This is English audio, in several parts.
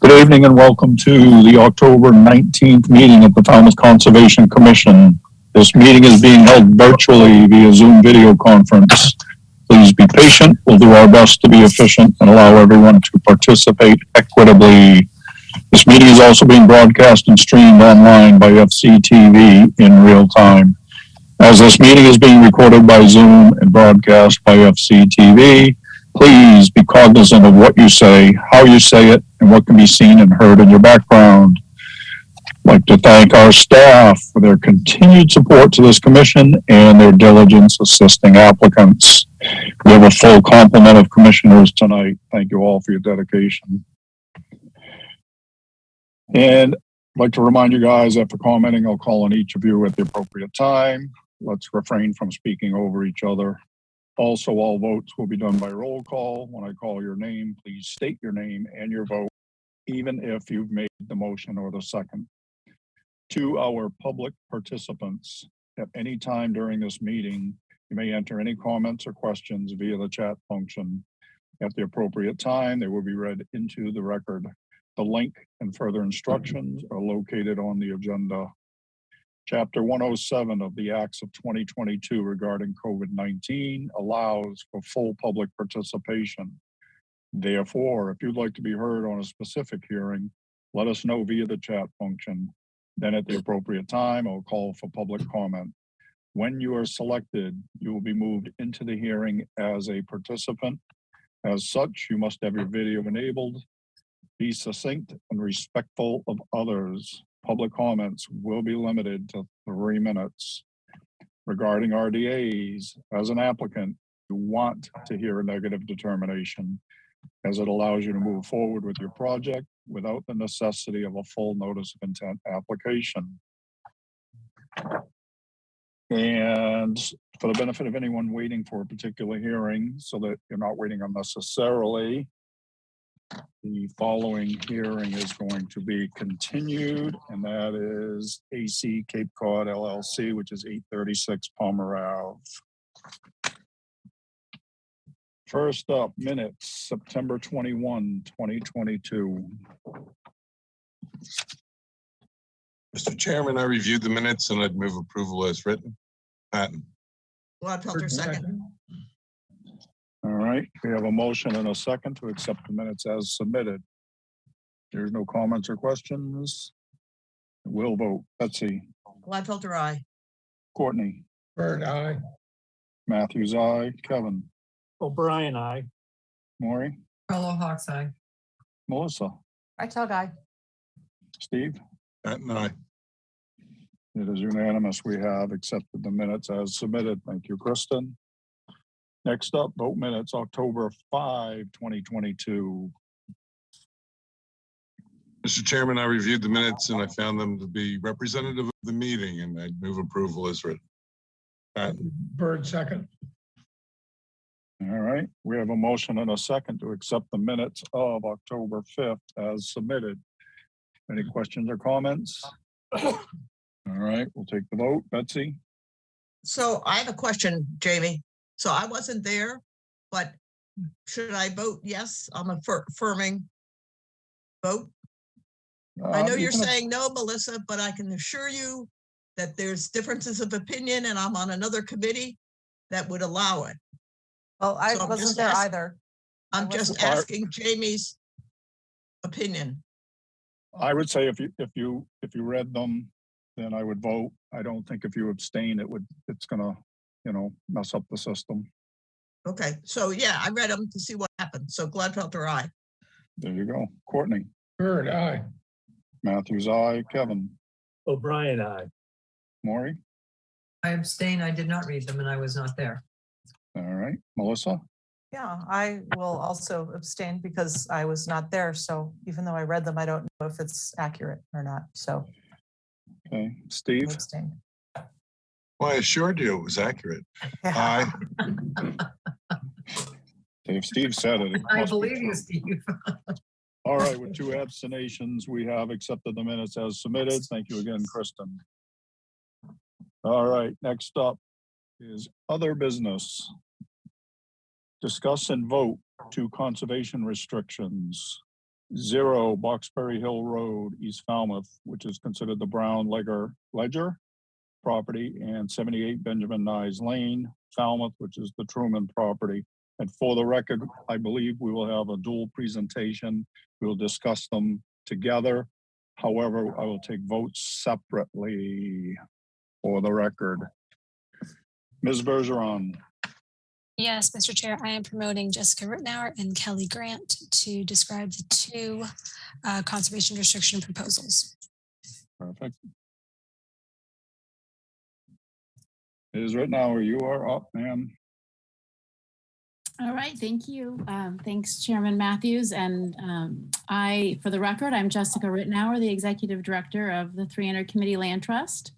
Good evening and welcome to the October 19th meeting of the Falmouth Conservation Commission. This meeting is being held virtually via Zoom video conference. Please be patient. We'll do our best to be efficient and allow everyone to participate equitably. This meeting is also being broadcast and streamed online by FCTV in real time. As this meeting is being recorded by Zoom and broadcast by FCTV, please be cognizant of what you say, how you say it, and what can be seen and heard in your background. I'd like to thank our staff for their continued support to this commission and their diligence assisting applicants. We have a full complement of commissioners tonight. Thank you all for your dedication. And I'd like to remind you guys that for commenting, I'll call on each of you at the appropriate time. Let's refrain from speaking over each other. Also, all votes will be done by roll call. When I call your name, please state your name and your vote, even if you've made the motion or the second. To our public participants, at any time during this meeting, you may enter any comments or questions via the chat function. At the appropriate time, they will be read into the record. The link and further instructions are located on the agenda. Chapter 107 of the Acts of 2022 regarding COVID-19 allows for full public participation. Therefore, if you'd like to be heard on a specific hearing, let us know via the chat function. Then at the appropriate time, I'll call for public comment. When you are selected, you will be moved into the hearing as a participant. As such, you must have your video enabled. Be succinct and respectful of others. Public comments will be limited to 3 minutes. Regarding RDAs, as an applicant, you want to hear a negative determination as it allows you to move forward with your project without the necessity of a full notice of intent application. And for the benefit of anyone waiting for a particular hearing, so that you're not waiting unnecessarily, the following hearing is going to be continued, and that is AC Cape Cod LLC, which is 836 Palmer Ave. First up, minutes, September 21, 2022. Mr. Chairman, I reviewed the minutes and I'd move approval as written. Patton. Gladfelter, second. All right, we have a motion and a second to accept the minutes as submitted. There's no comments or questions. We'll vote. Betsy. Gladfelter, aye. Courtney. Bird, aye. Matthews, aye. Kevin. O'Brien, aye. Maury. Carlo Hawks, aye. Melissa. Tug, aye. Steve. Patton, aye. It is unanimous. We have accepted the minutes as submitted. Thank you, Kristen. Next up, vote minutes, October 5, 2022. Mr. Chairman, I reviewed the minutes and I found them to be representative of the meeting and I'd move approval as written. Patton. Bird, second. All right, we have a motion and a second to accept the minutes of October 5th as submitted. Any questions or comments? All right, we'll take the vote. Betsy? So I have a question, Jamie. So I wasn't there, but should I vote yes? I'm affirming vote. I know you're saying no, Melissa, but I can assure you that there's differences of opinion and I'm on another committee that would allow it. Well, I wasn't there either. I'm just asking Jamie's opinion. I would say if you read them, then I would vote. I don't think if you abstain, it's gonna, mess up the system. Okay, so yeah, I read them to see what happened. So Gladfelter, aye. There you go. Courtney. Bird, aye. Matthews, aye. Kevin. O'Brien, aye. Maury. I abstain. I did not read them and I was not there. All right. Melissa. Yeah, I will also abstain because I was not there. So even though I read them, I don't know if it's accurate or not. So Okay. Steve. abstain. Well, I assured you it was accurate. Yeah. Aye. If Steve said it, I must be believe true. you, Steve. All right, with 2 abstentions, we have accepted the minutes as submitted. Thank you again, Kristen. All right, next up is other business. Discuss and vote to conservation restrictions. 0 Boxberry Hill Road, East Falmouth, which is considered the Brown Legere property, and 78 Benjamin Nyes Lane, Falmouth, which is the Truman property. And for the record, I believe we will have a dual presentation. We'll discuss them together. However, I will take votes separately for the record. Ms. Bergeron. Yes, Mr. Chair, I am promoting Jessica Rittenauer and Kelly Grant to describe the two conservation restriction proposals. Perfect. Ms. Rittenauer, you are up, ma'am. All right, thank you. Thanks, Chairman Matthews. And for the record, I'm Jessica Rittenauer, the Executive Director of the 300 Committee Land Trust.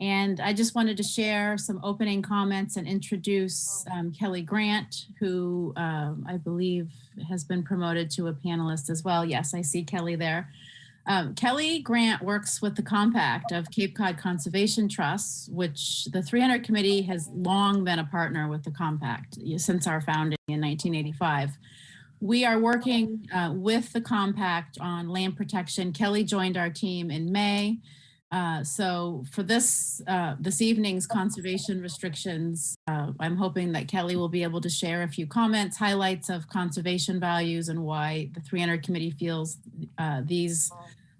And I just wanted to share some opening comments and introduce Kelly Grant, who I believe has been promoted to a panelist as well. Yes, I see Kelly there. Kelly Grant works with the Compact of Cape Cod Conservation Trusts, which the 300 Committee has long been a partner with the Compact since our founding in 1985. We are working with the Compact on land protection. Kelly joined our team in May. So for this evening's conservation restrictions, I'm hoping that Kelly will be able to share a few comments, highlights of conservation values and why the 300 Committee feels these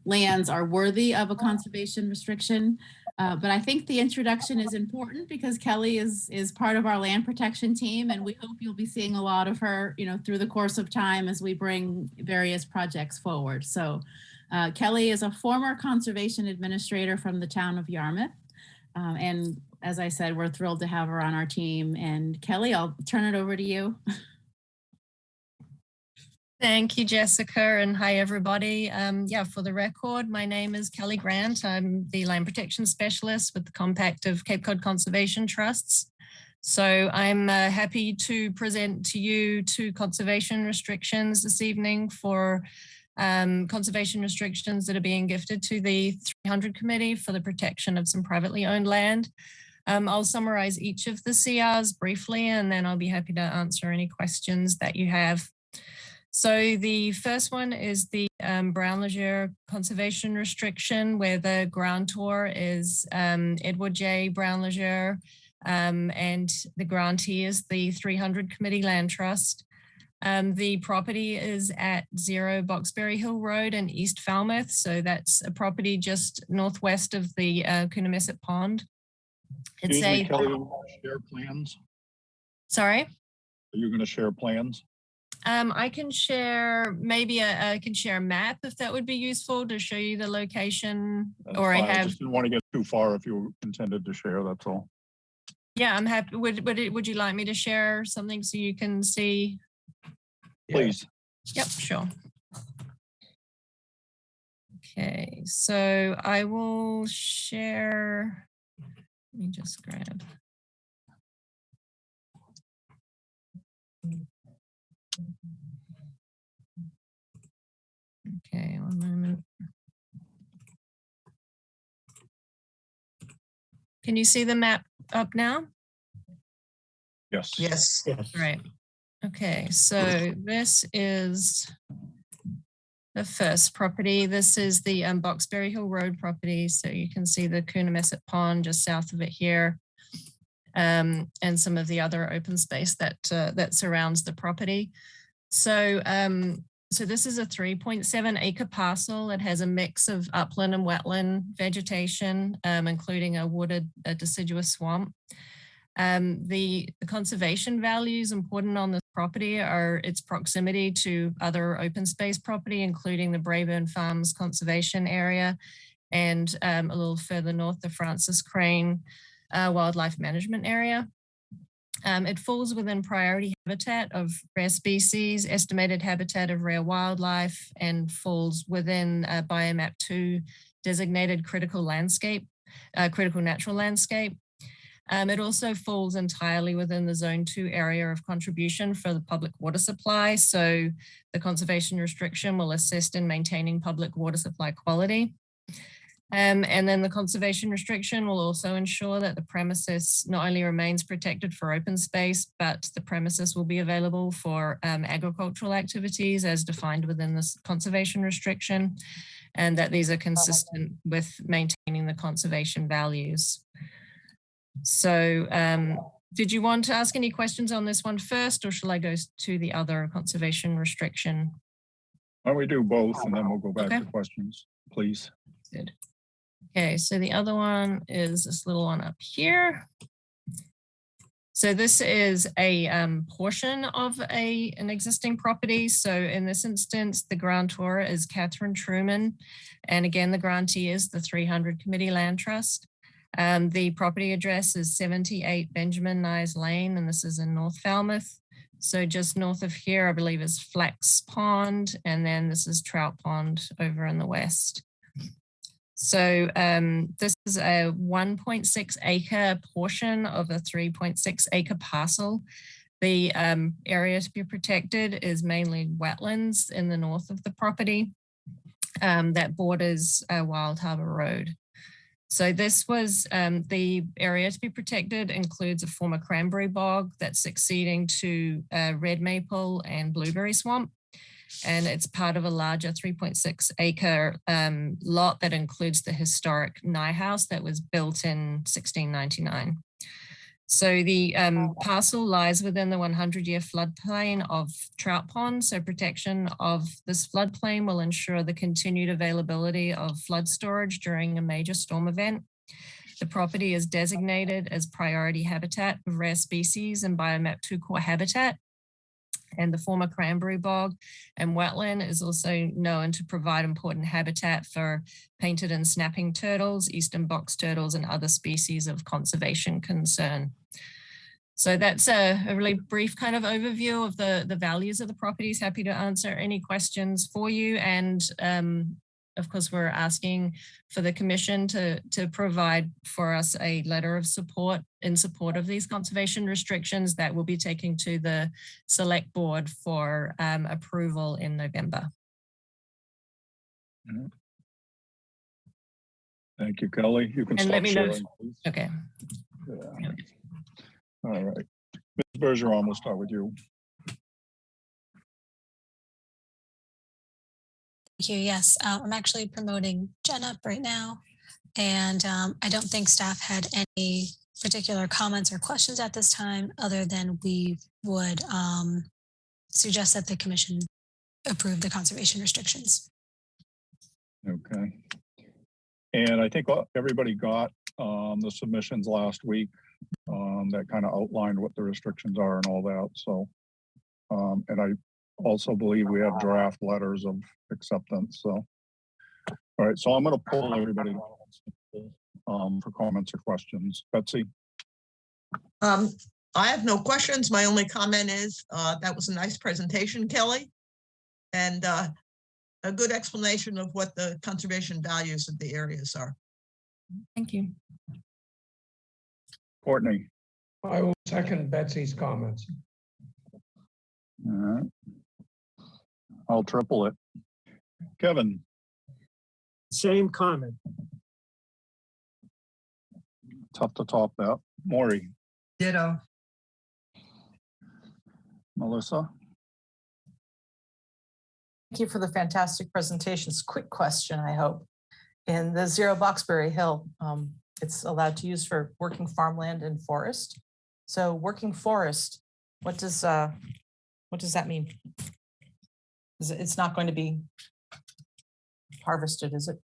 lands are worthy of a conservation restriction. But I think the introduction is important because Kelly is part of our land protection team, and we hope you'll be seeing a lot of her, through the course of time as we bring various projects forward. So Kelly is a former conservation administrator from the town of Yarmouth. And as I said, we're thrilled to have her on our team. And Kelly, I'll turn it over to you. Thank you, Jessica, and hi, everybody. For the record, my name is Kelly Grant. I'm the land protection specialist with the Compact of Cape Cod Conservation Trusts. So I'm happy to present to you two conservation restrictions this evening for conservation restrictions that are being gifted to the 300 Committee for the protection of some privately owned land. I'll summarize each of the CRs briefly, and then I'll be happy to answer any questions that you have. So the first one is the Brown Legere conservation restriction, where the grantor is Edward J. Brown Legere, and the grantee is the 300 Committee Land Trust. The property is at 0 Boxberry Hill Road in East Falmouth. So that's a property just northwest of the Coonamessett Pond. It's Excuse me, Kelly, you want to share plans? Sorry? Are you going to share plans? I can share, maybe I can share a map if that would be useful to show you the location. That's or fine. I have. I just didn't want to get too far if you intended to share, that's all. Yeah, I'm happy. Would you like me to share something so you can see? Please. Yep, sure. Okay, so I will share. Let me just grab. Okay, one moment. Can you see the map up now? Yes. Yes. Right. Okay, so this is the first property. This is the Boxberry Hill Road property. So you can see the Coonamessett Pond just south of it here, and some of the other open space that that surrounds the property. So so this is a 3.7 acre parcel. It has a mix of upland and wetland vegetation, including a wooded deciduous swamp. The conservation values important on this property are its proximity to other open space property, including the Braeburn Farms Conservation Area, and a little further north, the Francis Crane Wildlife Management Area. It falls within priority habitat of rare species, estimated habitat of rare wildlife, and falls within Biomap 2 designated critical natural landscape. It also falls entirely within the Zone 2 area of contribution for the public water supply. So the conservation restriction will assist in maintaining public water supply quality. And then the conservation restriction will also ensure that the premises not only remains protected for open space, but the premises will be available for agricultural activities as defined within this conservation restriction, and that these are consistent with maintaining the conservation values. So did you want to ask any questions on this one first, or shall I go to the other conservation restriction? Why don't we do both and then we'll go back Okay. to questions, please. Good. Okay, so the other one is this little one up here. So this is a portion of an existing property. So in this instance, the grantor is Catherine Truman. And again, the grantee is the 300 Committee Land Trust. The property address is 78 Benjamin Nyes Lane, and this is in North Falmouth. So just north of here, I believe, is Flax Pond, and then this is Trout Pond over in the west. So this is a 1.6 acre portion of a 3.6 acre parcel. The area to be protected is mainly wetlands in the north of the property that borders Wild Harbour Road. So this was the area to be protected includes a former cranberry bog that's succeeding to red maple and blueberry swamp. And it's part of a larger 3.6 acre lot that includes the historic Nye House that was built in 1699. So the parcel lies within the 100-year floodplain of Trout Pond. So protection of this floodplain will ensure the continued availability of flood storage during a major storm event. The property is designated as priority habitat of rare species and biomap 2 core habitat. And the former cranberry bog and wetland is also known to provide important habitat for painted and snapping turtles, eastern box turtles, and other species of conservation concern. So that's a really brief kind of overview of the values of the properties. Happy to answer any questions for you. And of course, we're asking for the commission to provide for us a letter of support in support of these conservation restrictions that we'll be taking to the select board for approval in November. Thank you, Kelly. You can And let stop me know if- sharing, please. Okay. Yeah. All right. Ms. Bergeron, we'll start with you. Thank you. Yes, I'm actually promoting Jen up right now. And I don't think staff had any particular comments or questions at this time, other than we would suggest that the commission approve the conservation restrictions. Okay. And I think everybody got the submissions last week that kind of outlined what the restrictions are and all that. So, and I also believe we have draft letters of acceptance. So, all right. So I'm going to pull everybody for comments or questions. Betsy? I have no questions. My only comment is that was a nice presentation, Kelly, and a good explanation of what the conservation values of the areas are. Thank you. Courtney? I will second Betsy's comments. All right. I'll triple it. Kevin? Same comment. Tough to top that. Maury? Ditto. Melissa? Thank you for the fantastic presentations. Quick question, I hope. In the 0 Boxberry Hill, it's allowed to use for working farmland and forest. So working forest, what does that mean? It's not going to be harvested, is it?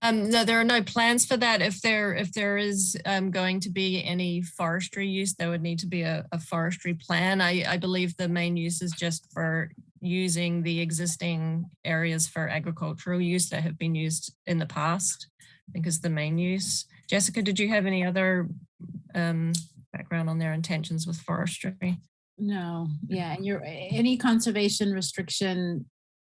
No, there are no plans for that. If there is going to be any forestry use, there would need to be a forestry plan. I believe the main use is just for using the existing areas for agricultural use that have been used in the past. I think is the main use. Jessica, did you have any other background on their intentions with forestry? No, yeah, and any conservation restriction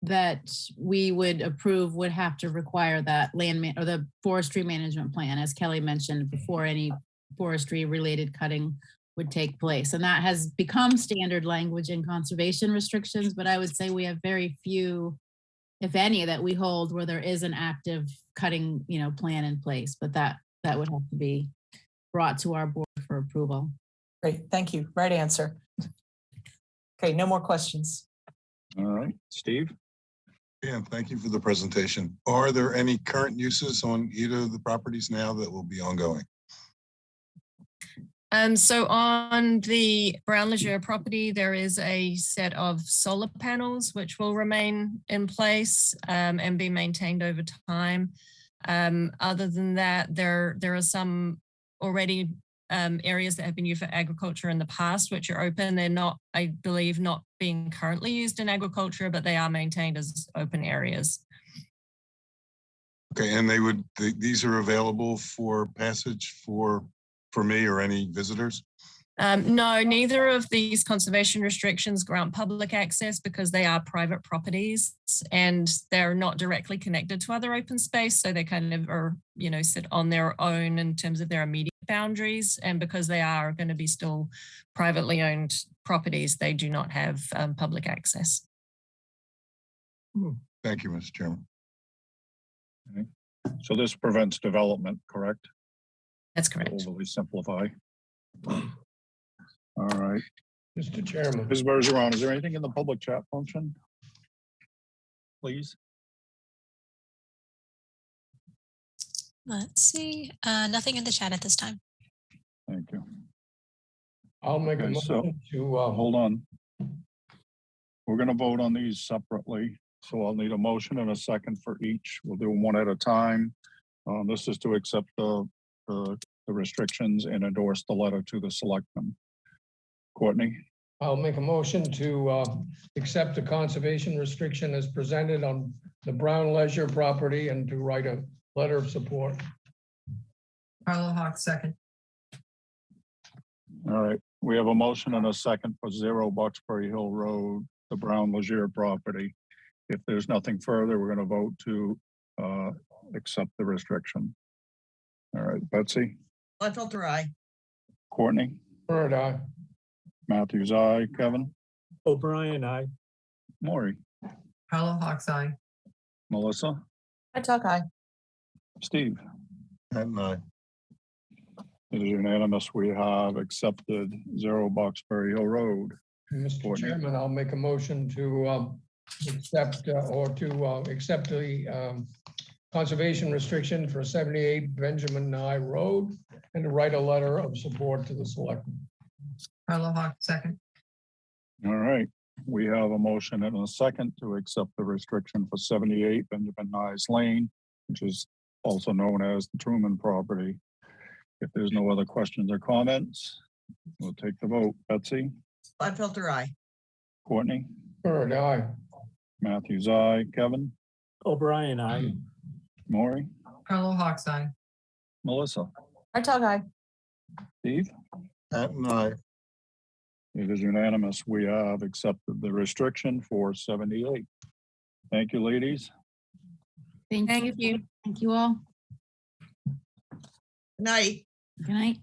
that we would approve would have to require that or the forestry management plan, as Kelly mentioned, before any forestry related cutting would take place. And that has become standard language in conservation restrictions, but I would say we have very few, if any, that we hold where there is an active cutting, plan in place, but that would have to be brought to our board for approval. Great, thank you. Right answer. Okay, no more questions. All right, Steve? Yeah, thank you for the presentation. Are there any current uses on either of the properties now that will be ongoing? So on the Brown Legere property, there is a set of solar panels which will remain in place and be maintained over time. Other than that, there are some already areas that have been used for agriculture in the past, which are open. They're not, I believe, not being currently used in agriculture, but they are maintained as open areas. Okay, and these are available for passage for me or any visitors? No, neither of these conservation restrictions grant public access because they are private properties and they're not directly connected to other open space. So they kind of are, sit on their own in terms of their immediate boundaries. And because they are going to be still privately owned properties, they do not have public access. Thank you, Mr. Chairman. Okay. So this prevents development, correct? That's correct. Overly simplify. All right. Mr. Chairman. Ms. Bergeron, is there anything in the public chat function? Please. Let's see. Nothing in the chat at this time. Thank you. I'll make a Okay, so- motion to, Hold on. We're going to vote on these separately. So I'll need a motion and a second for each. We'll do them one at a time. This is to accept the restrictions and endorse the letter to the selectmen. Courtney? I'll make a motion to accept the conservation restriction as presented on the Brown Leisure property and to write a letter of support. Carlo Hawk, second. All right. We have a motion and a second for 0 Boxberry Hill Road, the Brown Legere property. If there's nothing further, we're going to vote to accept the restriction. All right, Betsy? Gladfelter, aye. Courtney? Bird, aye. Matthews, aye. Kevin? O'Brien, aye. Maury? Carlo Hawk's eye. Melissa? I talk aye. Steve? And It is unanimous. We have accepted 0 Boxberry Hill Road. Mr. Courtney. Chairman, I'll make a motion to accept the conservation restriction for 78 Benjamin Nye Road and to write a letter of support to the selectmen. Carlo Hawk, second. All right. We have a motion and a second to accept the restriction for 78 Benjamin Nyes Lane, which is also known as the Truman property. If there's no other questions or comments, we'll take the vote. Betsy? Gladfelter, aye. Courtney? Bird, aye. Matthews, aye. Kevin? O'Brien, aye. Maury? Carlo Hawk's eye. Melissa? I talk aye. Steve? It is unanimous. We have accepted the restriction for 78. Thank you, ladies. Thank you. Thank you all. Good night. Good night.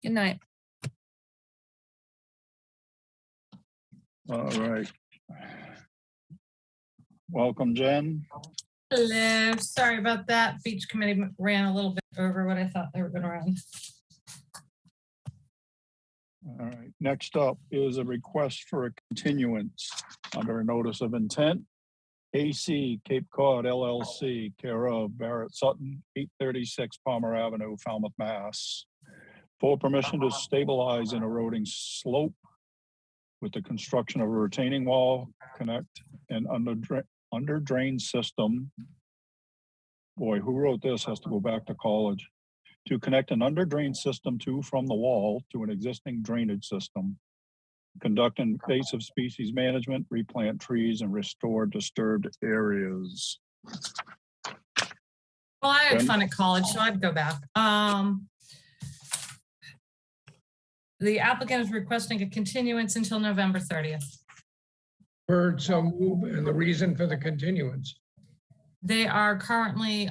Good night. All right. Welcome, Jen. Hello, sorry about that. Beach committee ran a little bit over what I thought they were going to run. All right, next up is a request for a continuance under a notice of intent. AC Cape Cod LLC, care of Barrett Sutton, 836 Palmer Avenue, Falmouth, Mass. For permission to stabilize an eroding slope with the construction of a retaining wall, connect an under drain system. Boy, who wrote this has to go back to college. To connect an under drain system from the wall to an existing drainage system. Conduct invasive species management, replant trees, and restore disturbed areas. Well, I had Ben? fun at college, so I'd go back. The applicant is requesting a continuance until November 30th. Bird, so move, and the reason for the continuance. They are currently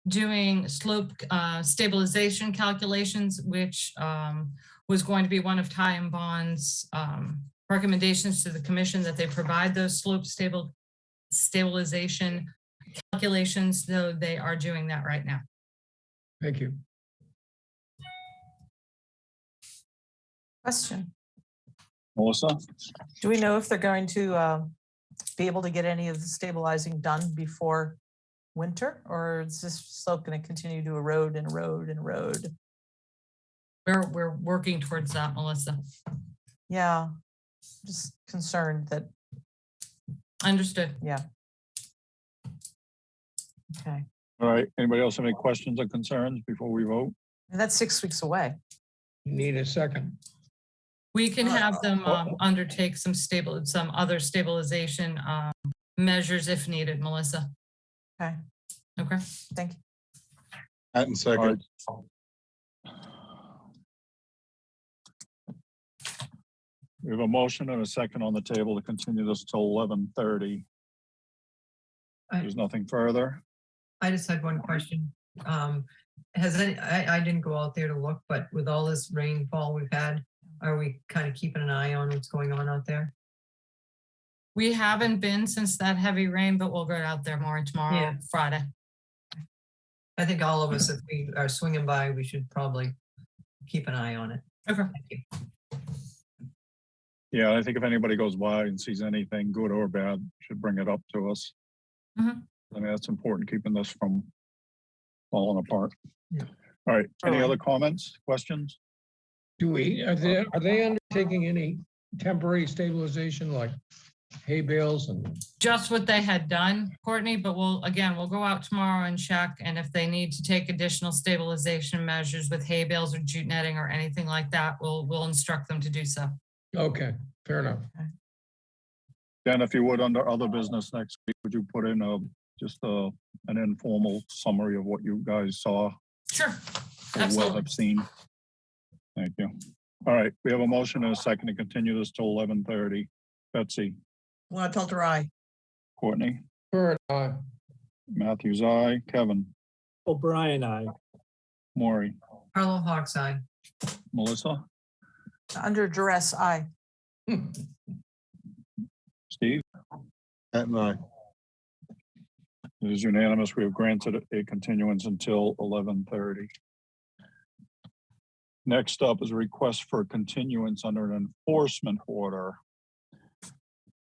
doing slope stabilization calculations, which was going to be one of Ty and Bond's recommendations to the commission that they provide those stabilization calculations, though they are doing that right now. Thank you. Question. Melissa? Do we know if they're going to be able to get any of the stabilizing done before winter? Or is this slope going to continue to erode and erode and erode? We're working towards that, Melissa. Yeah, just concerned that, Understood. yeah. Okay, All right, anybody else have any questions or concerns before we vote? and that's 6 weeks away. Need a second. We can have them oh. undertake some other stabilization measures if needed, Melissa. Okay, Okay. thank you. Patton All second. right. We have a motion and a second on the table to continue this till 11:30. There's nothing further. I just had one question. Has any, I didn't go out there to look, but with all this rainfall we've had, are we kind of keeping an eye on what's going on out there? We haven't been since that heavy rain, but we'll go out there more tomorrow, Yeah. Friday. I think all of us, if we are swinging by, we should probably keep an eye on it. Okay. Thank you. Yeah, I think if anybody goes by and sees anything good or bad, should bring it up to us. Mhm. I mean, that's important, keeping this from falling apart. Yeah. All right, any Alright. other comments, questions? Are they undertaking any temporary stabilization like hay bales and? Just what they had done, Courtney, but we'll go out tomorrow and check. And if they need to take additional stabilization measures with hay bales or jute netting or anything like that, we'll instruct them to do so. Okay, fair enough. Dan, if you would, under other business next week, would you put in an informal summary of what you guys saw? Sure. Or will Absolutely. have seen? Thank you. All right, we have a motion and a second to continue this till 11:30. Betsy, Untitled I. Courtney, Bird, Matthews, aye. Kevin, O'Brien, aye. Maury, Harlow Hawks Eye. Melissa, Under duress, aye. Steve? Patton, aye. It is unanimous. We have granted a continuance until 11:30. Next up is a request for a continuance under an enforcement order.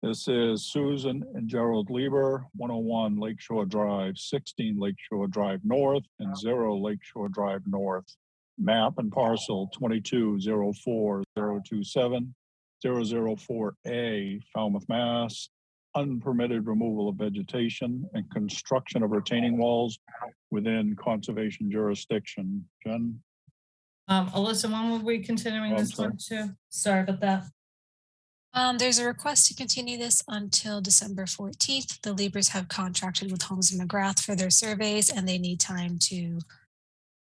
This is Susan and Gerald Lieber, 101 Lakeshore Drive, 16 Lakeshore Drive North, and 0 Lakeshore Drive North. Map and parcel 22-04-027-004A, Falmouth, Mass. Unpermitted removal of vegetation and construction of retaining walls within conservation jurisdiction. Jen? Alyssa, when will we be continuing Oh, I'm this one to? Sorry about that. There's a request to continue this until December 14th. The Liebers have contracted with Holmes and McGrath for their surveys and they need time to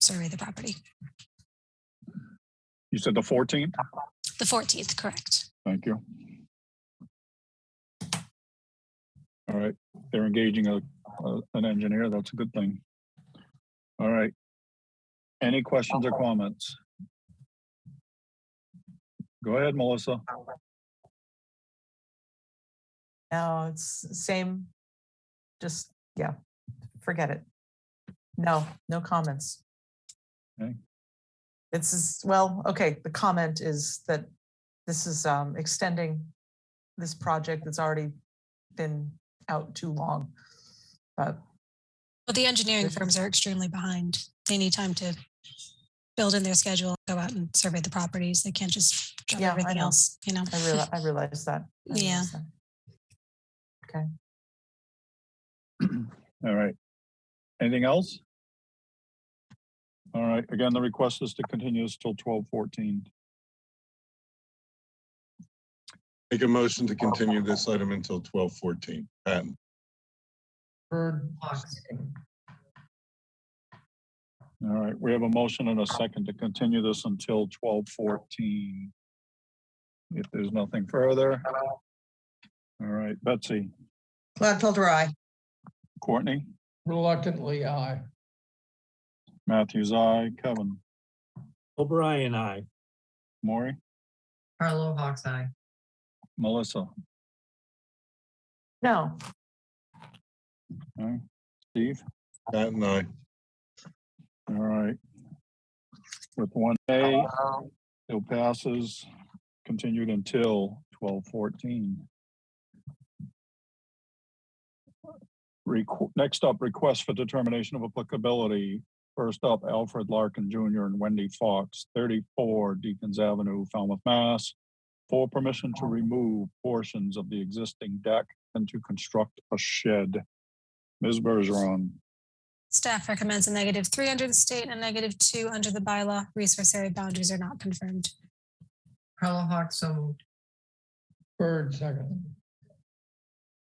survey the property. You said the 14th? The 14th, correct. Thank you. All right, they're engaging an engineer. That's a good thing. All right. Any questions or comments? Go ahead, Melissa. No, it's the same. Just, yeah, forget it. No comments. Okay. Okay, the comment is that this is extending this project that's already been out too long. But Well, the engineering firms are extremely behind. They need time to build in their schedule, go out and survey the properties. They can't just drop Yeah, I everything know. else, you know? I realize that. Yeah. Okay. All right. Anything else? All right, again, the request is to continue this till 12:14. Make a motion to continue this item until 12:14. Patton. Bird. All right, we have a motion and a second to continue this until 12:14. If there's nothing further. All right, Betsy, Untitled I. Courtney, Reluctantly, aye. Matthews, aye. Kevin, O'Brien, aye. Maury, Harlow Hawks Eye. Melissa, No, okay. Steve, Pat and I. all right. With 1A, still passes, continued until 12/14. Next up, request for determination of applicability. First up, Alfred Larkin Jr. and Wendy Fox, 34 Deacons Avenue, Falmouth, Mass. For permission to remove portions of the existing deck and to construct a shed. Ms. Bergeron, Staff recommends a -3 under the state and a -2 under the bylaw. Resource area boundaries are not confirmed. Carla Hawk, so moved. Bird, second.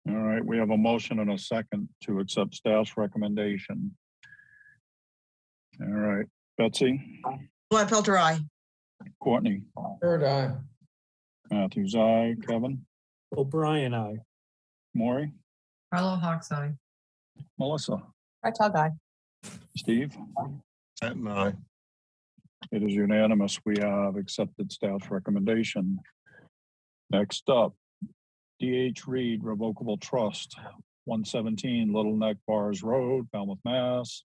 all right, we have a motion and a second to accept staff's recommendation. All right, Betsy, Gladfelter, aye. Courtney, Bird, aye. Matthews, aye, Kevin, O'Brien, aye. Maury, Carla Hawk's eye. Melissa, right tall guy. Steve. Pat and I. It is unanimous. We have accepted staff's recommendation. Next up, D.H. Reed Revocable Trust, 117 Little Neck Bars Road, Falmouth, Mass.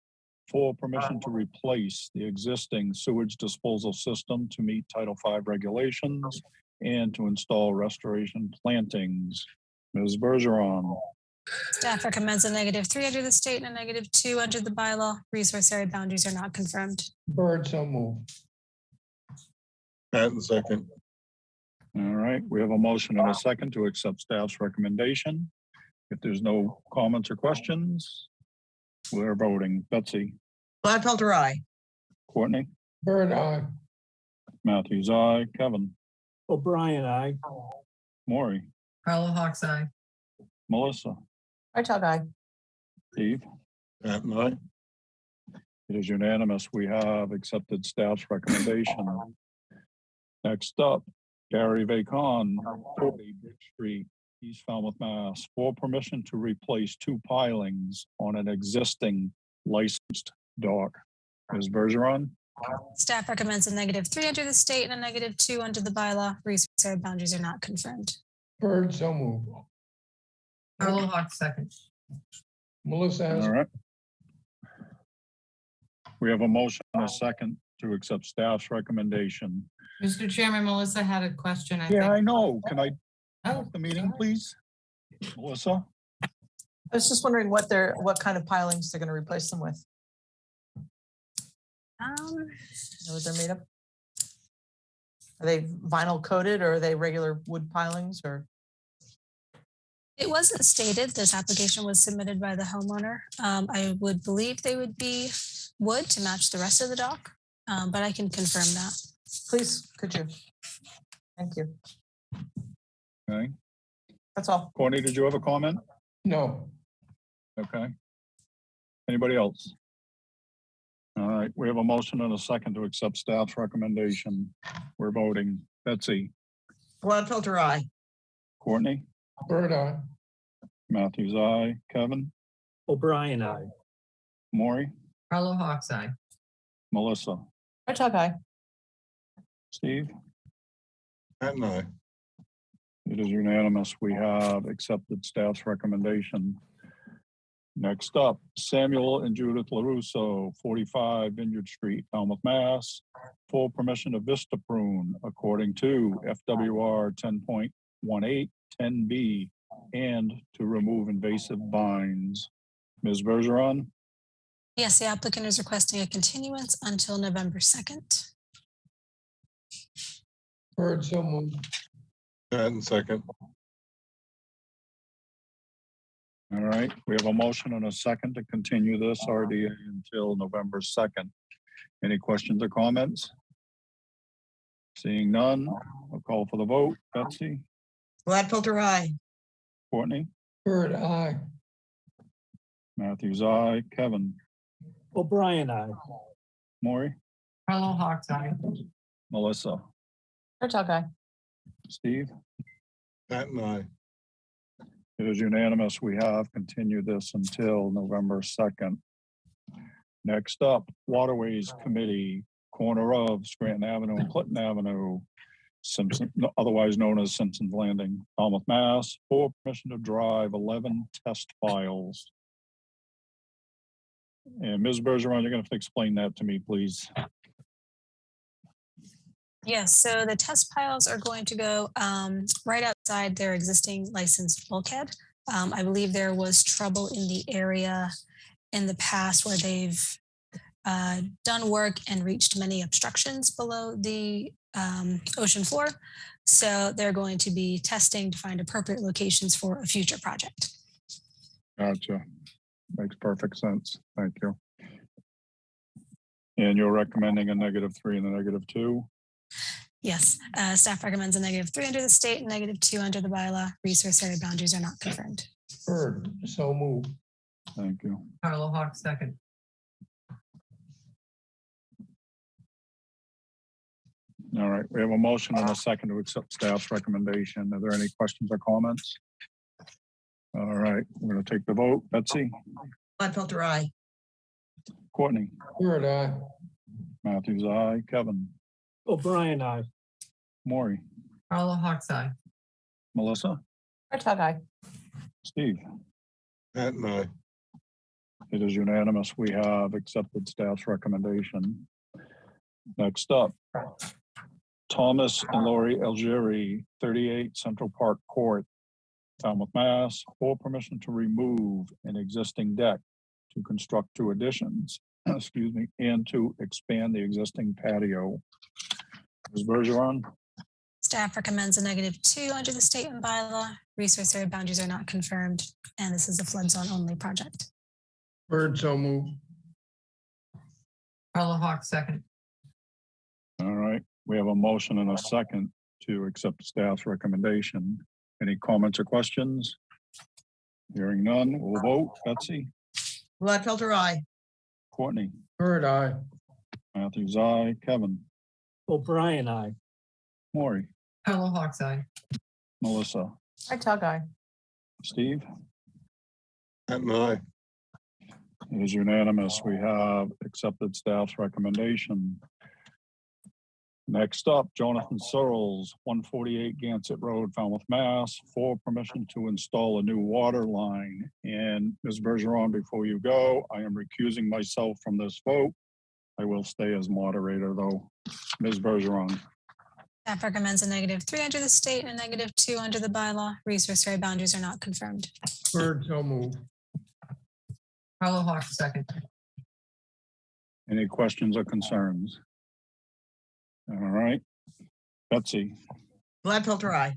For permission to replace the existing sewage disposal system to meet Title V regulations and to install restoration plantings. Ms. Bergeron, Staff recommends a -3 under the state and a -2 under the bylaw. Resource area boundaries are not confirmed. Bird, so moved. Pat and second. all right, we have a motion and a second to accept staff's recommendation. If there's no comments or questions, we're voting. Betsy, Gladfelter, aye. Courtney, Bird, aye. Matthews, aye, Kevin, O'Brien, aye. Maury, Carla Hawk's eye. Melissa, Right tall guy. Steve. Pat and I. It is unanimous. We have accepted staff's recommendation. Next up, Gary Vacon, 40 Bridge Street, East Falmouth, Mass. For permission to replace 2 pilings on an existing licensed dock. Ms. Bergeron, Staff recommends a -3 under the state and a -2 under the bylaw. Resource area boundaries are not confirmed. Bird, so moved. Carla Hawk, second. Melissa has all right. We have a motion and a second to accept staff's recommendation. Mr. Chairman, Melissa had a question, I Yeah, I think. know. Can I Oh, have the meeting, please? Melissa? I was just wondering what kind of pilings they're going to replace them with. Know what they're made of? Are they vinyl coated or are they regular wood pilings or? It wasn't stated. This application was submitted by the homeowner. I would believe they would be wood to match the rest of the dock, but I can confirm that. Please, could you? Thank you. Okay. That's all. Courtney, did you have a comment? no. Okay. Anybody else? All right, we have a motion and a second to accept staff's recommendation. We're voting. Betsy, Gladfelter, aye. Courtney, Bird, aye. Matthews, aye, Kevin, O'Brien, aye. Maury, Carla Hawk's eye. Melissa, Right tall guy. Steve. Pat and I. It is unanimous. We have accepted staff's recommendation. Next up, Samuel and Judith LaRusso, 45 Vineyard Street, Falmouth, Mass. For permission to vista prune according to FWR 10.18, 10B, and to remove invasive vines. Ms. Bergeron, Yes, the applicant is requesting a continuance until November 2nd. Bird, so moved. Pat and second. all right, we have a motion and a second to continue this RDA until November 2nd. Any questions or comments? Seeing none, I'll call for the vote. Betsy, Gladfelter, aye. Courtney, Bird, aye. Matthews, aye, Kevin, O'Brien, aye. Maury, Carla Hawk's eye. Melissa, Right tall guy. Steve. Pat and I. It is unanimous. We have continued this until November 2nd. Next up, Waterways Committee, corner of Scranton Avenue and Clinton Avenue. Simpson, otherwise known as Simpson's Landing, Falmouth, Mass, for permission to drive 11 test files. And Ms. Bergeron, you're gonna have to explain that to me, please. Yes, so the test piles are going to go right outside their existing licensed bulkhead. I believe there was trouble in the area in the past where they've done work and reached many obstructions below the ocean floor. So they're going to be testing to find appropriate locations for a future project. Gotcha. Makes perfect sense. Thank you. And you're recommending a -3 and a -2? Yes, staff recommends a -3 under the state and -2 under the bylaw. Resource area boundaries are not confirmed. Bird, so move. Thank you. Carla Hawk, second. All right, we have a motion and a second to accept staff's recommendation. Are there any questions or comments? All right, we're gonna take the vote. Betsy, Gladfelter, aye. Courtney, Bird, aye. Matthews, aye, Kevin, O'Brien, aye. Maury, Carla Hawk's eye. Melissa, Tug eye. Steve. Pat and I. It is unanimous. We have accepted staff's recommendation. Next up, Thomas and Lori Legere, 38 Central Park Court, Falmouth, Mass, for permission to remove an existing deck to construct 2 additions, excuse me, and to expand the existing patio. Ms. Bergeron, Staff recommends a -2 under the state and bylaw. Resource area boundaries are not confirmed, and this is a flood zone only project. Bird, so move. Carla Hawk, second. all right, we have a motion and a second to accept staff's recommendation. Any comments or questions? Hearing none, we'll vote. Betsy, Gladfelter, aye. Courtney, Bird, aye. Matthews, aye, Kevin, O'Brien, aye. Maury, Carla Hawk's eye. Melissa, Tug eye. Steve. Pat and I. It is unanimous. We have accepted staff's recommendation. Next up, Jonathan Searles, 148 Gansett Road, Falmouth, Mass, for permission to install a new water line. And Ms. Bergeron, before you go, I am recusing myself from this vote. I will stay as moderator, though. Ms. Bergeron, Staff recommends a -3 under the state and a -2 under the bylaw. Resource area boundaries are not confirmed. Bird, so move. Carla Hawk, second. any questions or concerns? All right. Betsy, Gladfelter, aye.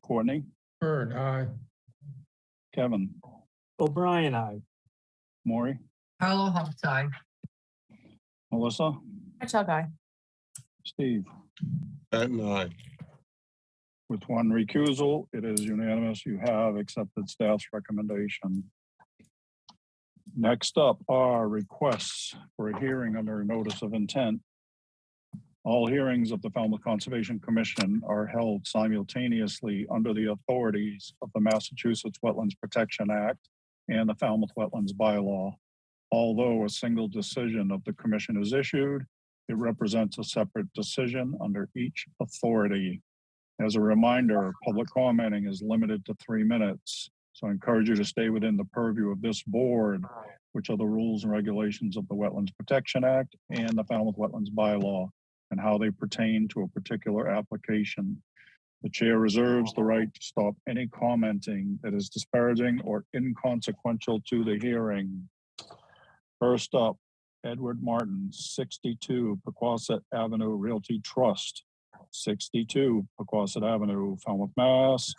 Courtney, Bird, aye. Kevin, O'Brien, aye. Maury, Carla Hawk's eye. Melissa, Tug eye. Steve. Pat and I. With one recusal, it is unanimous. You have accepted staff's recommendation. Next up are requests for a hearing under a notice of intent. All hearings of the Falmouth Conservation Commission are held simultaneously under the authorities of the Massachusetts Wetlands Protection Act and the Falmouth Wetlands Bylaw. Although a single decision of the commission is issued, it represents a separate decision under each authority. As a reminder, public commenting is limited to 3 minutes. So I encourage you to stay within the purview of this board, which are the rules and regulations of the Wetlands Protection Act and the Falmouth Wetlands Bylaw, and how they pertain to a particular application. The chair reserves the right to stop any commenting that is disparaging or inconsequential to the hearing. First up, Edward Martin, 62 Pequawset Avenue Realty Trust, 62 Pequawset Avenue, Falmouth, Mass,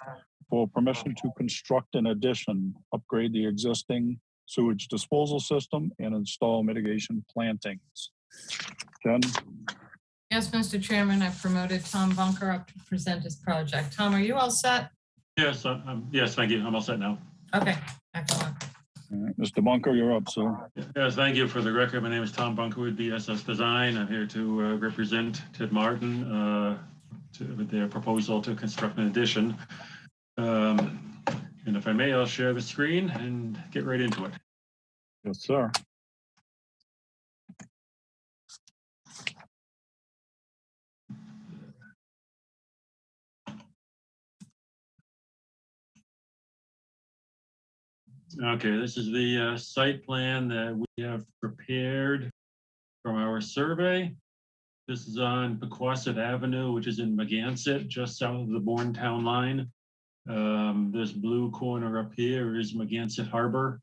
for permission to construct an addition, upgrade the existing sewage disposal system, and install mitigation plantings. Jen? Yes, Mr. Chairman, I've promoted Tom Bunker up to present his project. Tom, are you all set? Yes, yes, thank you. I'm all set now. Okay, excellent. All right, Mr. Bunker, you're up, sir. Yes, thank you. For the record, my name is Tom Bunker with BSS Design. I'm here to represent Ted Martin with their proposal to construct an addition. And if I may, I'll share the screen and get right into it. Yes, sir. Okay, this is the site plan that we have prepared from our survey. This is on Pequawset Avenue, which is in Magansett, just south of the Bourne Town line. This blue corner up here is Magansett Harbor.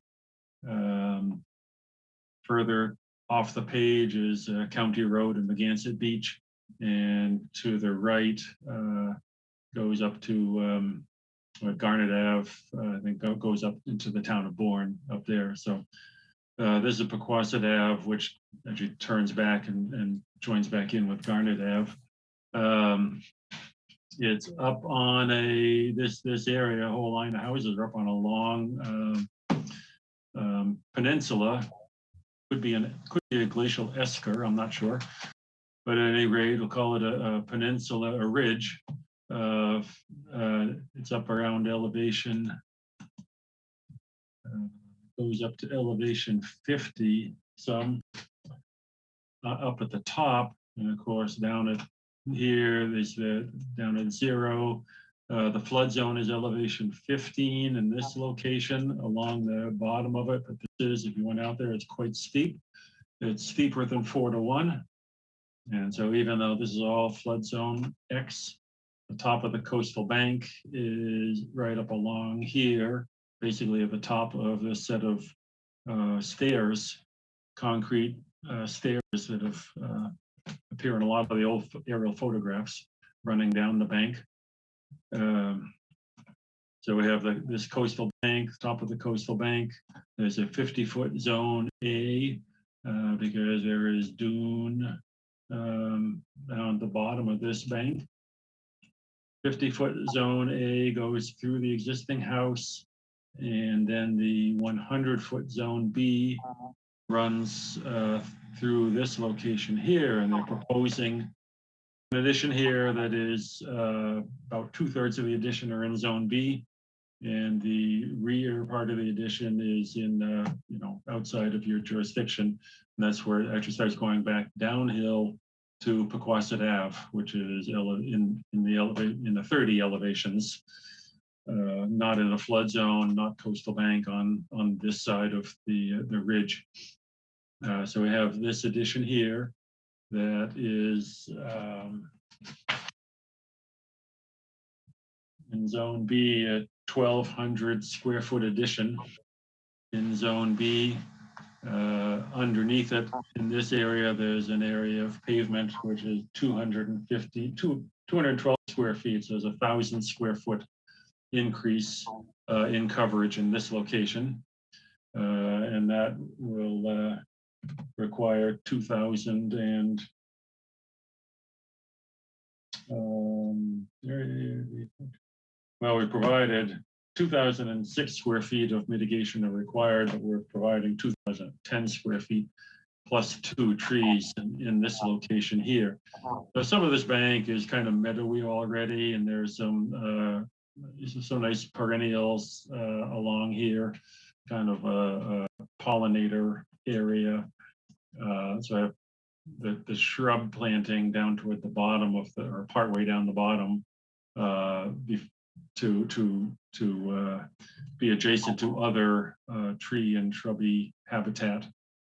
Further off the page is County Road and Magansett Beach. And to the right goes up to Garnet Ave, I think goes up into the town of Bourne up there. So this is Pequawset Ave, which actually turns back and joins back in with Garnet Ave. It's up on this area, a whole line of houses are up on a long peninsula. Could be a glacial esker, I'm not sure. But at any rate, we'll call it a peninsula, a ridge. It's up around elevation, goes up to elevation 50 some, up at the top. And of course, down at here, there's down at 0. The flood zone is elevation 15 in this location along the bottom of it. But this is, if you went out there, it's quite steep. It's steeper than 4 to 1. And so even though this is all flood zone X, the top of the coastal bank is right up along here, basically at the top of this set of stairs, concrete stairs that have appear in a lot of the old aerial photographs running down the bank. So we have this coastal bank, top of the coastal bank. There's a 50-foot zone A because there is dune down at the bottom of this bank. 50-foot zone A goes through the existing house, and then the 100-foot zone B runs through this location here, and they're proposing an addition here that is about 2/3 of the addition are in zone B, and the rear part of the addition is in outside of your jurisdiction, and that's where it actually starts going back downhill to Pequawset Ave, which is in the 30 elevations, not in a flood zone, not coastal bank on this side of the ridge. So we have this addition here that is in zone B, a 1,200 square foot addition. In zone B, underneath it, in this area, there's an area of pavement, which is 212 square feet. So there's 1,000 square foot increase in coverage in this location. And that will require 2,000 and well, we provided 2,006 square feet of mitigation are required, but we're providing 2,010 square feet plus 2 trees in this location here. So some of this bank is kind of meadowy already, and there's some nice perennials along here, kind of a pollinator area. So I have the shrub planting down toward the bottom of or partway down the bottom to be adjacent to other tree and shrubby habitat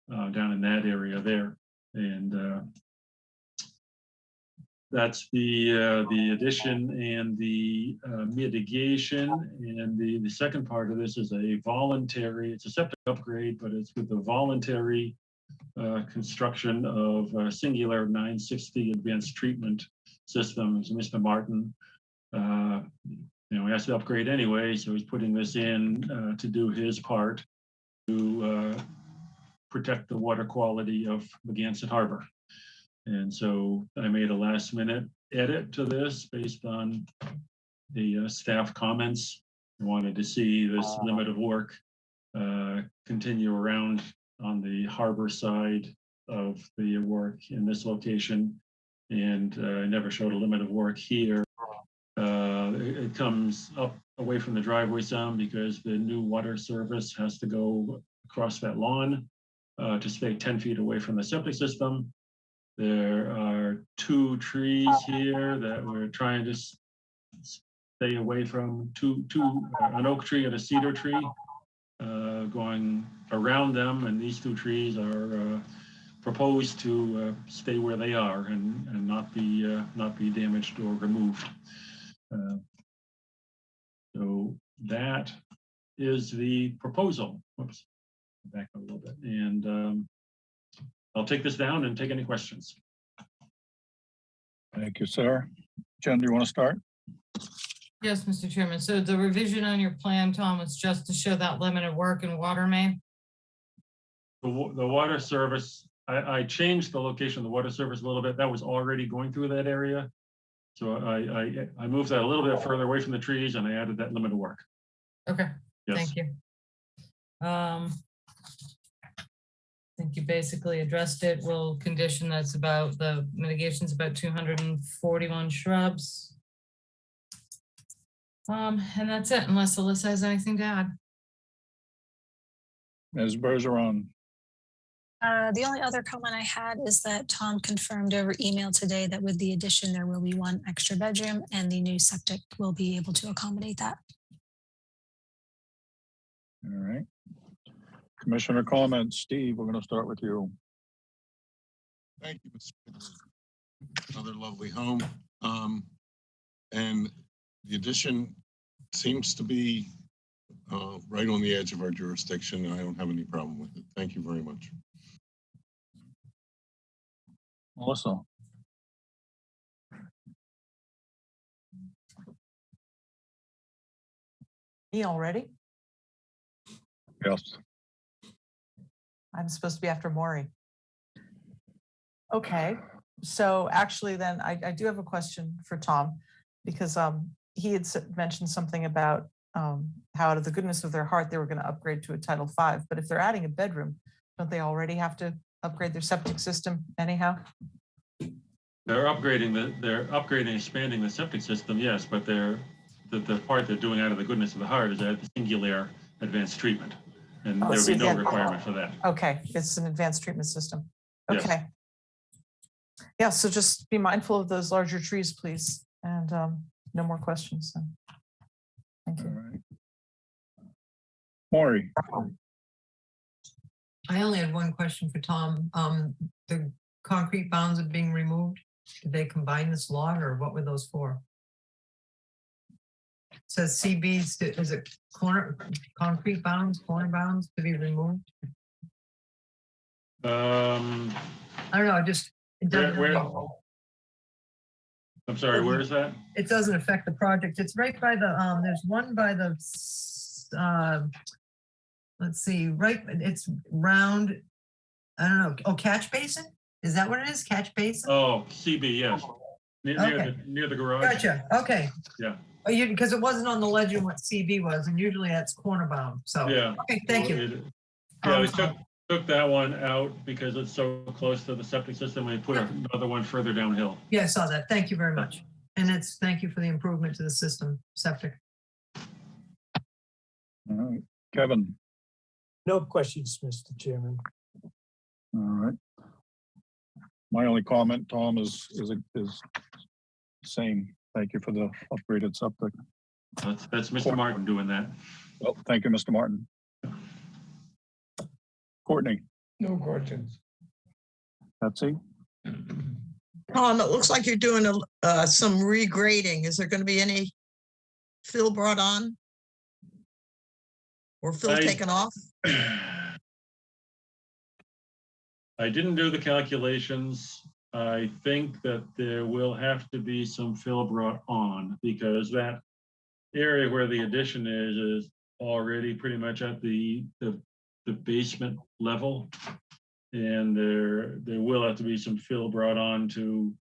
down in that area there. And that's the addition and the mitigation. And the second part of this is a voluntary, it's a septic upgrade, but it's with the voluntary construction of a singular 960 advanced treatment systems. Mr. Martin, he has to upgrade anyway, so he's putting this in to do his part to protect the water quality of Magansett Harbor. And so I made a last minute edit to this based on the staff comments. I wanted to see this limit of work continue around on the harbor side of the work in this location. And I never showed a limit of work here. It comes up away from the driveway some because the new water service has to go across that lawn to stay 10 feet away from the septic system. There are 2 trees here that we're trying to stay away from, an oak tree and a cedar tree. going around them, and these two trees are proposed to stay where they are and not be damaged or removed. So that is the proposal. Whoops, back up a little bit, and I'll take this down and take any questions. Thank you, sir. Jen, do you want to start? Yes, Mr. Chairman. So the revision on your plan, Tom, was just to show that limited work in water main? The water service, I changed the location of the water service a little bit. That was already going through that area. So I moved that a little bit further away from the trees, and I added that limit of work. Okay, Yes. thank you. I think you basically addressed it. We'll condition that's about the mitigation's about 241 shrubs. And that's it, unless Alyssa has anything to add. Ms. Bergeron. The only other comment I had is that Tom confirmed over email today that with the addition, there will be one extra bedroom and the new septic will be able to accommodate that. All right. Commissioner comments. Steve, we're going to start with you. Thank you, Mr. Another lovely home. And the addition seems to be right on the edge of our jurisdiction. I don't have any problem with it. Thank you very much. Melissa. Me already? Yes. I'm supposed to be after Maury. Okay, so actually then I do have a question for Tom, because he had mentioned something about how out of the goodness of their heart, they were going to upgrade to a Title V, but if they're adding a bedroom, don't they already have to upgrade their septic system anyhow? They're upgrading, expanding the septic system, yes, but the part they're doing out of the goodness of the heart is at the singular advanced treatment. And there would be no requirement for that. Okay, it's an advanced treatment system. Yes. Okay. Yeah, so just be mindful of those larger trees, please. And no more questions then. Thank All you. right. Maury. I only had one question for Tom. The concrete bounds are being removed. Did they combine this log or what were those for? It says CBs, is it concrete bounds, corner bounds to be removed? I don't know, it doesn't Where, really- I'm sorry, where is that? It doesn't affect the project. It's right by the, there's one by the, let's see, right, it's round, I don't know, oh, catch basin? Is that what it is? Catch basin? Oh, CB, yes. Okay. Near the garage. Gotcha, okay. Yeah. Because it wasn't on the legend what CB was, and usually that's corner bound, so. Yeah. Okay, thank you. Yeah, we took that one out because it's so close to the septic system. We put another one further downhill. Yeah, I saw that. Thank you very much. And thank you for the improvement to the system, septic. All right. Kevin. No questions, Mr. Chairman. All right. My only comment, Tom, is same. Thank you for the upgraded septic. That's Mr. Martin doing that. Well, thank you, Mr. Martin. Courtney. No questions. Betsy. Tom, it looks like you're doing some regrading. Is there going to be any fill brought on? Or fill taken off? I didn't do the calculations. I think that there will have to be some fill brought on because that area where the addition is already pretty much at the basement level. And there will have to be some fill brought on to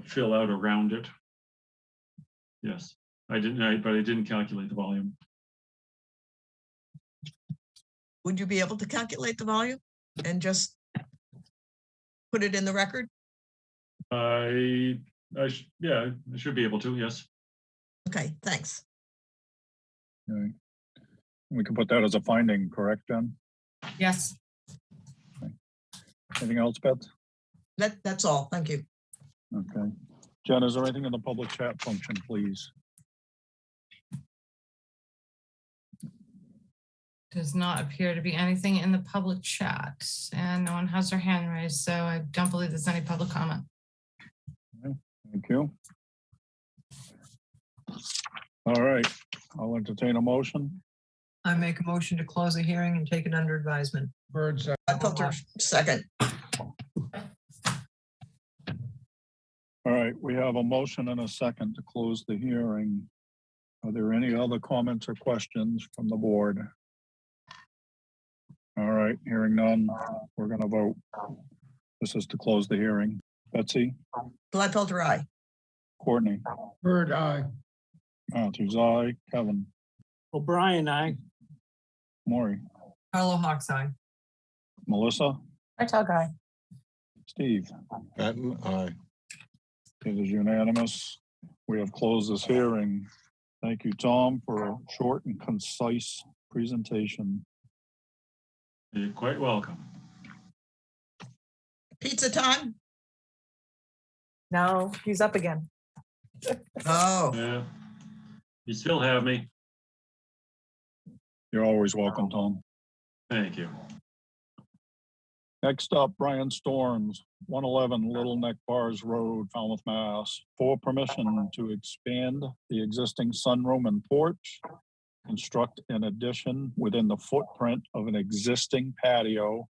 fill out around it. Yes, but I didn't calculate the volume. Would you be able to calculate the volume and just put it in the record? Yeah, I should be able to, yes. Okay, thanks. Okay. We can put that as a finding, correct, Jen? Yes. Okay. Anything else, Beth? That's all. Thank you. Okay. Jen, is there anything in the public chat function, please? Does not appear to be anything in the public chat, and no one has their hand raised, so I don't believe there's any public comment. Thank you. All right, I'll entertain a motion. I make a motion to close the hearing and take it under advisement. Bird, Gladfelter, second. All right, we have a motion and a second to close the hearing. Are there any other comments or questions from the board? All right, hearing none, we're gonna vote. This is to close the hearing. Betsy, Gladfelter, aye. Courtney, Bird, aye. Matthews, aye. Kevin, O'Brien, aye. Maury, Carlo Hawks eye. Melissa, Tell guy. Steve. Patton, aye. It is unanimous. We have closed this hearing. Thank you, Tom, for a short and concise presentation. You're quite welcome. Pizza time? No, he's up again. Oh, Yeah. You still have me. You're always welcome, Tom. Thank you. Next up, Brian Storms, 111 Little Neck Bars Road, Falmouth, Mass. For permission to expand the existing sunroom and porch, construct an addition within the footprint of an existing patio,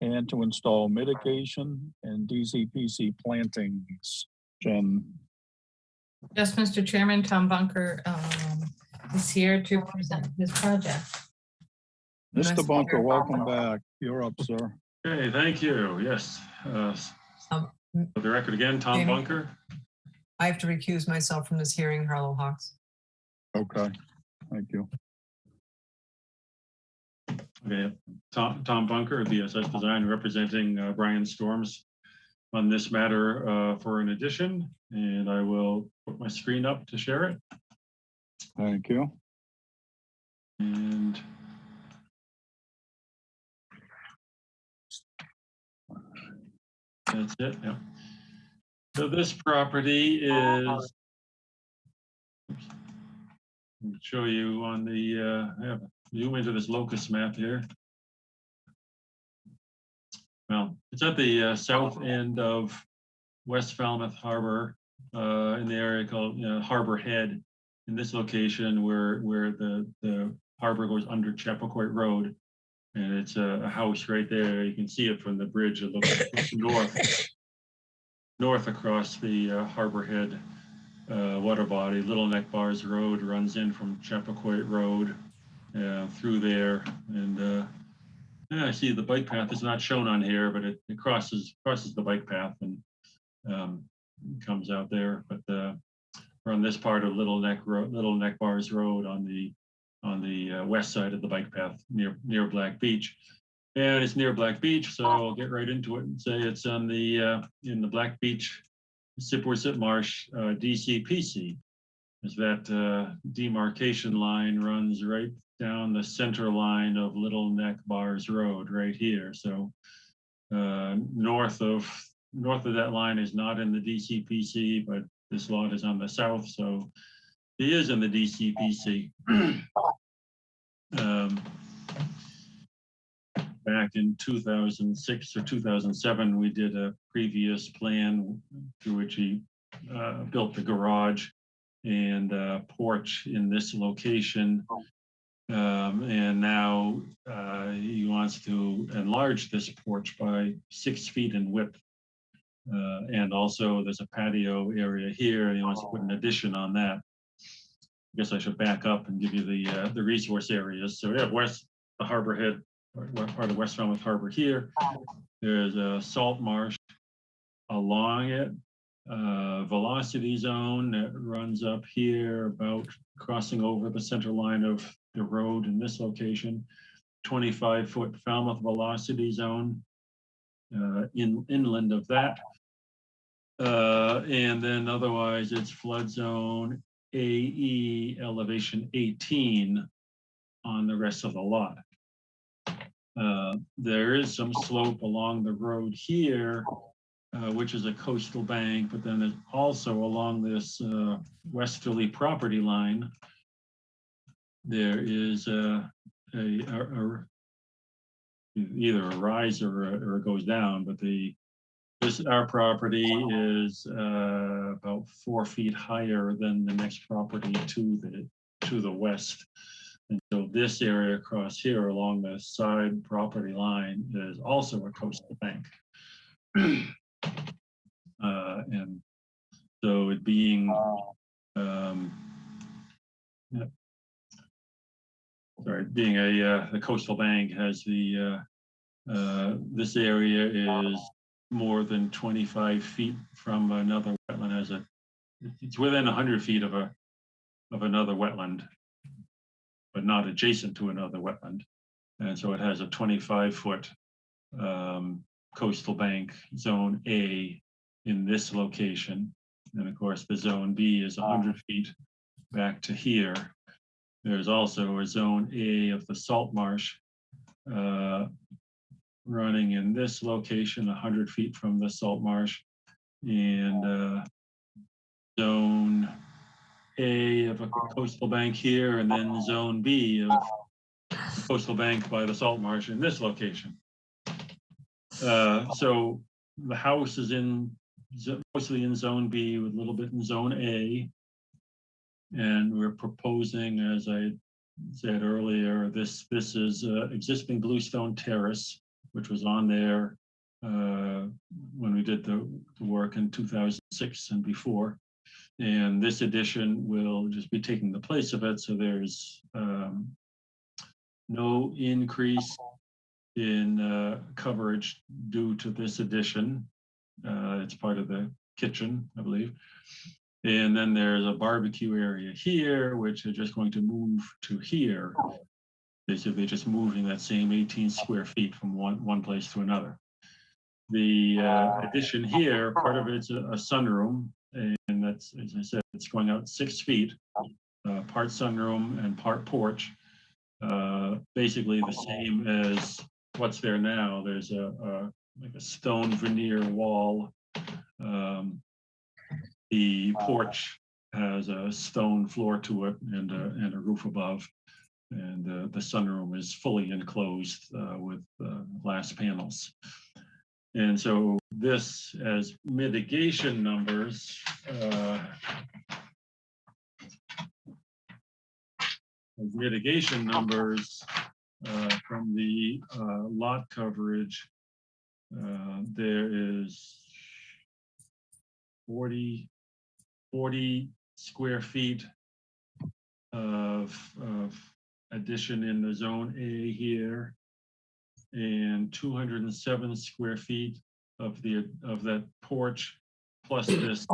and to install mitigation and Dcpc plantings. Jen, Yes, Mr. Chairman, Tom Bunker is here to present his project. Mr. Bunker, welcome back. You're up, sir. Okay, thank you. Yes. For the record again, Tom Jamie? Bunker. I have to recuse myself from this hearing, Carlo Hawks. Okay, thank you. Okay, Tom Bunker, BSS Design, representing Brian Storms on this matter for an addition, and I will put my screen up to share it. Thank you. And that's it, yeah. So this property is, oops. I'll show you on the, I have zoom into this locus map here. Well, it's at the south end of West Falmouth Harbor, in the area called Harbor Head. In this location where the harbor goes under Chappaquoit Road. And it's a house right there. You can see it from the bridge. It looks north across the Harbor Head water body. Little Neck Bars Road runs in from Chappaquoit Road through there. And I see the bike path is not shown on here, but it crosses the bike path and comes out there. But we're on this part of Little Neck Bars Road on the west side of the bike path near Black Beach. And it's near Black Beach, so I'll get right into it and say it's on the in the Black Beach Sipworth Marsh DCPC. Is that demarcation line runs right down the center line of Little Neck Bars Road right here. So north of that line is not in the DCPC, but this lot is on the south, so he is in the DCPC. Back in 2006 or 2007, we did a previous plan through which he built the garage and porch in this location. And now he wants to enlarge this porch by 6 feet in width. And also there's a patio area here. He wants to put an addition on that. I guess I should back up and give you the resource areas. So yeah, the Harbor Head, part of West Falmouth Harbor here. There's a salt marsh along it, velocity zone that runs up here about crossing over the center line of the road in this location. 25-foot Falmouth velocity zone inland of that. And then otherwise it's flood zone AE elevation 18 on the rest of the lot. There is some slope along the road here, which is a coastal bank, but then there's also along this westerly property line, there is either a rise or it goes down, but our property is about 4 feet higher than the next property to the west. And so this area across here along the side property line is also a coastal bank. And so it being being the coastal bank has this area is more than 25 feet from another wetland. It's within 100 feet of another wetland, but not adjacent to another wetland. And so it has a 25-foot coastal bank, zone A, in this location. And of course, the zone B is 100 feet back to here. There's also a zone A of the salt marsh running in this location, 100 feet from the salt marsh, and zone A of a coastal bank here, and then zone B of coastal bank by the salt marsh in this location. So the house is mostly in zone B with a little bit in zone A. And we're proposing, as I said earlier, this is existing bluestone terrace, which was on there when we did the work in 2006 and before. And this addition will just be taking the place of it. So there's no increase in coverage due to this addition. It's part of the kitchen, I believe. And then there's a barbecue area here, which are just going to move to here. Basically just moving that same 18 square feet from one place to another. The addition here, part of it's a sunroom, and that's, as I said, it's going out 6 feet, part sunroom and part porch. Basically the same as what's there now. There's like a stone veneer wall. The porch has a stone floor to it and a roof above. And the sunroom is fully enclosed with glass panels. And so this, as mitigation numbers, from the lot coverage, there is 40 square feet of addition in the zone A here, and 207 square feet of that porch, plus this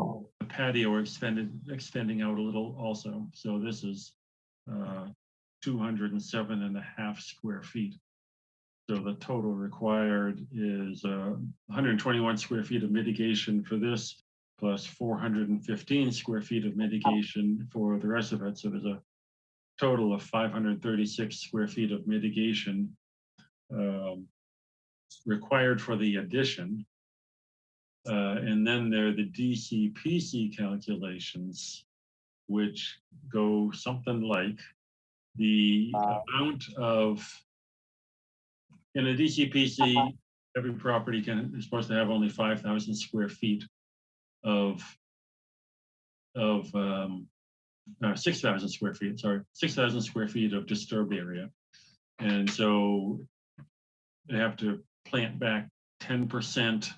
patio extending out a little also. So this is 207.5 square feet. So the total required is 121 square feet of mitigation for this, plus 415 square feet of mitigation for the rest of it. So there's a total of 536 square feet of mitigation required for the addition. And then there are the DCPC calculations, which go something like the amount of, in a DCPC, every property is supposed to have only 5,000 square feet of 6,000 square feet, sorry, 6,000 square feet of disturbed area. And so they have to plant back 10%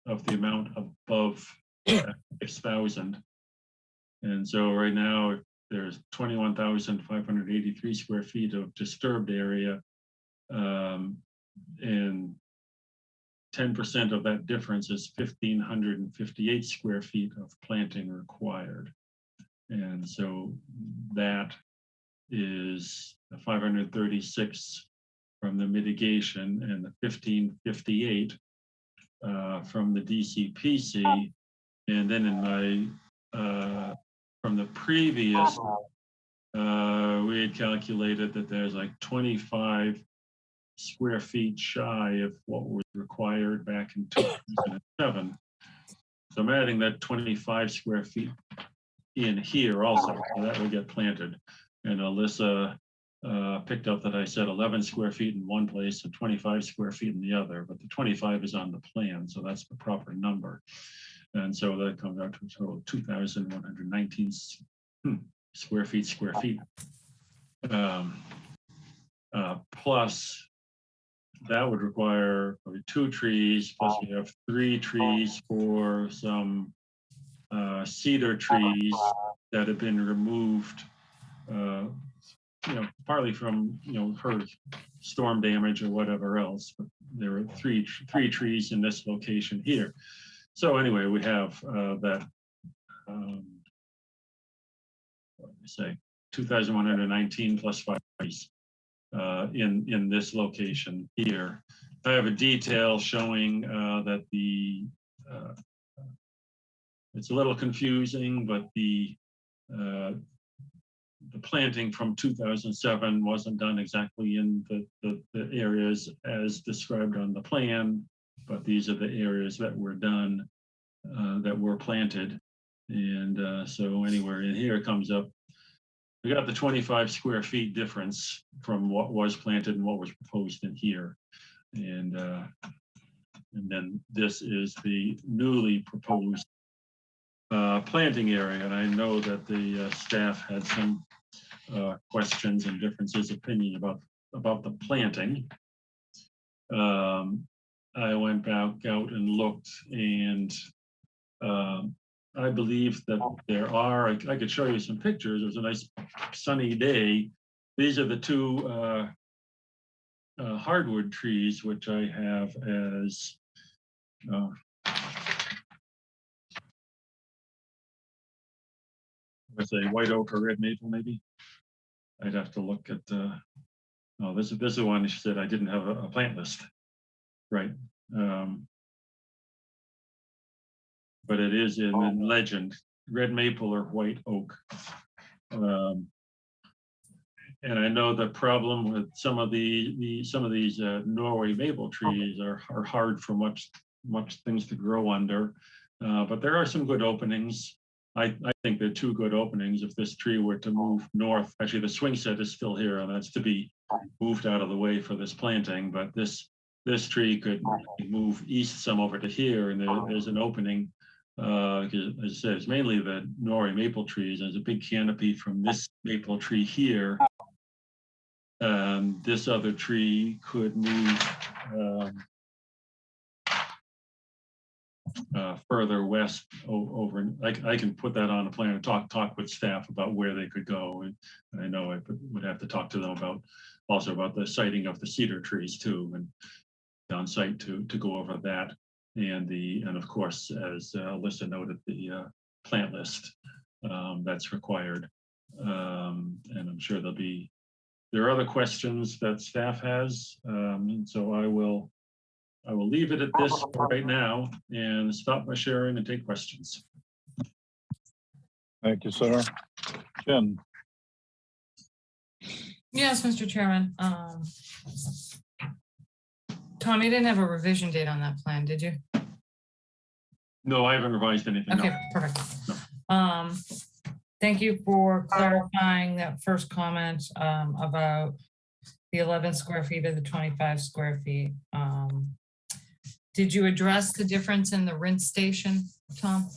of the amount above 6,000. And so right now there's 21,583 square feet of disturbed area, and 10% of that difference is 1,558 square feet of planting required. And so that is the 536 from the mitigation and the 1,558 from the DCPC. And then in my, from the previous, we had calculated that there's like 25 square feet shy of what was required back in 2007. So I'm adding that 25 square feet in here also, so that will get planted. And Alyssa picked up that I said 11 square feet in one place and 25 square feet in the other, but the 25 is on the plan, so that's the proper number. And so that comes out to a total of 2,119 square feet. Plus, that would require probably 2 trees, plus we have 3 trees for some cedar trees that have been removed, partly from, her storm damage or whatever else, but there are three trees in this location here. So anyway, we have that, what do we say, 2,119 plus 5 trees in this location here. I have a detail showing that it's a little confusing, but the planting from 2007 wasn't done exactly in the areas as described on the plan, but these are the areas that were done, that were planted. And so anywhere in here comes up, we got the 25 square feet difference from what was planted and what was proposed in here. And then this is the newly proposed planting area. And I know that the staff had some questions and differences opinion about the planting. I went back out and looked, and I believe that there are, I could show you some pictures. It was a nice sunny day. These are the 2 hardwood trees, which I have as let's say white oak or red maple, maybe. I'd have to look at oh, this is the one she said I didn't have a plant list, right? But it is in legend, red maple or white oak. And I know the problem with some of these Norway maple trees are hard for much things to grow under, but there are some good openings. I think there are 2 good openings. If this tree were to move north, actually the swing set is still here, and that's to be moved out of the way for this planting. But this tree could move east some over to here, and there's an opening. As I said, it's mainly the Norway maple trees. There's a big canopy from this maple tree here. This other tree could move further west over. I can put that on a plan and talk with staff about where they could go. And I know I would have to talk to them about the siting of the cedar trees too, and on site to go over that. And of course, as Alyssa noted, the plant list that's required. And I'm sure there are other questions that staff has. And so I will leave it at this for right now and stop my sharing and take questions. Thank you, sir. Jen. Yes, Mr. Chairman. Tom, you didn't have a revision date on that plan, did you? No, I haven't revised anything. Okay, no. perfect. No. Thank you for clarifying that first comment about the 11 square feet or the 25 square feet. Did you address the difference in the rinse station, Tom?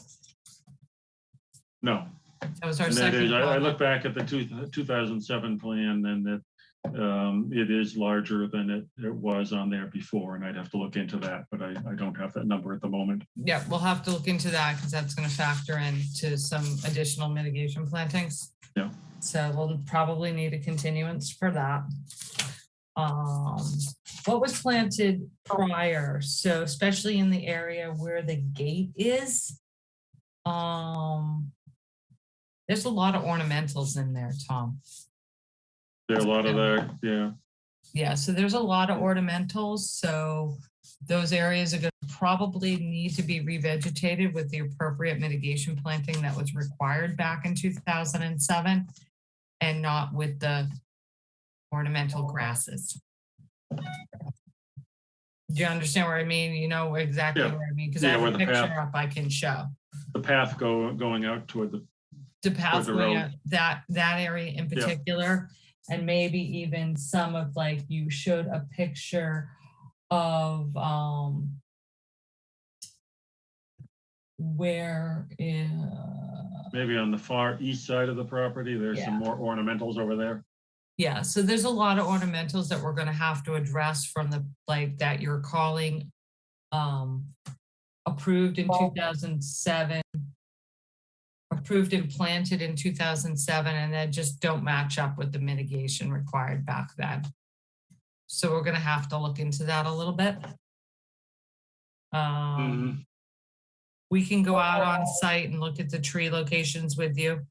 No. That was our And second. I look back at the 2007 plan, and that it is larger than it was on there before, and I'd have to look into that, but I don't have that number at the moment. Yeah, we'll have to look into that because that's going to factor into some additional mitigation plantings. Yeah. So we'll probably need a continuance for that. What was planted prior? So especially in the area where the gate is, there's a lot of ornamentals in there, Tom. There are a lot of that, yeah. Yeah, so there's a lot of ornamentals. So those areas are going to probably need to be revegetated with the appropriate mitigation planting that was required back in 2007 and not with the ornamental grasses. Do you understand what I mean? You know exactly what I mean? Because I have a picture up I can show. The path going out toward the path the going road. out, that area in particular. and maybe even some of like, you showed a picture of where Maybe on the far east side of the property, there's some more ornamentals over there. yeah, so there's a lot of ornamentals that we're gonna have to address from the, like, that you're calling approved in 2007, approved and planted in 2007, and that just don't match up with the mitigation required back then. So we're gonna have to look into that a little bit. We can go out on site and look at the tree locations with you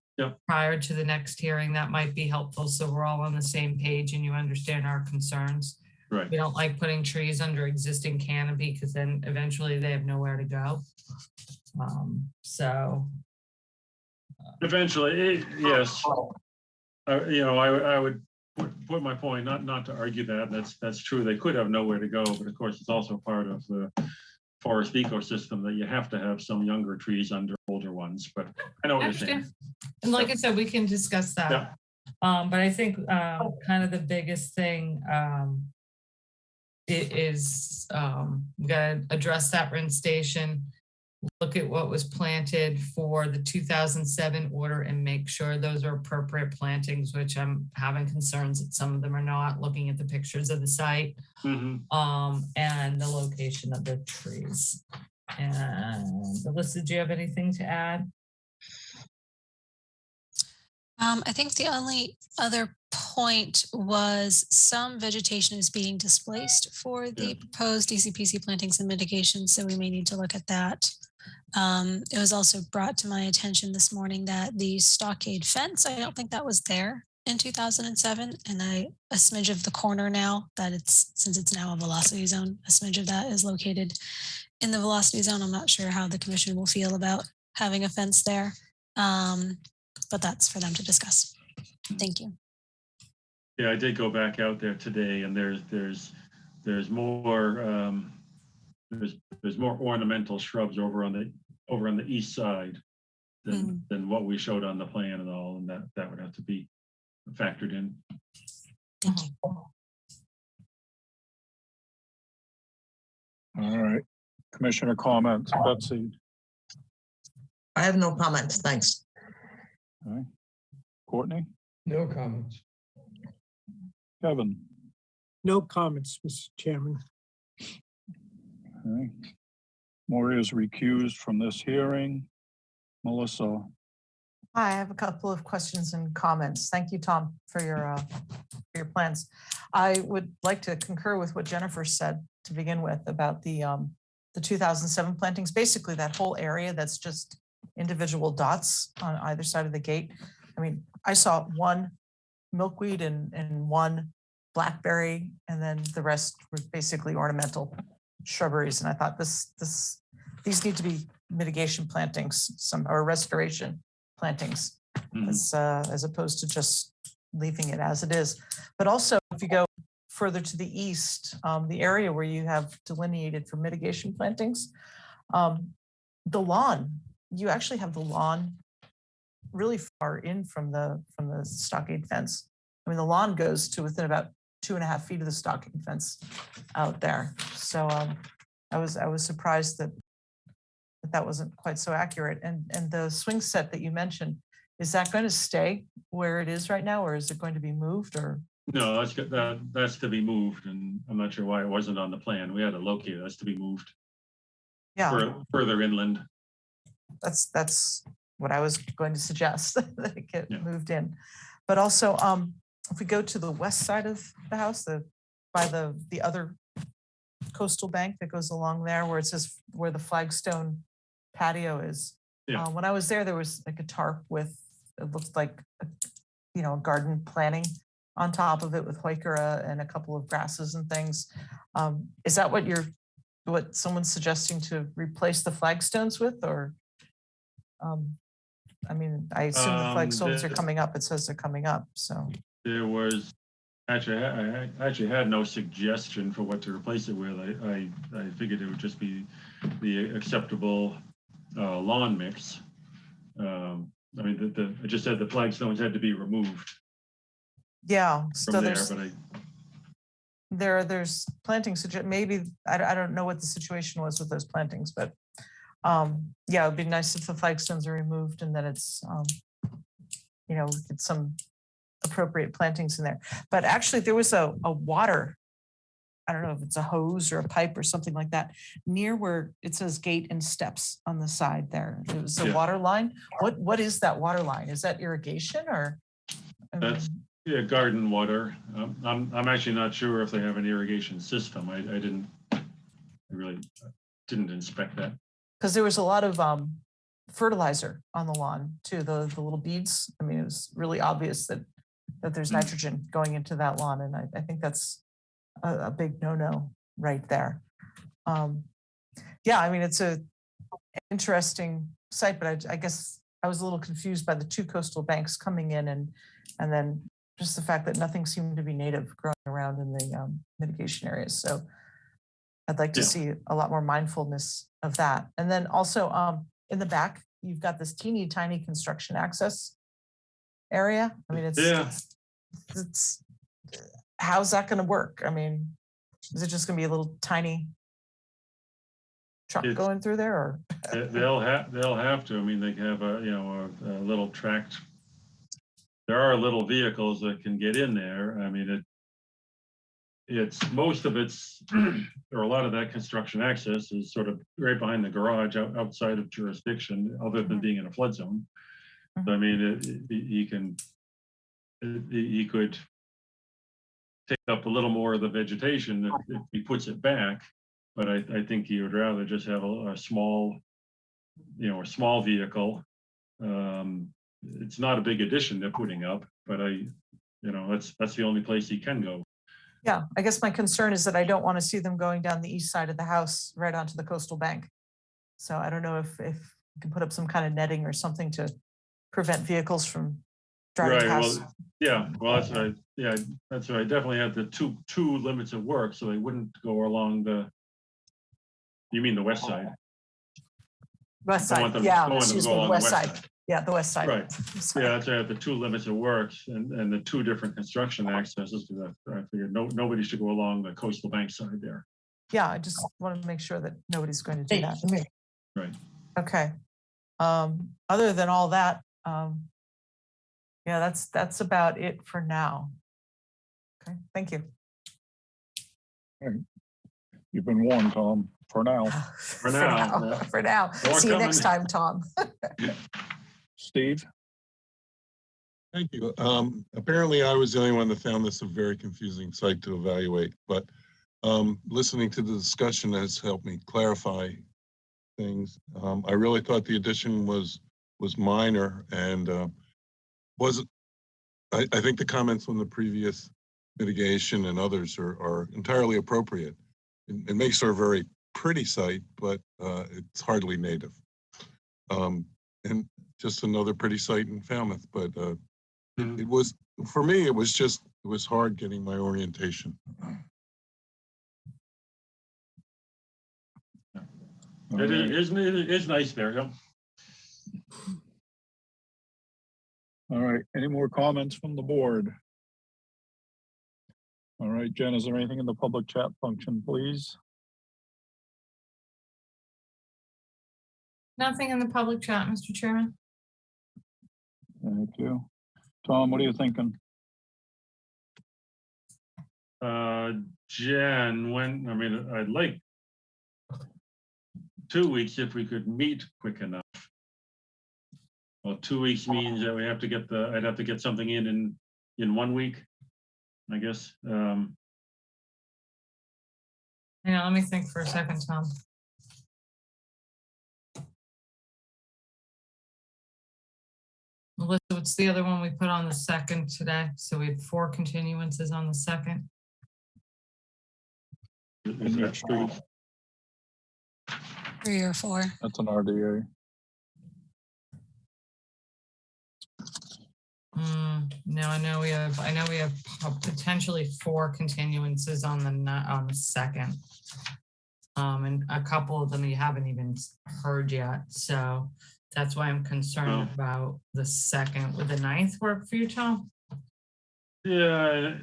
prior to the next hearing. That might be helpful, so we're all on the same page and you understand our concerns. Right. We don't like putting trees under existing canopy because then eventually they have nowhere to go. Eventually, yes. You know, I would put my point, not to argue that, that's true. They could have nowhere to go, but of course, it's also part of the forest ecosystem that you have to have some younger trees under older ones, but I know what you're saying. And like I said, we can discuss that. Yeah. But I think kind of the biggest thing is we gotta address that rinse station, look at what was planted for the 2007 order and make sure those are appropriate plantings, which I'm having concerns that some of them are not, looking at the pictures of the site, and the location of the trees. And Alyssa, do you have anything to add? I think the only other point was some vegetation is being displaced for the proposed DCPC plantings and mitigation, so we may need to look at that. It was also brought to my attention this morning that the stockade fence, I don't think that was there in 2007, and a smidge of the corner now that since it's now a velocity zone, a smidge of that is located in the velocity zone. I'm not sure how the commission will feel about having a fence there. But that's for them to discuss. Thank you. Yeah, I did go back out there today, and there's more there's more ornamental shrubs over on the east side than what we showed on the plan and all, and that would have to be factored in. Thank you. All right. Commissioner comments, Betsy. I have no comments, thanks. All right. Courtney, No comments. Kevin. No comments, Mr. Chairman. All right. Maureen is recused from this hearing. Melissa. Hi, I have a couple of questions and comments. Thank you, Tom, for your plans. I would like to concur with what Jennifer said to begin with about the 2007 plantings. Basically, that whole area that's just individual dots on either side of the gate. I mean, I saw one milkweed and one blackberry, and then the rest were basically ornamental shrubberies. And I thought these need to be mitigation plantings, or restoration plantings, as opposed to just leaving it as it is. But also, if you go further to the east, the area where you have delineated for mitigation plantings, the lawn, you actually have the lawn really far in from the stockade fence. I mean, the lawn goes to within about 2.5 feet of the stockade fence out there. So I was surprised that wasn't quite so accurate. And the swing set that you mentioned, is that going to stay where it is right now, or is it going to be moved? Or no, that's to be moved, and I'm not sure why it wasn't on the plan. We had to locate it. That's to be moved. Yeah, further inland. that's what I was going to suggest, that it get moved in. But also, if we go to the west side of the house, by the other coastal bank that goes along there, where it says where the flagstone patio is. When I was there was like a tarp with, it looked like a garden planting on top of it with heuchera and a couple of grasses and things. Is that what someone's suggesting to replace the flagstones with, or? I mean, I assume the flagstones are coming up. It says they're coming up, so. There was, actually, I actually had no suggestion for what to replace it with. I figured it would just be the acceptable lawn mix. I mean, I just said the flagstones had to be removed. Yeah, so from there, there's, but there's planting, maybe, I don't know what the situation was with those plantings, but yeah, it'd be nice if the flagstones are removed and then it's, you know, get some appropriate plantings in there. But actually there was a water, I don't know if it's a hose or a pipe or something like that, near where it says gate and steps on the side there. It was a Yeah. water line. What is that water line? Is that irrigation or? that's, yeah, garden water. I'm actually not sure if they have an irrigation system. I really didn't inspect that. Because there was a lot of fertilizer on the lawn too, the little beads. I mean, it was really obvious that there's nitrogen going into that lawn. And I think that's a big no-no right there. Yeah, I mean, it's a interesting site, but I guess I was a little confused by the two coastal banks coming in and then just the fact that nothing seemed to be native growing around in the mitigation areas. So I'd like to see a lot more mindfulness of that. And then also in the back, you've got this teeny tiny construction access area. I mean, it's how's that going to work? I mean, is it just going to be a little tiny truck going through there, or? They'll have to. I mean, they have a little tracked. There are little vehicles that can get in there. I mean, it's most of it's or a lot of that construction access is sort of right behind the garage outside of jurisdiction, other than being in a flood zone. So, I mean, he could take up a little more of the vegetation if he puts it back, but I think he would rather just have a small, a small vehicle. It's not a big addition they're putting up, but that's the only place he can go. Yeah, I guess my concern is that I don't want to see them going down the east side of the house right onto the coastal bank. So I don't know if you can put up some kind of netting or something to prevent vehicles from driving past. Well, yeah, well, that's right. Yeah, that's right. Definitely have the two limits of work, so they wouldn't go along the. You mean the west side? West side, yeah, excuse me, the west side. Yeah, the west side. Right. Yeah, that's right. The two limits of work and the two different construction accesses. I figured nobody should go along the coastal bank side there. Yeah, I just want to make sure that nobody's going to do that. Right. Okay. Other than all that, yeah, that's about it for now. Okay, thank you. You've been warned, Tom, for now. For now. Yeah. For now. See you next time, Tom. Steve? Thank you. Apparently I was the only one that found this a very confusing site to evaluate, but listening to the discussion has helped me clarify things. I really thought the addition was minor and I think the comments from the previous mitigation and others are entirely appropriate. It makes for a very pretty site, but it's hardly native. And just another pretty site in Falmouth, but it was, for me, it was hard getting my orientation. It is nice there, yeah. All right, any more comments from the board? All right, Jen, is there anything in the public chat function, please? Nothing in the public chat, Mr. Chairman. Thank you. Tom, what are you thinking? Jen, I'd like 2 weeks if we could meet quick enough. Well, 2 weeks means that I'd have to get something in 1 week, I guess. Hang on, let me think for a second, Tom. Melissa, what's the other one we put on the 2nd today? So we had 4 continuances on the 2nd. Is that true? 3 or 4. That's an RDA. No, I know we have potentially 4 continuances on the 2nd. And a couple of them you haven't even heard yet. So that's why I'm concerned about the 2nd. Would the 9th work for you, Tom? Yeah,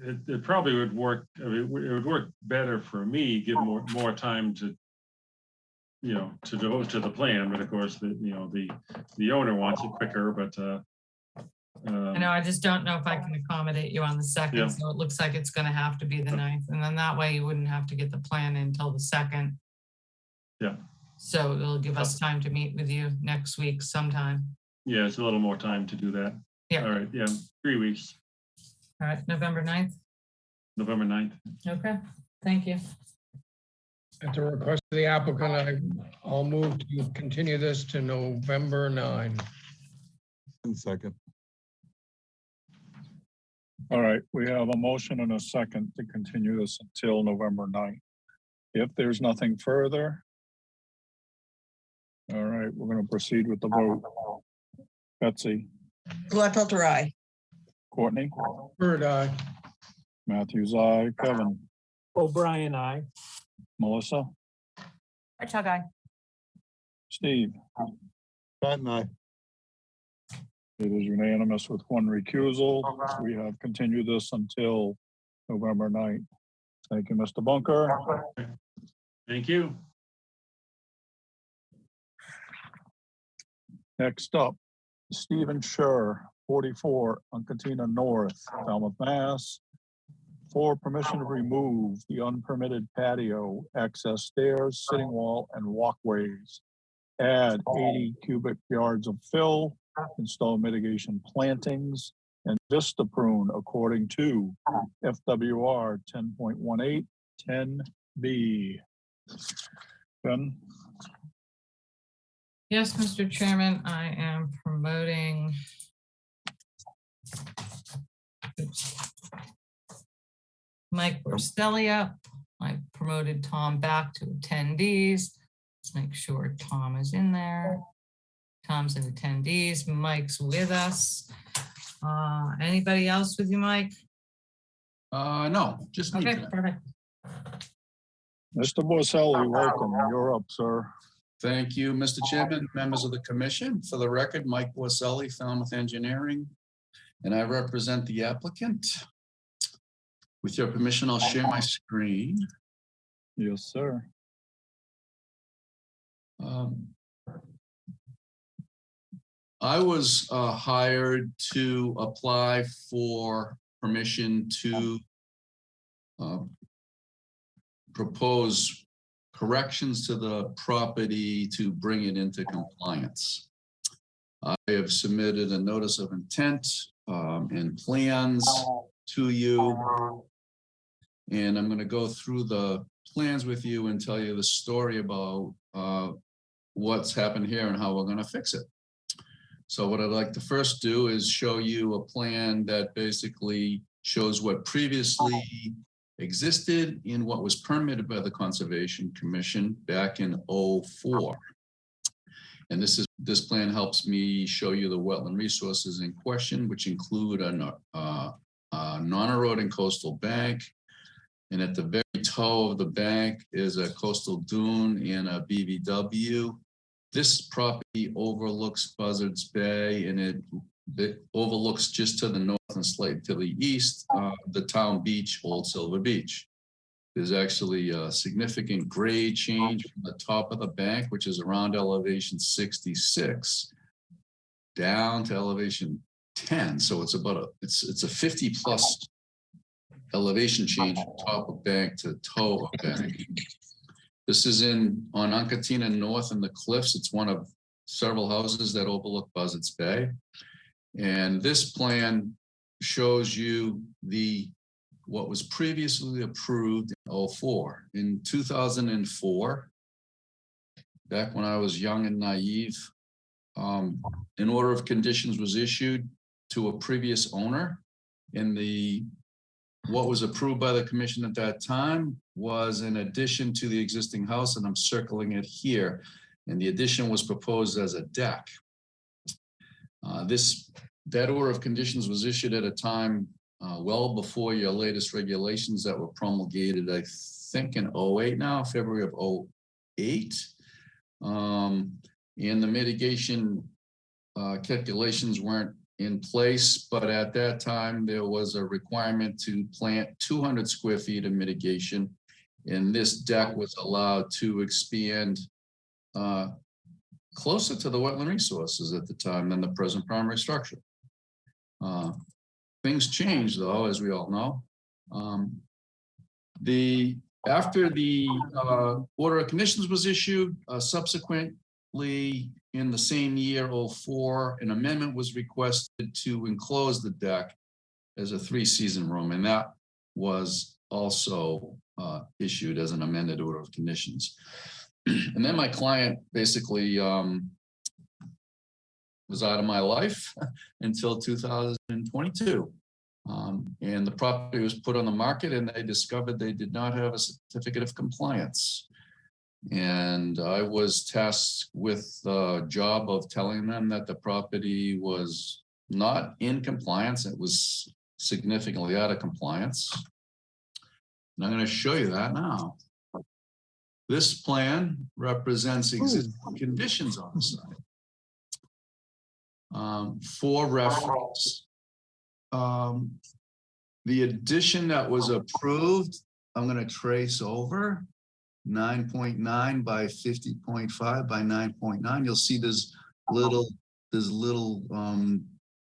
it probably would work. I mean, it would work better for me, give more time to, to devote to the plan. But of course, the owner wants it quicker. But I know, I just don't know if I can accommodate you on the Yeah. second, so it looks like it's gonna have to be the 9th, and then that way you wouldn't have to get the plan in until the 2nd. Yeah. So it'll give us time to meet with you next week sometime. Yeah, it's a little more time to do that. Yeah. All right. Yeah, 3 weeks, All right, November 9th. November 9th. Okay, thank you. At the request of the applicant, I'll move to continue this to November 9. And second. All right, we have a motion and a second to continue this until November 9th. If there's nothing further, all right, we're going to proceed with the vote. Betsy, Glenfelter, aye. Courtney, Bird eye. Matthews, aye. Kevin, O'Brien, aye. Melissa, Chuck, aye. Steve. Pat and I. It is unanimous with one recusal. We have continued this until November 9th. Thank you, Mr. Bunker. Thank you. Next up, Stephen Scher, 44 Uncatina North, Falmouth, Mass. For permission to remove the unpermitted patio, access stairs, sitting wall, and walkways. Add 80 cubic yards of fill, install mitigation plantings, and vista prune according to FWR 10.18, 10B. Ben? Yes, Mr. Chairman, I am promoting. Oops. Mike Borstelli up. I promoted Tom back to attendees. Let's make sure Tom is in there. Tom's in attendees. Mike's with us. Anybody else with you, Mike? No, just me. Okay, tonight. perfect. Mr. Borselli, welcome. You're up, sir. Thank you, Mr. Chairman, members of the commission. For the record, Mike Borselli, Falmouth Engineering, and I represent the applicant. With your permission, I'll share my screen. Yes, sir. I was hired to apply for permission to propose corrections to the property to bring it into compliance. I have submitted a notice of intent and plans to you. And I'm going to go through the plans with you and tell you the story about what's happened here and how we're going to fix it. So what I'd like to first do is show you a plan that basically shows what previously existed in what was permitted by the Conservation Commission back in '04. And this plan helps me show you the wetland resources in question, which include a non-eroding coastal bank. And at the very toe of the bank is a coastal dune and a BVW. This property overlooks Buzzards Bay, and it overlooks just to the north and slightly to the east, the town beach, Old Silver Beach. There's actually a significant grade change from the top of the bank, which is around elevation 66, down to elevation 10. So it's about it's a 50 plus elevation change from top of bank to toe of bank. This is on Uncatina North in the cliffs. It's one of several houses that overlook Buzzards Bay. And this plan shows you what was previously approved in '04. In 2004, back when I was young and naive, an order of conditions was issued to a previous owner. And what was approved by the commission at that time was an addition to the existing house, and I'm circling it here. And the addition was proposed as a deck. That order of conditions was issued at a time well before your latest regulations that were promulgated, I think in '08 now, February of '08. And the mitigation calculations weren't in place, but at that time, there was a requirement to plant 200 square feet of mitigation. And this deck was allowed to expand closer to the wetland resources at the time than the present primary structure. Things changed though, as we all know. After the order of conditions was issued, subsequently in the same year, 04, an amendment was requested to enclose the deck as a 3-season room, and that was also issued as an amended order of conditions. And then my client basically was out of my life until 2022. And the property was put on the market and they discovered they did not have a certificate of compliance. And I was tasked with the job of telling them that the property was not in compliance. It was significantly out of compliance. And I'm going to show you that now. This plan represents existing conditions on the site. For reference, the addition that was approved, I'm going to trace over 9.9 by 50.5 by 9.9. You'll see there's little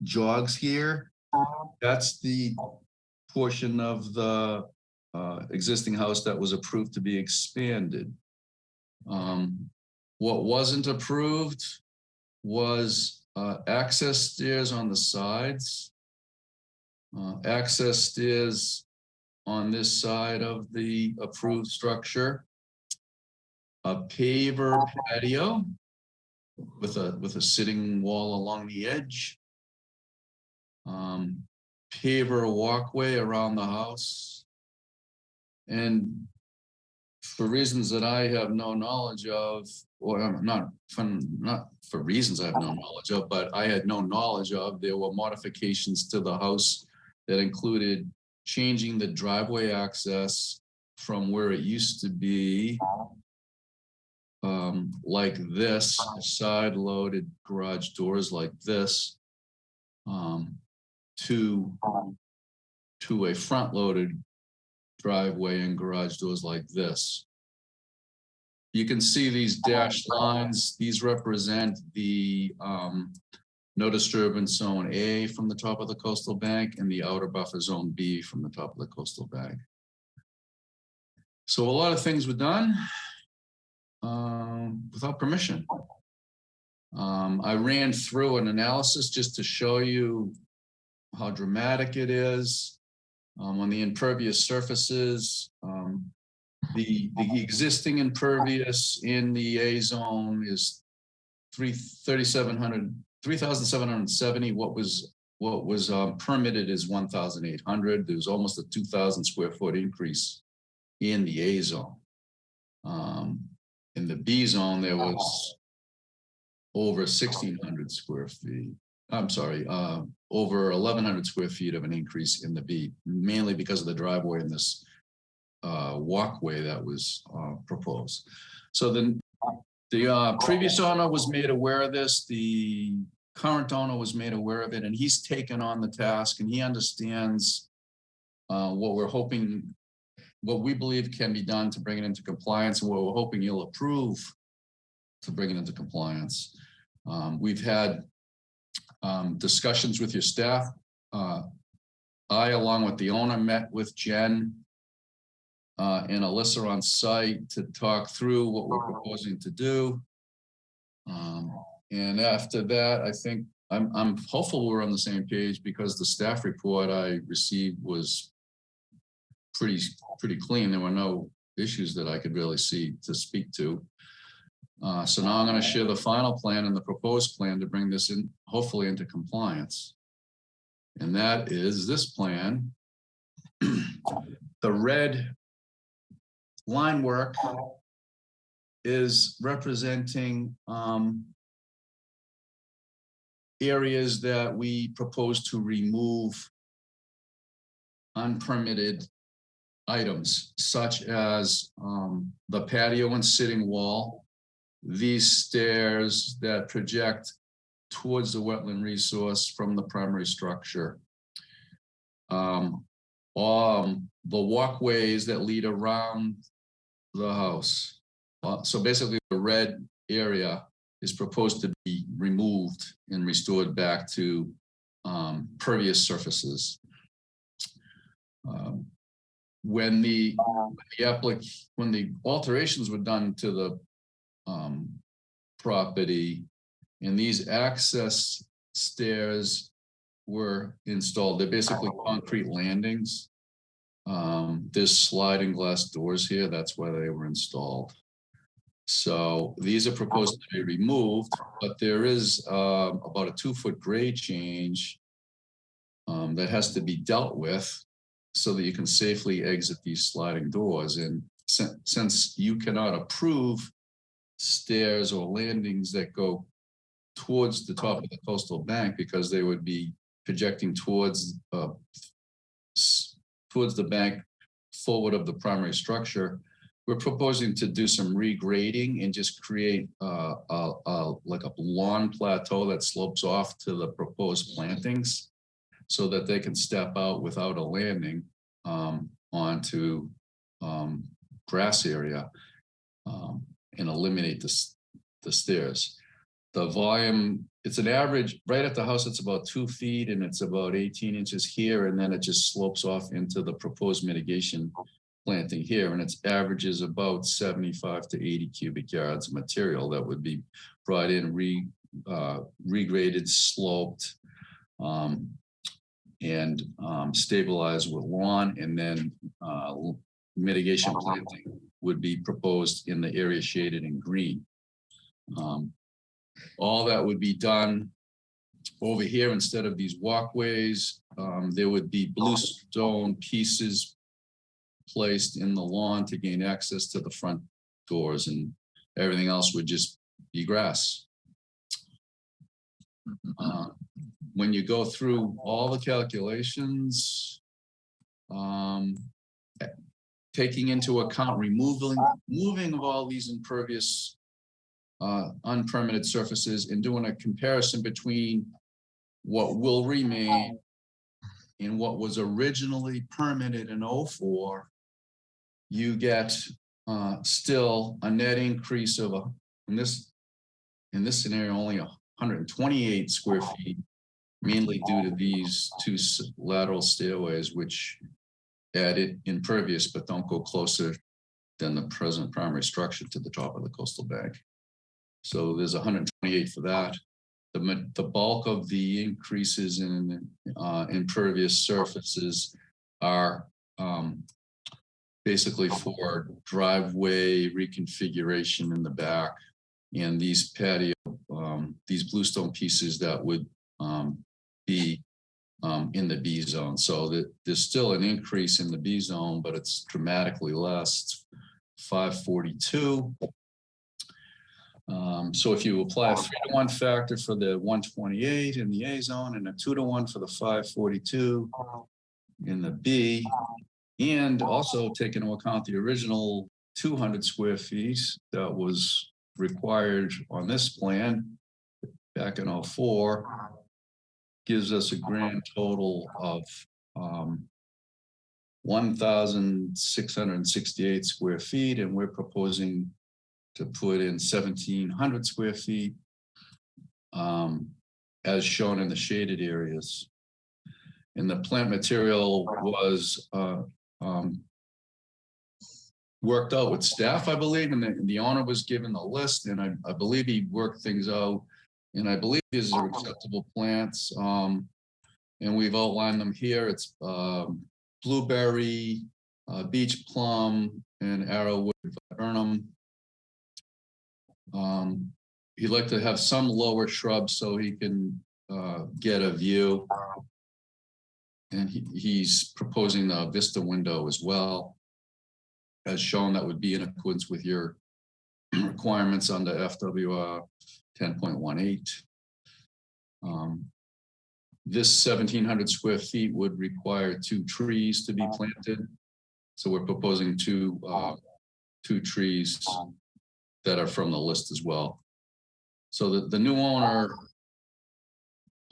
jogs here. That's the portion of the existing house that was approved to be expanded. What wasn't approved was access stairs on the sides, access stairs on this side of the approved structure, a paver patio with a sitting wall along the edge, paver walkway around the house, and for reasons that I have no knowledge of, or not for reasons I have no knowledge of, but I had no knowledge of, there were modifications to the house that included changing the driveway access from where it used to be like this, side-loaded garage doors like this, to a front-loaded driveway and garage doors like this. You can see these dashed lines. These represent the no disturbance zone A from the top of the coastal bank and the outer buffer zone B from the top of the coastal bank. So a lot of things were done without permission. I ran through an analysis just to show you how dramatic it is. On the impervious surfaces, the existing impervious in the A zone is 3,770. What was permitted is 1,800. There's almost a 2,000 square foot increase in the A zone. In the B zone, there was over 1,600 square feet. I'm sorry, over 1,100 square feet of an increase in the B, mainly because of the driveway and this walkway that was proposed. So then the previous owner was made aware of this. The current owner was made aware of it, and he's taken on the task, and he understands what we're hoping, what we believe can be done to bring it into compliance, and what we're hoping you'll approve to bring it into compliance. We've had discussions with your staff. I, along with the owner, met with Jen and Alyssa on site to talk through what we're proposing to do. And after that, I think I'm hopeful we're on the same page, because the staff report I received was pretty clean. There were no issues that I could really see to speak to. So now I'm going to share the final plan and the proposed plan to bring this in, hopefully into compliance. And that is this plan. The red line work is representing areas that we propose to remove unpermitted items, such as the patio and sitting wall, these stairs that project towards the wetland resource from the primary structure. The walkways that lead around the house. So basically the red area is proposed to be removed and restored back to pervious surfaces. When the alterations were done to the property and these access stairs were installed, they're basically concrete landings. There's sliding glass doors here. That's why they were installed. So these are proposed to be removed, but there is about a 2-foot grade change that has to be dealt with so that you can safely exit these sliding doors. And since you cannot approve stairs or landings that go towards the top of the coastal bank because they would be projecting towards the bank forward of the primary structure, we're proposing to do some regrading and just create like a lawn plateau that slopes off to the proposed plantings so that they can step out without a landing onto grass area and eliminate the stairs. The volume, it's an average, right at the house, it's about 2 feet and it's about 18 inches here. And then it just slopes off into the proposed mitigation planting here. And its average is about 75 to 80 cubic yards of material that would be brought in, regraded, sloped, and stabilized with lawn. And then mitigation planting would be proposed in the area shaded in green. All that would be done over here. Instead of these walkways, there would be bluestone pieces placed in the lawn to gain access to the front doors, and everything else would just be grass. When you go through all the calculations, taking into account moving of all these impervious unpermitted surfaces and doing a comparison between what will remain and what was originally permitted in 04, you get still a net increase of in this scenario only 128 square feet, mainly due to these 2 lateral stairways which added impervious but don't go closer than the present primary structure to the top of the coastal bank. So there's 128 for that. The bulk of the increases in impervious surfaces are basically for driveway reconfiguration in the back, and these patio, these bluestone pieces that would be in the B zone. So that there's still an increase in the B zone, but it's dramatically less. It's 542. So if you apply a 3-to-1 factor for the 128 in the A zone and a 2-to-1 for the 542 in the B, and also take into account the original 200 square feet that was required on this plan back in 04, gives us a grand total of 1,668 square feet, and we're proposing to put in 1,700 square feet as shown in the shaded areas. And the plant material was worked out with staff, I believe, and the owner was given the list, and I believe he worked things out, and I believe these are acceptable plants, and we've outlined them here. It's blueberry, beach plum, and arrowwood viburnum. He'd like to have some lower shrubs so he can get a view. And he's proposing a vista window as well. As shown, that would be in accordance with your requirements under FWR 10.18. This 1,700 square feet would require 2 trees to be planted. So we're proposing two trees that are from the list as well. So the new owner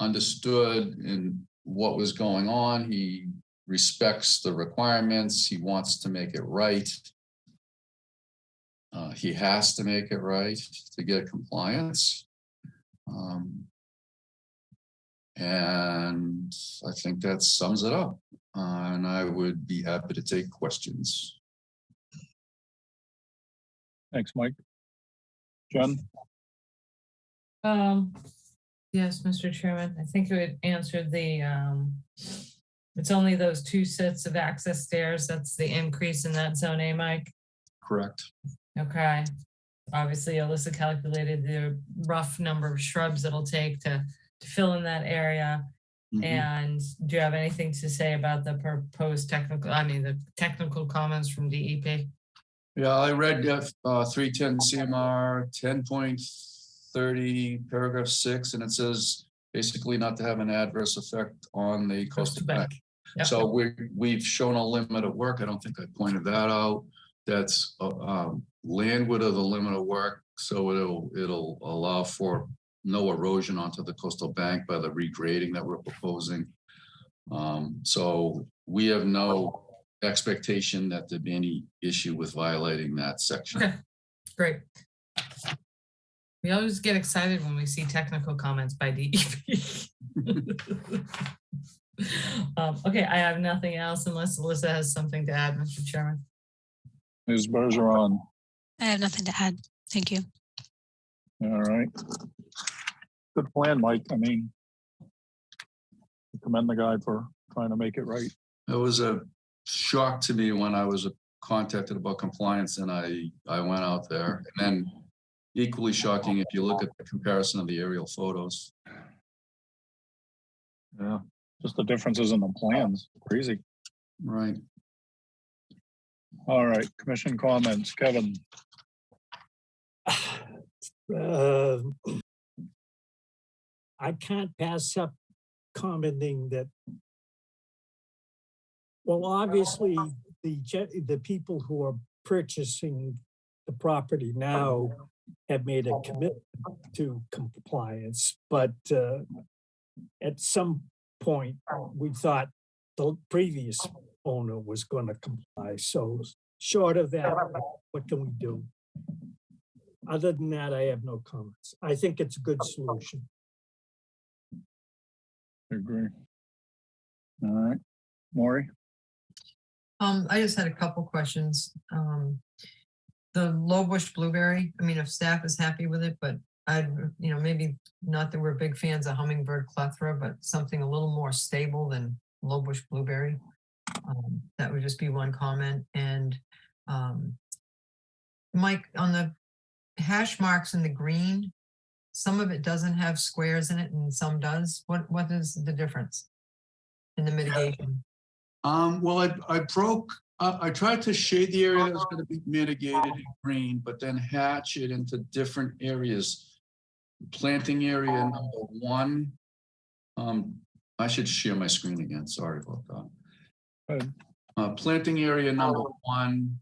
understood in what was going on. He respects the requirements. He wants to make it right. He has to make it right to get compliance. And I think that sums it up. And I would be happy to take questions. Thanks, Mike. Jen? Yes, Mr. Chairman, I think it would answer the, it's only those 2 sets of access stairs. That's the increase in that zone A, Mike. Correct. Okay. Obviously, Alyssa calculated the rough number of shrubs it'll take to fill in that area. Mhm. And do you have anything to say about the proposed the technical comments from DEP? Yeah, I read 310 CMR 10.30 paragraph 6, and it says basically not to have an adverse effect on the coastal bank. Yep. So we've shown a limit of work. I don't think I pointed that out. That's landward of the limit of work, so it'll allow for no erosion onto the coastal bank by the regrading that we're proposing. So we have no expectation that there'd be any issue with violating that section. Okay, great. We always get excited when we see technical comments by DEP. Okay, I have nothing else unless Alyssa has something to add, Mr. Chairman. Ms. Bergeron? I have nothing to add. Thank you. All right. Good plan, Mike. I mean, commend the guy for trying to make it right. It was a shock to me when I was contacted about compliance and I went out there. And then equally shocking if you look at the comparison of the aerial photos. Yeah, just the differences in the plans. Crazy. Right. All right, commission comments. Kevin? I can't pass up commenting that, well, obviously, the people who are purchasing the property now have made a commitment to compliance, but at some point, we thought the previous owner was going to comply. So short of that, what can we do? Other than that, I have no comments. I think it's a good solution. I agree. All right, Maury? I just had a couple questions. The low bush blueberry, I mean, if staff is happy with it, but I'd, maybe not that we're big fans of hummingbird clethra, but something a little more stable than low bush blueberry. That would just be one comment. And Mike, on the hash marks in the green, some of it doesn't have squares in it and some does. What is the difference in the mitigation? Well, I tried to shade the area that was going to be mitigated in green, but then hatch it into different areas. Planting area number 1. I should share my screen again. Sorry about that. Planting area number 1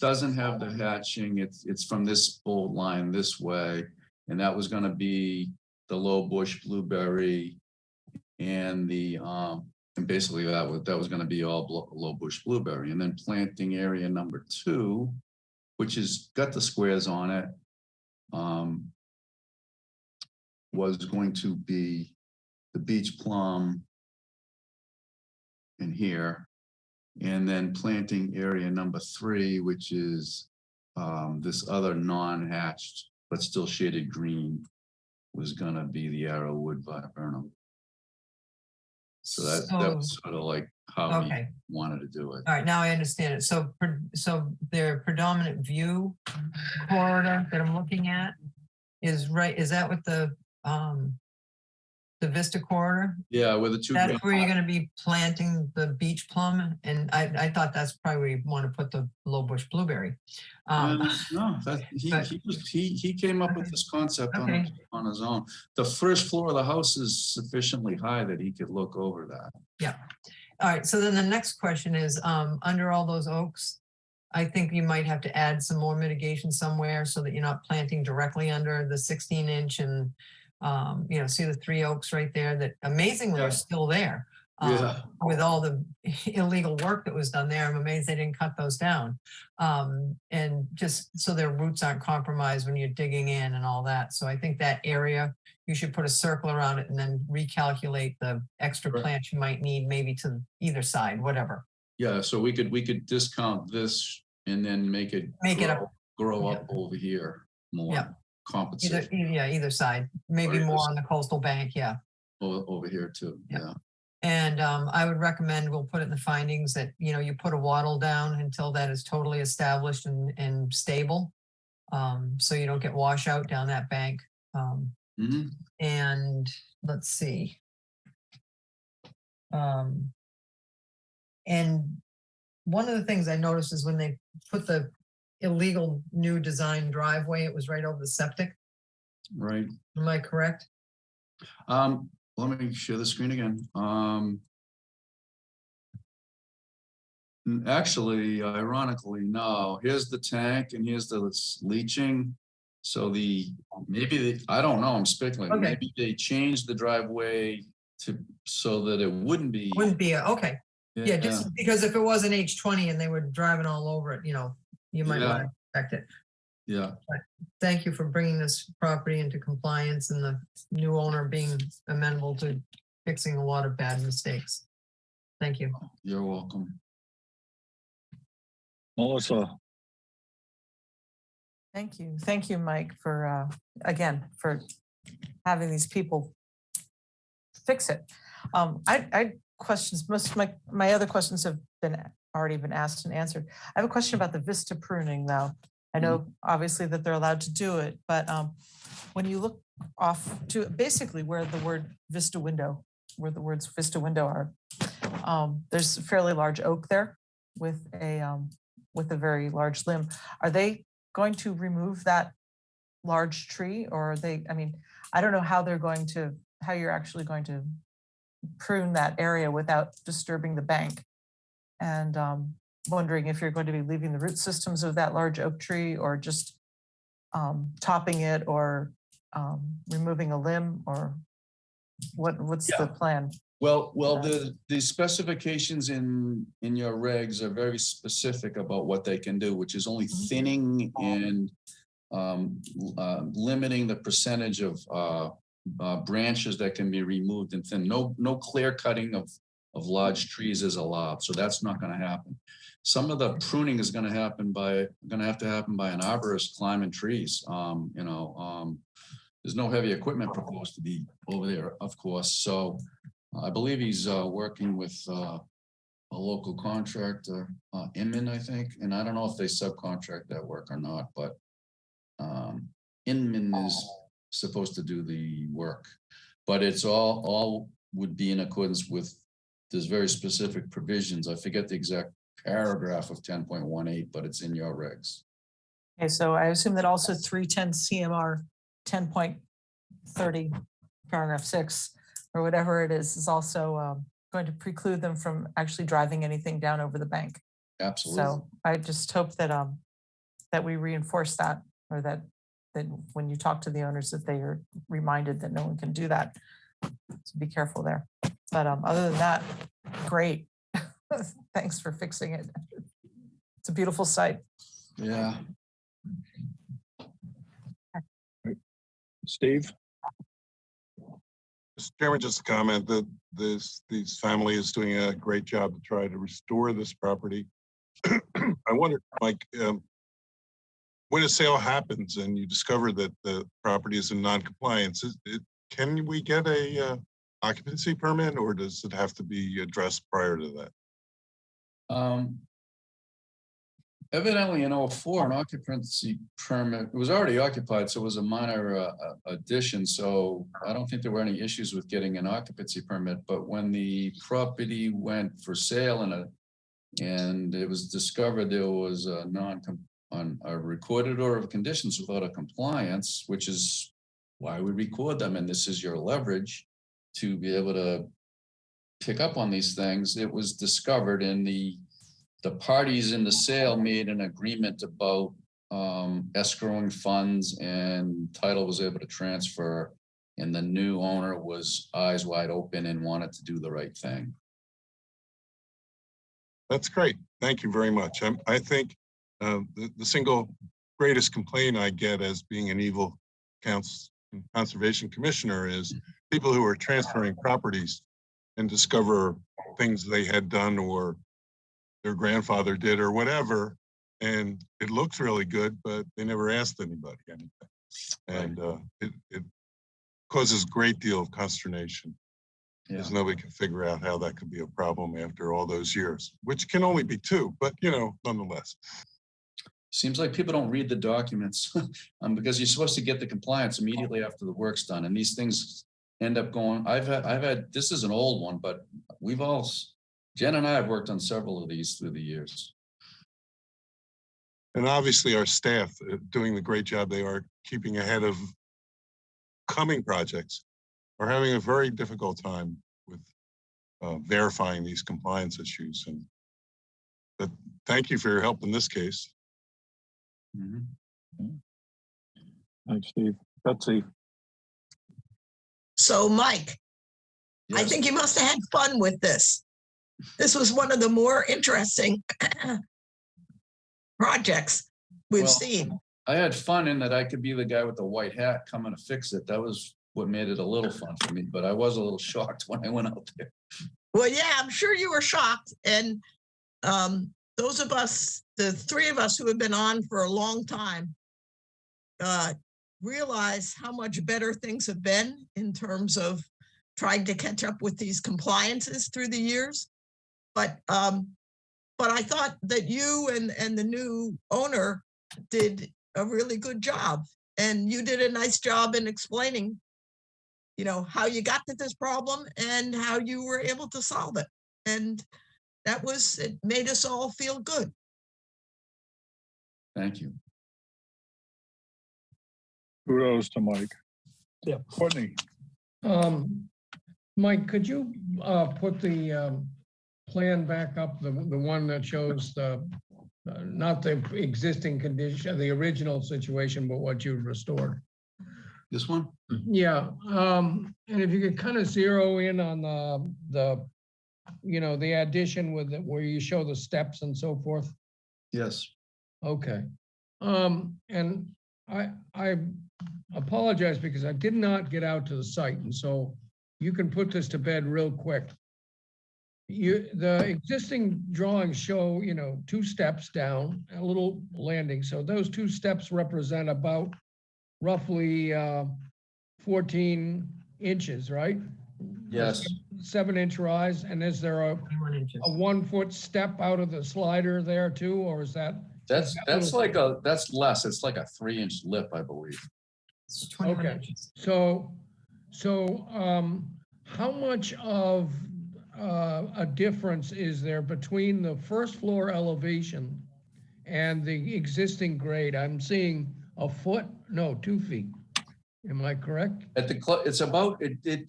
doesn't have the hatching. It's from this bold line this way, and that was going to be the low bush blueberry, and the and basically that was going to be all low bush blueberry. And then planting area number 2, which has got the squares on it, was going to be the beach plum in here. And then planting area number 3, which is this other non-hatched but still shaded green, was going to be the arrowwood viburnum. So that was sort of like how he wanted to do it. All right, now I understand it. So their predominant view corridor that I'm looking at is right. Is that what the Vista corridor? Yeah, with the 2. That's where you're going to be planting the beach plum, and I thought that's probably where you want to put the low bush blueberry. No, he came up with this concept on his own. The first floor of the house is sufficiently high that he could look over that. Yeah. All right. So then the next question is, under all those oaks, I think you might have to add some more mitigation somewhere so that you're not planting directly under the 16-inch and See the 3 oaks right there that amazingly Yeah. are still there. Yeah. With all the illegal work that was done there, I'm amazed they didn't cut those down. And just so their roots aren't compromised when you're digging in and all that. So I think that area, you should put a circle around it and then recalculate the extra Right. plants you might need maybe to either side, whatever. Yeah, so we could discount this and then make it Make it grow, up. grow Yeah. up over here more, Yeah. compensate Either side, maybe either more side. on the coastal bank, yeah. over here too. Yeah. Yeah. And I would recommend, we'll put it in the findings that, you put a wattle down until that is totally established and stable. So you don't get washout down that bank. Mhm. And let's see. And one of the things I noticed is when they put the illegal new design driveway, it was right over the septic. Right. Am I correct? Let me share the screen again. Actually, ironically, no. Here's the tank and here's the leaching. So I don't know, I'm speculating. Okay. Maybe they changed the driveway so that it wouldn't be. Wouldn't be, okay. Yeah, just because if it was an H20 and they were driving all over it, you might want to expect it. Yeah. Thank you for bringing this property into compliance and the new owner being amenable to fixing a lot of bad mistakes. Thank you. You're welcome. Melissa, Thank you. Thank you, Mike, for, again, for having these people fix it. I questions, most of my other questions have already been asked and answered. I have a question about the vista pruning though. I know obviously that they're allowed to do it, but when you look off to basically where the word vista window, where the words vista window are, there's a fairly large oak there with a very large limb. Are they going to remove that large tree, or are they, I don't know how you're actually going to prune that area without disturbing the bank. And wondering if you're going to be leaving the root systems of that large oak tree or just topping it or removing a limb, or what's the plan? Well, the specifications in your regs are very specific about what they can do, which is only thinning and limiting the percentage of branches that can be removed and thin. No clear cutting of large trees is allowed, so that's not going to happen. Some of the pruning is going to have to happen by an arborist climbing trees. There's no heavy equipment proposed to be over there, of course. So I believe he's working with a local contractor, Inman, I think, and I don't know if they subcontract that work or not, but Inman is supposed to do the work, but it's all would be in accordance with. There's very specific provisions. I forget the exact paragraph of 10.18, but it's in your regs. Okay, so I assume that also 310 CMR 10.30 paragraph 6 or whatever it is also going to preclude them from actually driving anything down over the bank. Absolutely. So I just hope that that we reinforce that, or that when you talk to the owners, that they are reminded that no one can do that. So be careful there. But other than that, great. Thanks for fixing it. It's a beautiful site. Yeah. Steve? Mr. Chairman, just a comment that this family is doing a great job to try to restore this property. I wonder, Mike, when a sale happens and you discover that the property is in non-compliance, can we get a occupancy permit, or does it have to be addressed prior to that? Evidently in 04, an occupancy permit, it was already occupied, so it was a minor addition. So I don't think there were any issues with getting an occupancy permit. But when the property went for sale and it was discovered there was a recorded order of conditions without a compliance, which is why we record them. And this is your leverage to be able to pick up on these things. It was discovered, and the parties in the sale made an agreement about escrowing funds, and title was able to transfer. And the new owner was eyes wide open and wanted to do the right thing. That's great. Thank you very much. I think the single greatest complaint I get as being an evil conservation commissioner is people who are transferring properties and discover things they had done or their grandfather did or whatever, and it looks really good, but they never asked anybody anything. And it causes a great deal of consternation. Yeah. Because nobody can figure out how that could be a problem after all those years, which can only be two, but nonetheless. Seems like people don't read the documents because you're supposed to get the compliance immediately after the work's done. And these things end up going, I've had, this is an old one, but Jen and I have worked on several of these through the years. And obviously our staff doing the great job they are keeping ahead of coming projects are having a very difficult time with verifying these compliance issues. But thank you for your help in this case. Mm-hmm. Thanks, Steve. Betsy. So Mike, I think you must have had fun with this. This was one of the more interesting projects we've seen. I had fun in that I could be the guy with the white hat coming to fix it. That was what made it a little fun for me, but I was a little shocked when I went out there. Well, yeah, I'm sure you were shocked. And those of us, the three of us who have been on for a long time, realize how much better things have been in terms of trying to catch up with these compliances through the years. But I thought that you and the new owner did a really good job, and you did a nice job in explaining, how you got to this problem and how you were able to solve it. And it made us all feel good. Thank you. Kudos to Mike. Yeah. Courtney. Mike, could you put the plan back up, the one that shows not the existing condition, the original situation, but what you've restored? This one? Yeah, and if you could kind of zero in on the addition with it, where you show the steps and so forth. Yes. Okay. And I apologize because I did not get out to the site, and so you can put this to bed real quick. The existing drawings show, 2 steps down, a little landing. So those 2 steps represent about roughly 14 inches, right? Yes. 7-inch rise. And is there a 1 foot step out of the slider there too, or is that? That's less. It's like a 3-inch lip, I believe. It's 21 Okay. inches. So how much of a difference is there between the first floor elevation and the existing grade? I'm seeing a foot, no, 2 feet. Am I correct? At the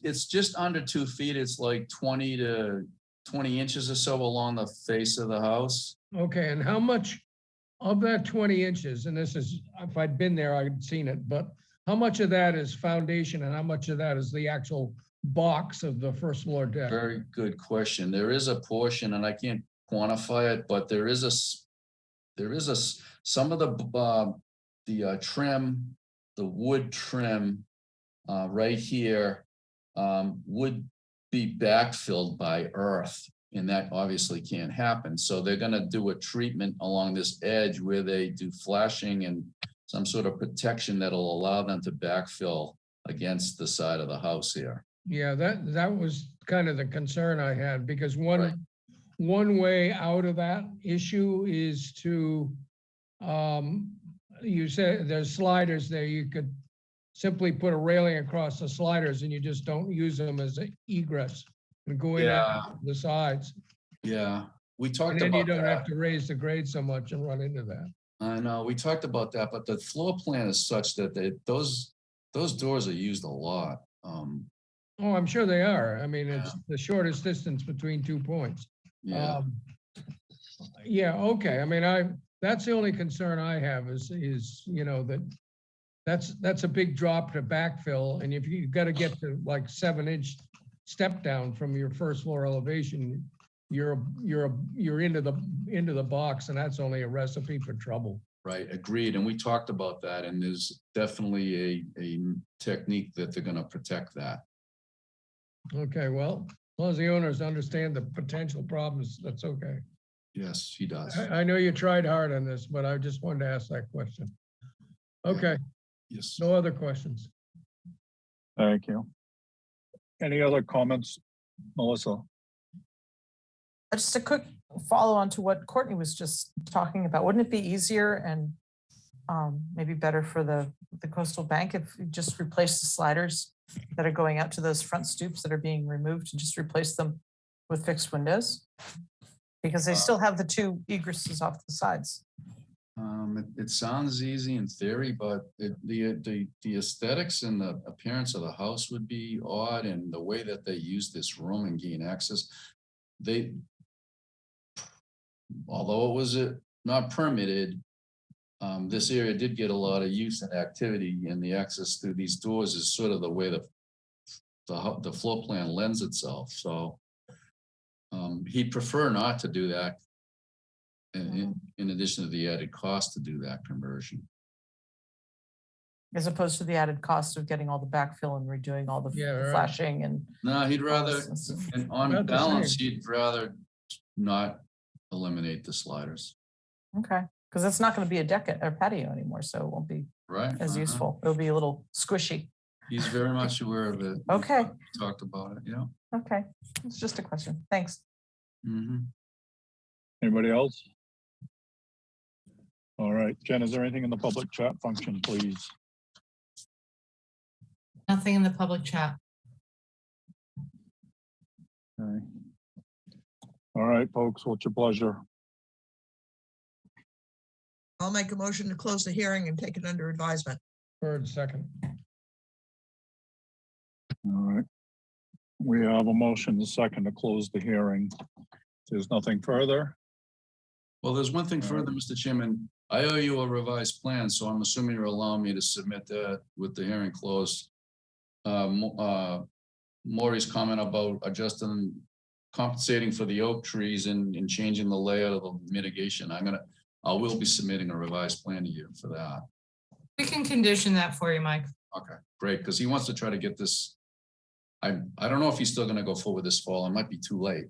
it's just under 2 feet. It's like 20 to 20 inches or so along the face of the house. Okay, and how much of that 20 inches, and this is, if I'd been there, I'd seen it, but how much of that is foundation and how much of that is the actual box of the first floor deck? Very good question. There is a portion, and I can't quantify it, but there is some of the trim, the wood trim right here would be backfilled by earth, and that obviously can't happen. So they're going to do a treatment along this edge where they do flashing and some sort of protection that'll allow them to backfill against the side of the house here. Yeah, that was kind of the concern I had, because one way out of that issue is to, you said there's sliders there. You could simply put a railing across the sliders and you just don't use them as an egress and go in at the sides. Yeah, we talked and then about you don't that. have to raise the grade so much and run into that. I know, we talked about that, but the floor plan is such that those doors are used a lot. Oh, I'm sure they are. I mean, it's the shortest distance between 2 points. Yeah. Yeah, okay. I mean, that's the only concern I have is, that that's a big drop to backfill. And if you've got to get to like 7-inch step down from your first floor elevation, you're into the box, and that's only a recipe for trouble. Right, agreed. And we talked about that, and there's definitely a technique that they're gonna protect that. Okay, well, as long as the owners understand the potential problems, that's okay. Yes, he does. I know you tried hard on this, but I just wanted to ask that question. Okay, Yes. no other questions. Thank you. Any other comments, Melissa? Just a quick follow on to what Courtney was just talking about. Wouldn't it be easier and maybe better for the coastal bank if you just replace the sliders that are going out to those front stoops that are being removed and just replace them with fixed windows? Because they still have the two egresses off the sides. It sounds easy in theory, but the aesthetics and the appearance of the house would be odd, and the way that they use this room and gain access, although it was not permitted, this area did get a lot of use and activity, and the access through these doors is sort of the way the floor plan lends itself. So he'd prefer not to do that. In addition to the added cost to do that conversion. As opposed to the added cost of getting all the backfill and redoing all the right. flashing and. No, he'd rather, and on About the balance, same. he'd rather not eliminate the sliders, Okay, because it's not going to be a deck or patio anymore, so it won't be right? as useful. It'll be a little squishy. He's very much aware of it. Okay. We talked about it, yeah. Okay, it's just a question. Thanks. Mhm. Anybody else? All right, Jen, is there anything in the public chat function, please? Nothing in the public chat. Okay. All right, folks, what's your pleasure? I'll make a motion to close the hearing and take it under advisement. Third, second. All right. We have a motion, the second, to close the hearing. There's nothing further. Well, there's one thing further, Mr. Chairman. I owe you a revised plan, so I'm assuming you're allowing me to submit that with the hearing closed. Maury's comment about adjusting, compensating for the oak trees and changing the layout of the mitigation. I will be submitting a revised plan to you for that. We can condition that for you, Mike. Okay, great, because he wants to try to get this. I don't know if he's still gonna go forward this fall. It might be too late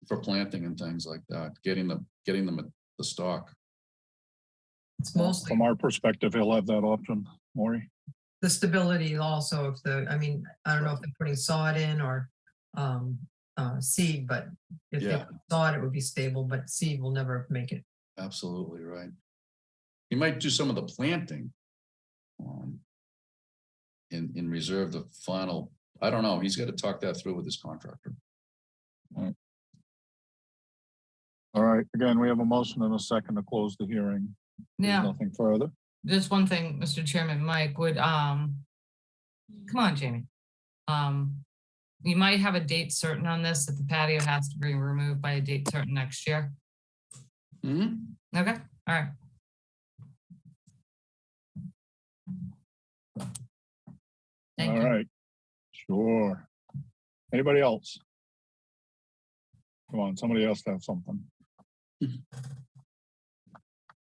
for planting and things like that, getting them the stock. It's mostly From our perspective, he'll have that option, Maury. the stability also of I don't know if they're putting sod in or seed, but if they put sod, it would be stable, but seed will never make it. Absolutely right. He might do some of the planting in reserve the final. I don't know. He's got to talk that through with his contractor. All right, again, we have a motion and a second to close the hearing. There's Yeah, nothing further. just one thing, Mr. Chairman, Mike would, come on, Jamie. You might have a date certain on this, that the patio has to be removed by a date certain next year. Mm-hmm. Okay, all right. Thank All you. right, sure. Anybody else? Come on, somebody else have something.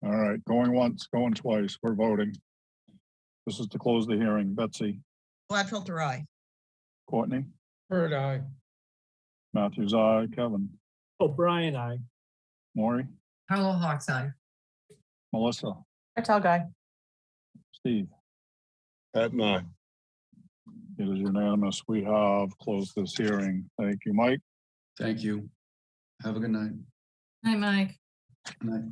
All right, going once, going twice, we're voting. This is to close the hearing. Betsy, Gladfelter, aye. Courtney, Bird eye. Matthews, aye, Kevin, O'Brien, I. Maury, Hello, Hawk's Eye. Melissa, Tell guy. Steve. At 9. It is unanimous. We have closed this hearing. Thank you, Mike. Thank you. Have a good night. Hi, Mike. Good night.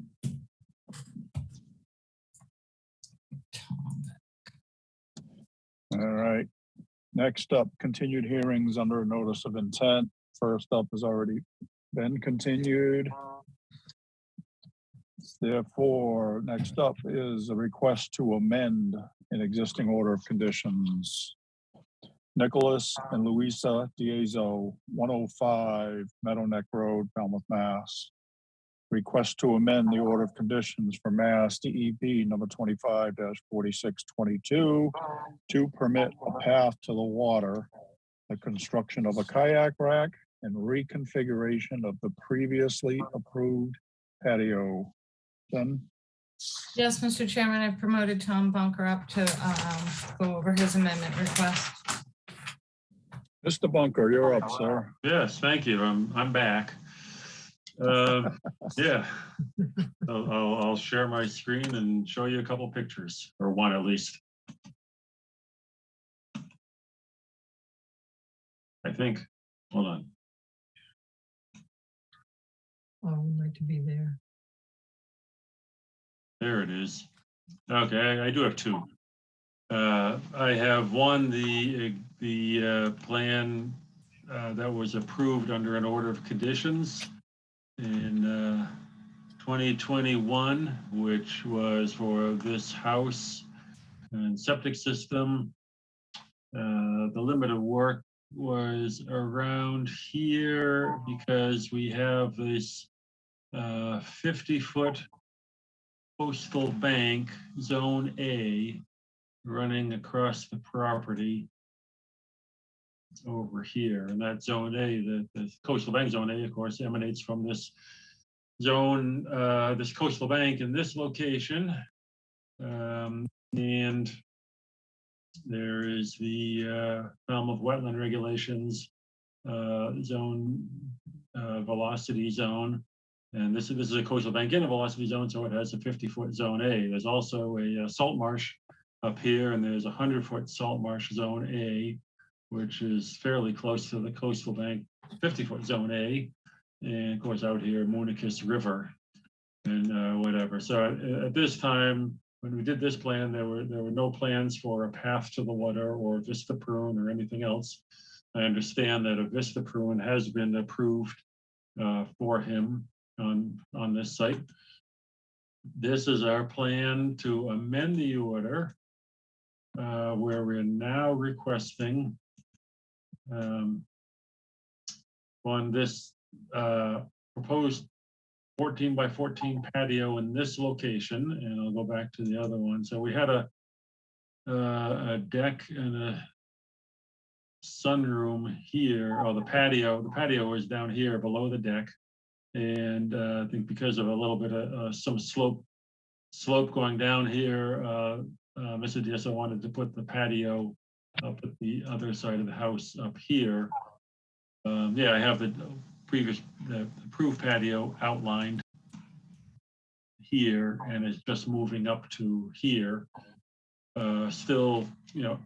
All right. Next up, continued hearings under a notice of intent. First up has already been continued. Therefore, next up is a request to amend an existing order of conditions. Nicholas and Louisa Diazo, 105 Meadow Neck Road, Falmouth, Mass. Request to amend the order of conditions for Mass DEP number 25-4622 to permit a path to the water, the construction of a kayak rack, and reconfiguration of the previously approved patio. Then, Yes, Mr. Chairman, I promoted Tom Bunker up to go over his amendment request. Mr. Bunker, you're up, sir. Yes, thank you. I'm back. Yeah, I'll share my screen and show you a couple pictures, or one at least. I think. Hold on. Oh, I would like to be there. There it is. Okay, I do have two. I have one, the plan that was approved under an order of conditions in 2021, which was for this house and septic system. The limit of work was around here because we have this 50-foot coastal bank, zone A, running across the property over here. And that zone A, the coastal bank zone A, of course, emanates from this zone, this coastal bank in this location. And there is the Falmouth wetland regulations zone, velocity zone. And this is a coastal bank in a velocity zone, so it has a 50-foot zone A. There's also a salt marsh up here, and there's a 100-foot salt marsh zone A, which is fairly close to the coastal bank 50-foot zone A. And of course out here, Moonicus River and whatever. So at this time, when we did this plan, there were no plans for a path to the water or vista prune or anything else. I understand that a vista prune has been approved for him on this site. This is our plan to amend the order where we're now requesting on this proposed 14 by 14 patio in this location, and I'll go back to the other one. So we had a deck and a sunroom here, or the patio is down here below the deck. And I think because of a little bit of some slope going down here, Mr. DSO wanted to put the patio up at the other side of the house up here. Yeah, I have the approved patio outlined here, and it's just moving up to here. Still,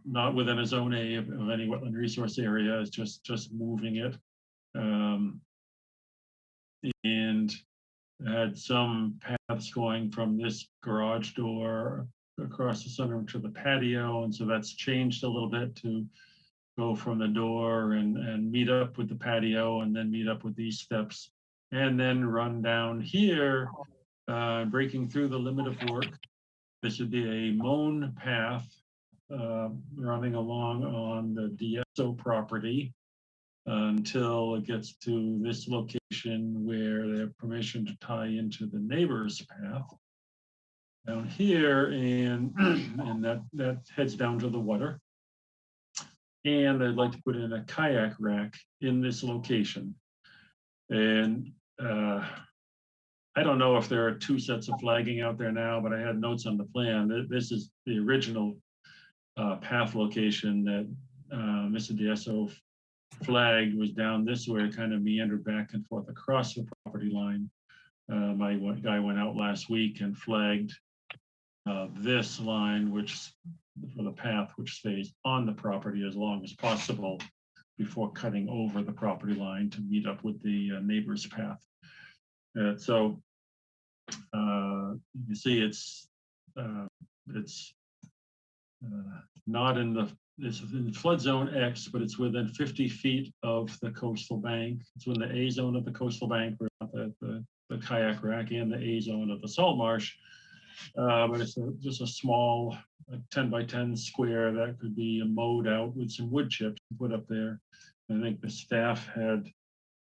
not within a zone A of any wetland resource area. It's just moving it. And had some paths going from this garage door across the sunroom to the patio, and so that's changed a little bit to go from the door and meet up with the patio, and then meet up with these steps, and then run down here, breaking through the limit of work. This would be a mown path running along on the DSO property until it gets to this location where they have permission to tie into the neighbor's path down here, and that heads down to the water. And I'd like to put in a kayak rack in this location. And I don't know if there are two sets of flagging out there now, but I had notes on the plan. This is the original path location that Mr. DSO flagged, was down this way, kind of meandered back and forth across the property line. My guy went out last week and flagged this line, which for the path, which stays on the property as long as possible before cutting over the property line to meet up with the neighbor's path. So you see it's not in the, it's in flood zone X, but it's within 50 feet of the coastal bank. It's within the A zone of the coastal bank, the kayak rack, and the A zone of the salt marsh. But it's just a small 10 by 10 square that could be mowed out with some wood chips put up there. I think the staff had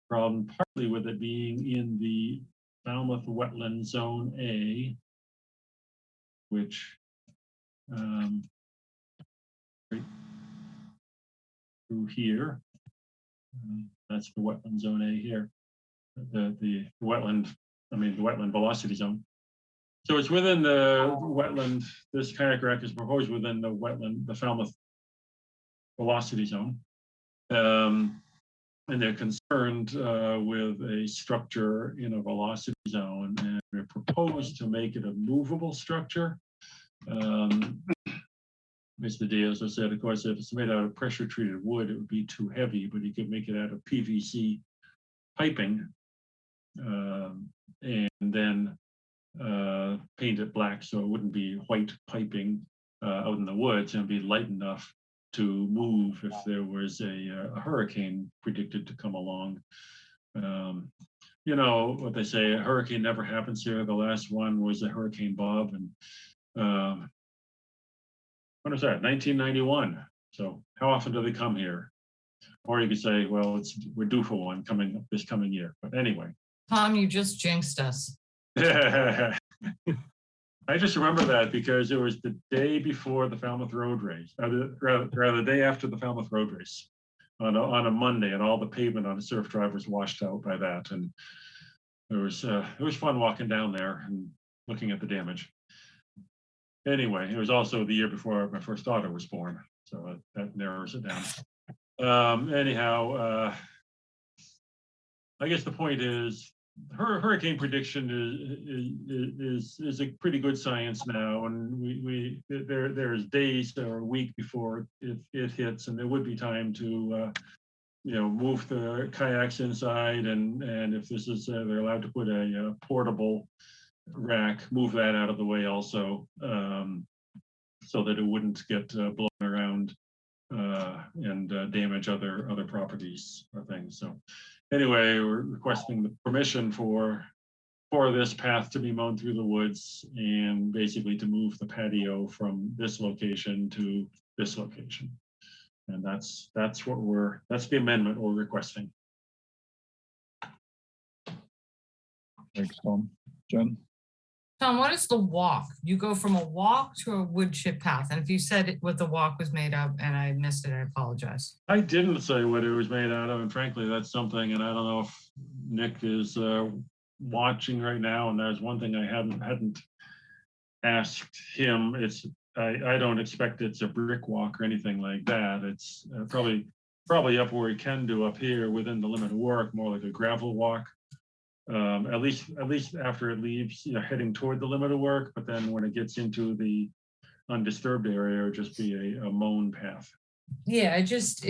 problem partly with it being in the Falmouth Wetland Zone A, which right through here. That's the wetland zone A here. The wetland, the wetland velocity zone. So it's within the wetland, this kayak rack is proposed within the wetland, the Falmouth velocity zone. And they're concerned with a structure in a velocity zone, and they're proposed to make it a movable structure. Mr. Diaz has said, of course, if it's made out of pressure treated wood, it would be too heavy, but you could make it out of PVC piping and then paint it black so it wouldn't be white piping out in the woods, and be light enough to move if there was a hurricane predicted to come along. You know what they say, a hurricane never happens here. The last one was a Hurricane Bob, and when was that? 1991. So how often do they come here? Or you could say, well, we're due for one coming this coming year. But anyway. Tom, you just jinxed us. I just remember that because it was the day before the Falmouth Road Race, rather the day after the Falmouth Road Race on a Monday, and all the pavement on the surf drive was washed out by that. And it was fun walking down there and looking at the damage. Anyway, it was also the year before my first daughter was born, so that narrows it down. Anyhow, I guess the point is, hurricane prediction is a pretty good science now, and there's days or a week before it hits, and there would be time to move the kayaks inside, and if this is they're allowed to put a portable rack, move that out of the way also, so that it wouldn't get blown around and damage other properties or things. So anyway, we're requesting the permission for this path to be mown through the woods, and basically to move the patio from this location to this location. And that's the amendment we're requesting. Thanks, Tom. Jen? Tom, what is the walk? You go from a walk to a wood chip path. And if you said what the walk was made of and I missed it, I apologize. I didn't say what it was made out of, and frankly, that's something, and I don't know if Nick is watching right now, and there's one thing I hadn't asked him. I don't expect it's a brick walk or anything like that. It's probably up where we can do up here within the limit of work, more like a gravel walk. At least after it leaves, heading toward the limit of work, but then when it gets into the undisturbed area, it'll just be a mown path. Yeah, it just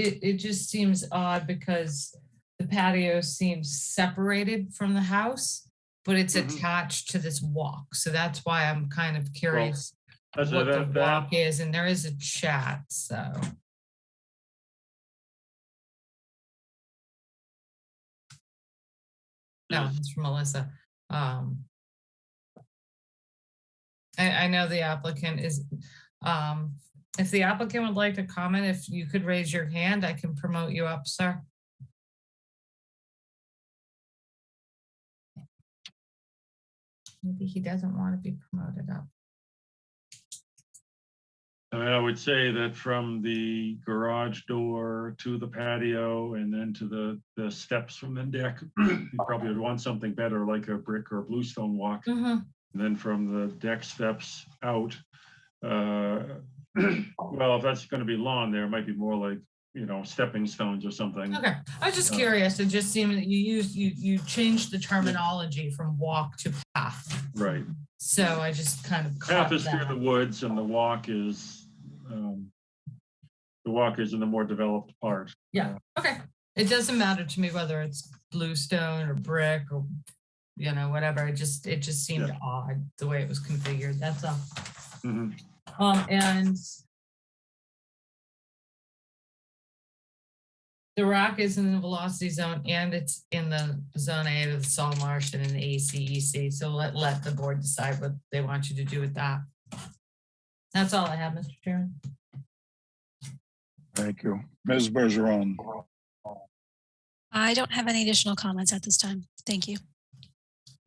seems odd because the patio seems separated from the house, but it's attached to this walk. So that's why I'm kind of curious what the walk is, and there is a chat, so. No, it's from Melissa. I know the applicant is, if the applicant would like to comment, if you could raise your hand, I can promote you up, sir. Maybe he doesn't want to be promoted up. I would say that from the garage door to the patio and then to the steps from the deck, you probably would want something better like a brick or bluestone walk. And then from the deck steps out, well, if that's going to be lawn there, it might be more like, stepping stones or something. Okay, I was just curious. It just seemed that you changed the terminology from walk to path. Right. So I just kind of path is through the woods, and the walk is in the more developed part. Yeah. Okay. It doesn't matter to me whether it's bluestone or brick or whatever. It just seemed odd the way it was configured. That's all. And the rack is in the velocity zone, and it's in the zone A of the salt marsh and in the ACEC. So let the board decide what they want you to do with that. That's all I have, Mr. Chairman. Thank you. Ms. Bergeron? I don't have any additional comments at this time. Thank you.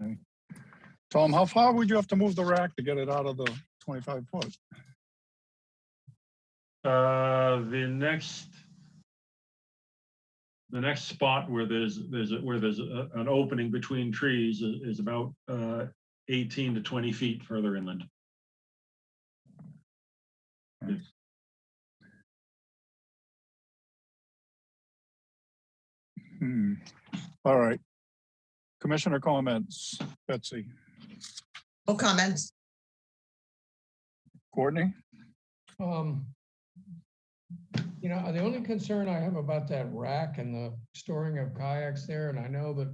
Okay. Tom, how far would you have to move the rack to get it out of the 25 foot? The next spot where there's an opening between trees is about 18 to 20 feet further inland. All right. Commissioner comments, Betsy, No comments. Courtney? You know, the only concern I have about that rack and the storing of kayaks there, and I know that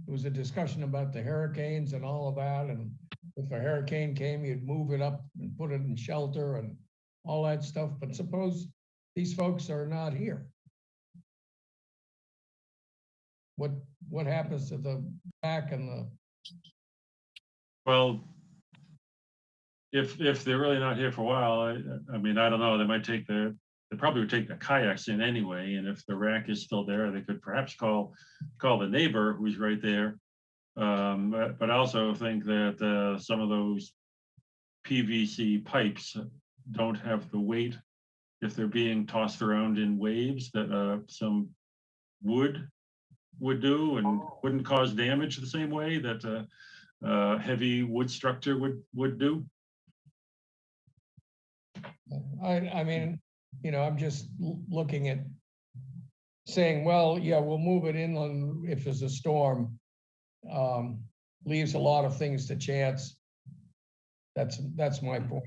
there was a discussion about the hurricanes and all of that, and if a hurricane came, you'd move it up and put it in shelter and all that stuff, but suppose these folks are not here. What happens to the rack and the? Well, if they're really not here for a while, I mean, I don't know, they probably would take the kayaks in anyway, and if the rack is still there, they could perhaps call the neighbor who's right there. But I also think that some of those PVC pipes don't have the weight if they're being tossed around in waves that some wood would do and wouldn't cause damage the same way that heavy wood structure would do. I mean, you know, I'm just looking at saying, well, yeah, we'll move it inland if there's a storm. Leaves a lot of things to chance. That's my point.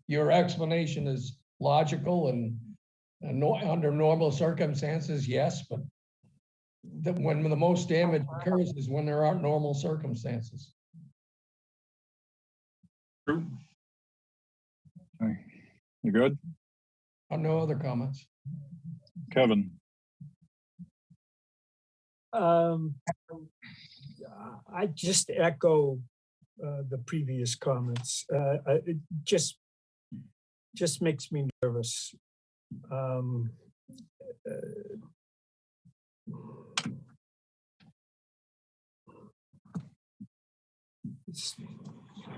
Your explanation is logical and under normal circumstances, yes, but when the most damage occurs is when there aren't normal circumstances. True. Okay. You good? No other comments. Kevin? I just echo the previous comments. It just makes me nervous.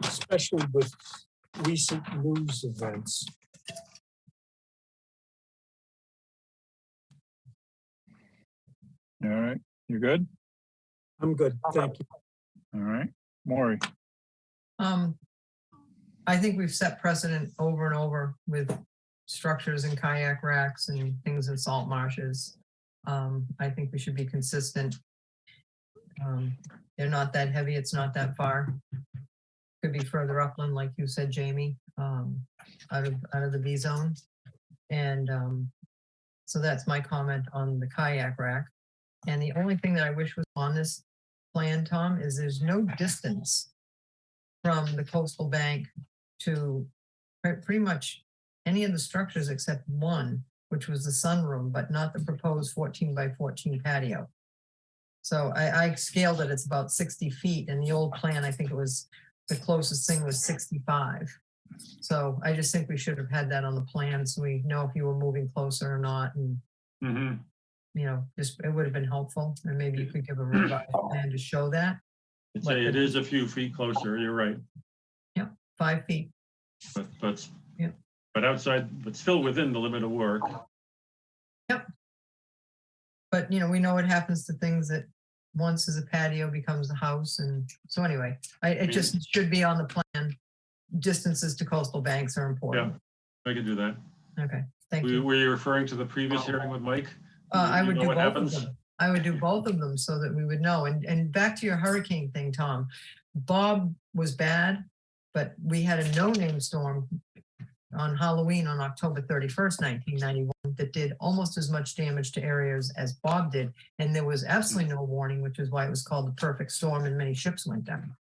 Especially with recent news events. All right. You good? I'm good, thank you. All right. Maury? I think we've set precedent over and over with structures and kayak racks and things in salt marshes. I think we should be consistent. They're not that heavy, it's not that far. Could be further upland, like you said, Jamie, out of the V zone. And so that's my comment on the kayak rack. And the only thing that I wish was on this plan, Tom, is there's no distance from the coastal bank to pretty much any of the structures except one, which was the sunroom, but not the proposed 14 by 14 patio. So I scaled it, it's about 60 feet. And the old plan, I think it was, the closest thing was 65. So I just think we should have had that on the plan so we know if you were moving closer or not. And you know, just it would have been helpful, and maybe you could give a revised plan to show that. I'd say it is a few feet closer, you're right. Yep, 5 feet. But outside, but still within the limit of work. Yep. But you know, we know what happens to things that once as a patio becomes a house, and so anyway, it just should be on the plan. Distances to coastal banks are important. Yeah, I can do that. Okay, thank you. Were you referring to the previous hearing with Mike? I would do what both happens? of them. I would do both of them so that we would know. And back to your hurricane thing, Tom. Bob was bad, but we had a no-name storm on Halloween on October 31st, 1991, that did almost as much damage to areas as Bob did. And there was absolutely no warning, which is why it was called the perfect storm and many ships went down.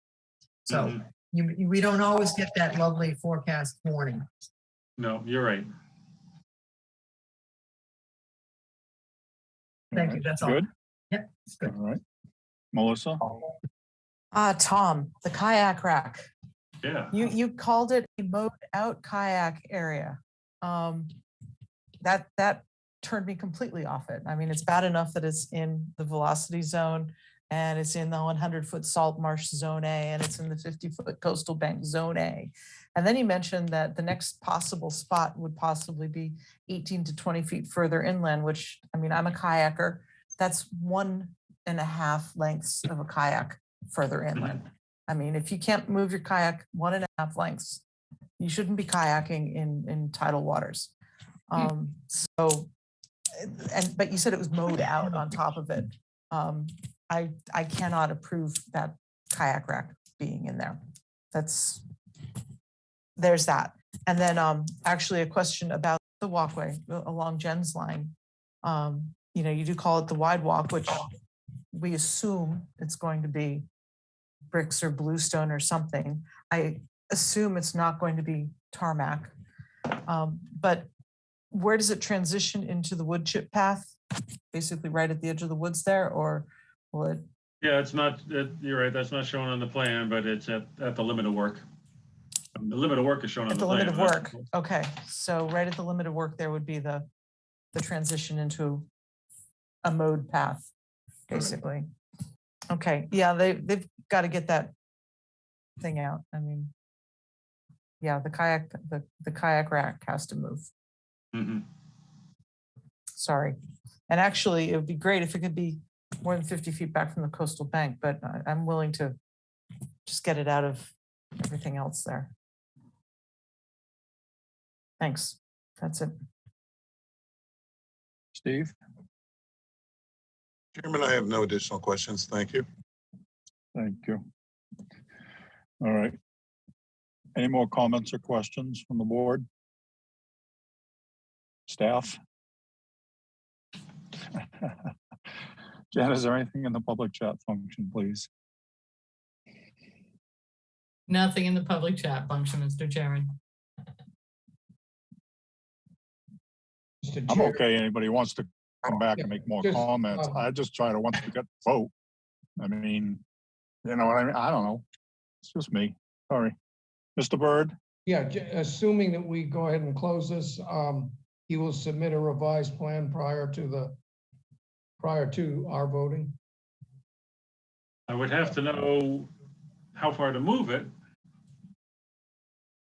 So we don't always get that lovely forecast warning. No, you're right. Thank you, that's all. Good? Yep, it's good. All right. Melissa? Tom, the kayak rack. Yeah. You called it a mowed out kayak area. That turned me completely off it. I mean, it's bad enough that it's in the velocity zone. and it's in the 100-foot salt marsh zone A, and it's in the 50-foot coastal bank zone A. And then he mentioned that the next possible spot would possibly be 18 to 20 feet further inland, which, I mean, I'm a kayaker. That's 1.5 lengths of a kayak further inland. I mean, if you can't move your kayak 1.5 lengths, you shouldn't be kayaking in tidal waters. But you said it was mowed out on top of it. I cannot approve that kayak rack being in there. There's that. And then actually a question about the walkway along Jen's line. You know, you do call it the wide walk, which we assume it's going to be bricks or bluestone or something. I assume it's not going to be tarmac. But where does it transition into the wood chip path? Basically right at the edge of the woods there, or will it? Yeah, it's not, you're right, that's not shown on the plan, but it's at the limit of work. The limit of work is shown on At the the plan. limit of work, okay. So right at the limit of work, there would be the transition into a mode path, basically. Okay, yeah, they've got to get that thing out. I mean, yeah, the kayak rack has to move. Mhm. Sorry. And actually, it would be great if it could be more than 50 feet back from the coastal bank, but I'm willing to just get it out of everything else there. Thanks. That's it. Steve? Chairman, I have no additional questions. Thank you. Thank you. All right. Any more comments or questions from the board? Staff? Jen, is there anything in the public chat function, please? Nothing in the public chat function, Mr. Chairman. Mr. I'm Chair, okay. Anybody wants to come back and make more Just, comments? I just try to, once we get the vote. I mean, you know what I mean? I don't know. It's just me. Sorry. Mr. Byrd? yeah, assuming that we go ahead and close this, he will submit a revised plan prior to our voting. I would have to know how far to move it.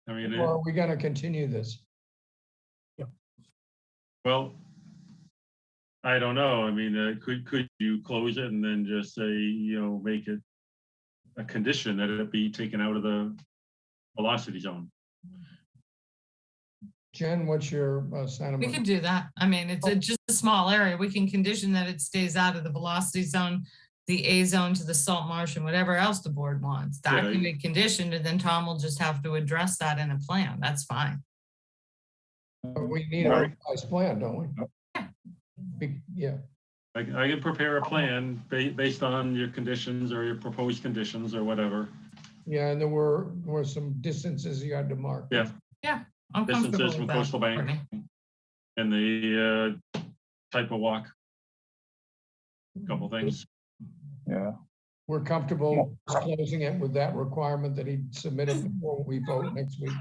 I mean, Or are we going to continue this? well, I don't know. I mean, could you close it and then just say, you know, make it a condition that it be taken out of the velocity zone? Jen, what's your We sentiment? can do that. I mean, it's just a small area. We can condition that it stays out of the velocity zone, the A zone to the salt marsh and whatever else the board wants. That Yeah. can be conditioned, and then Tom will just have to address that in a plan. That's fine. We need a Mary? revised plan, don't we? Yeah. I can prepare a plan based on your conditions or your proposed conditions or whatever. Yeah, and there were some distances you had to mark. Yeah. Yeah, I'm comfortable Distances with from that. coastal bank Courtney. and the type of walk. Couple things. Yeah. We're comfortable closing it with that requirement that he submitted before we vote next week.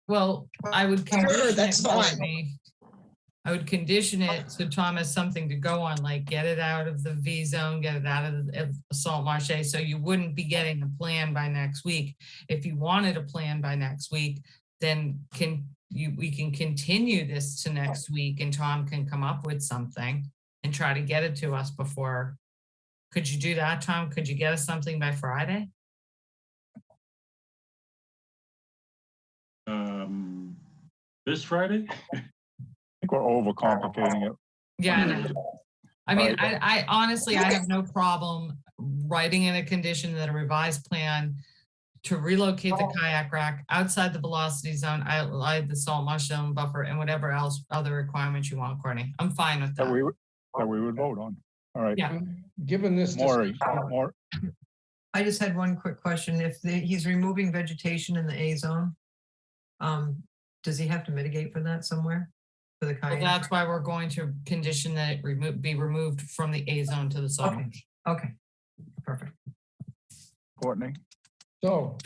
Well, I would condition that's it, fine. Courtney. I would condition it so Tom has something to go on, like get it out of the V zone, get it out of the salt marsh. So you wouldn't be getting a plan by next week. If you wanted a plan by next week, then we can continue this to next week and Tom can come up with something and try to get it to us before. Could you do that, Tom? Could you get us something by Friday? This Friday? I think we're overcomplicating it. Yeah, I know. I mean, Right. I honestly, I have no problem writing in a condition that a revised plan to relocate the kayak rack outside the velocity zone, outside the salt marsh zone buffer, and whatever else other requirements you want, Courtney. I'm fine with That that. we would vote on. All right. Yeah. Given this. Maury, discussion- I just had one quick question. If he's removing vegetation in the A zone, does he have to mitigate for that somewhere? For the Well, kayak? that's why we're going to condition that it be removed from the A zone to the salt Okay. marsh. Okay, perfect. Courtney, So,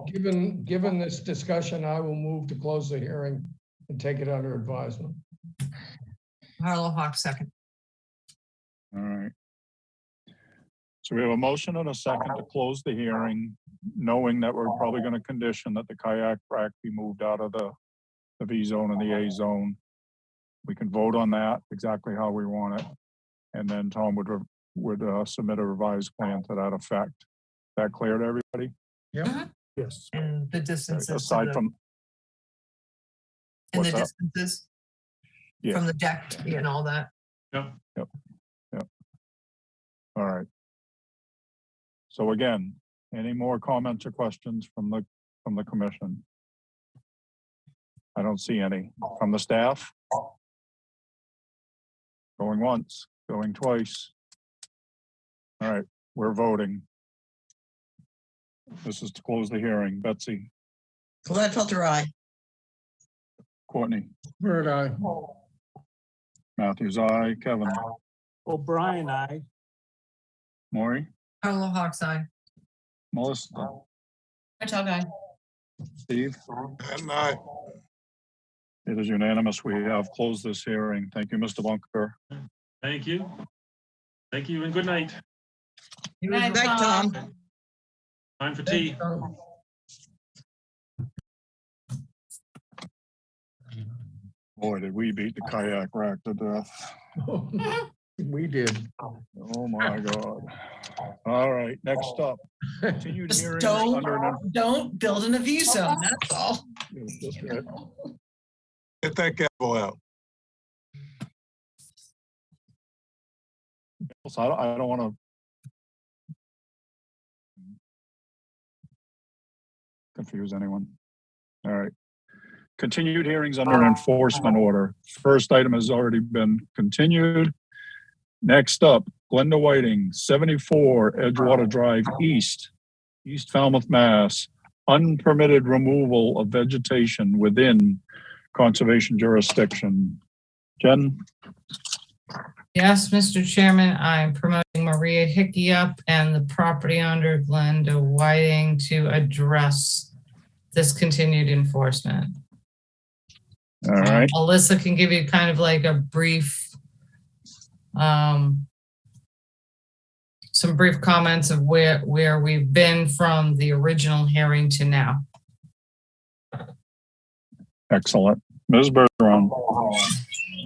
given this discussion, I will move to close the hearing and take it under advisement. Harlow Hawk second. all right. So we have a motion and a second to close the hearing, knowing that we're probably going to condition that the kayak rack be moved out of the V zone and the A zone. We can vote on that exactly how we want it. And then Tom would submit a revised plan to that effect. Is that clear to everybody? Yep. Yes. And the distances. to Aside the- from, And the what's that? distances Yeah. from the deck and all that. Yep. All right. So again, any more comments or questions from the commission? I don't see any. From the staff? Going once, going twice. All right, we're voting. This is to close the hearing. Betsy, Gladfelter, aye. Courtney, Bird eye. Matthews, aye. Kevin, O'Brien, aye. Maury, Carlo Hawks eye. Melissa, Guy. Steve. And It is unanimous. We have closed this hearing. Thank you, Mr. Bunker. Thank you. Thank you and good night. Good night, Tom. Time for tea. Boy, did we beat the kayak rack to death. We did. Oh, my God. All right, next up. Continued Just hearings don't- under an. Don't build an abuse zone, that's all. Just it. get that gavel out. So I don't want to. Confuse anyone. All right. Continued hearings under an enforcement order. First item has already been continued. Next up, Glenda Whiting, 74 Edgewater Drive East, East Falmouth, Mass. Unpermitted removal of vegetation within conservation jurisdiction. Jen? Yes, Mr. Chairman, I'm promoting Maria Hickey-up and the property owner Glenda Whiting to address this continued enforcement. All right. Alyssa can give you kind of like a brief, some brief comments of where we've been from the original hearing to now. Excellent. Ms. Bergeron.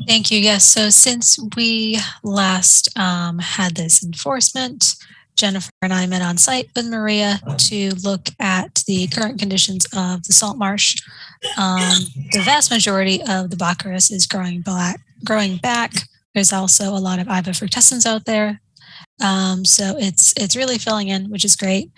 Thank you. Yes. So since we last had this enforcement, Jennifer and I met on site with Maria to look at the current conditions of the salt marsh. The vast majority of the Baccharis is growing back. There's also a lot of Iva fructescens out there. So it's really filling in, which is great.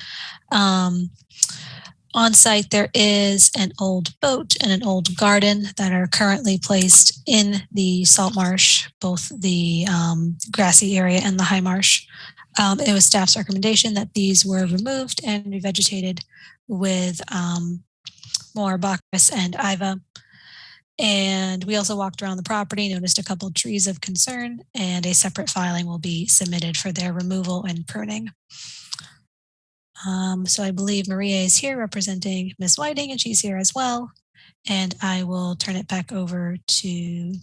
On site, there is an old boat and an old garden that are currently placed in the salt marsh, both the grassy area and the high marsh. It was staff's recommendation that these were removed and revegetated with more Baccharis and Iva. And we also walked around the property, noticed a couple of trees of concern, and a separate filing will be submitted for their removal and pruning. So I believe Maria is here representing Ms. Whiting, and she's here as well. And I will turn it back over to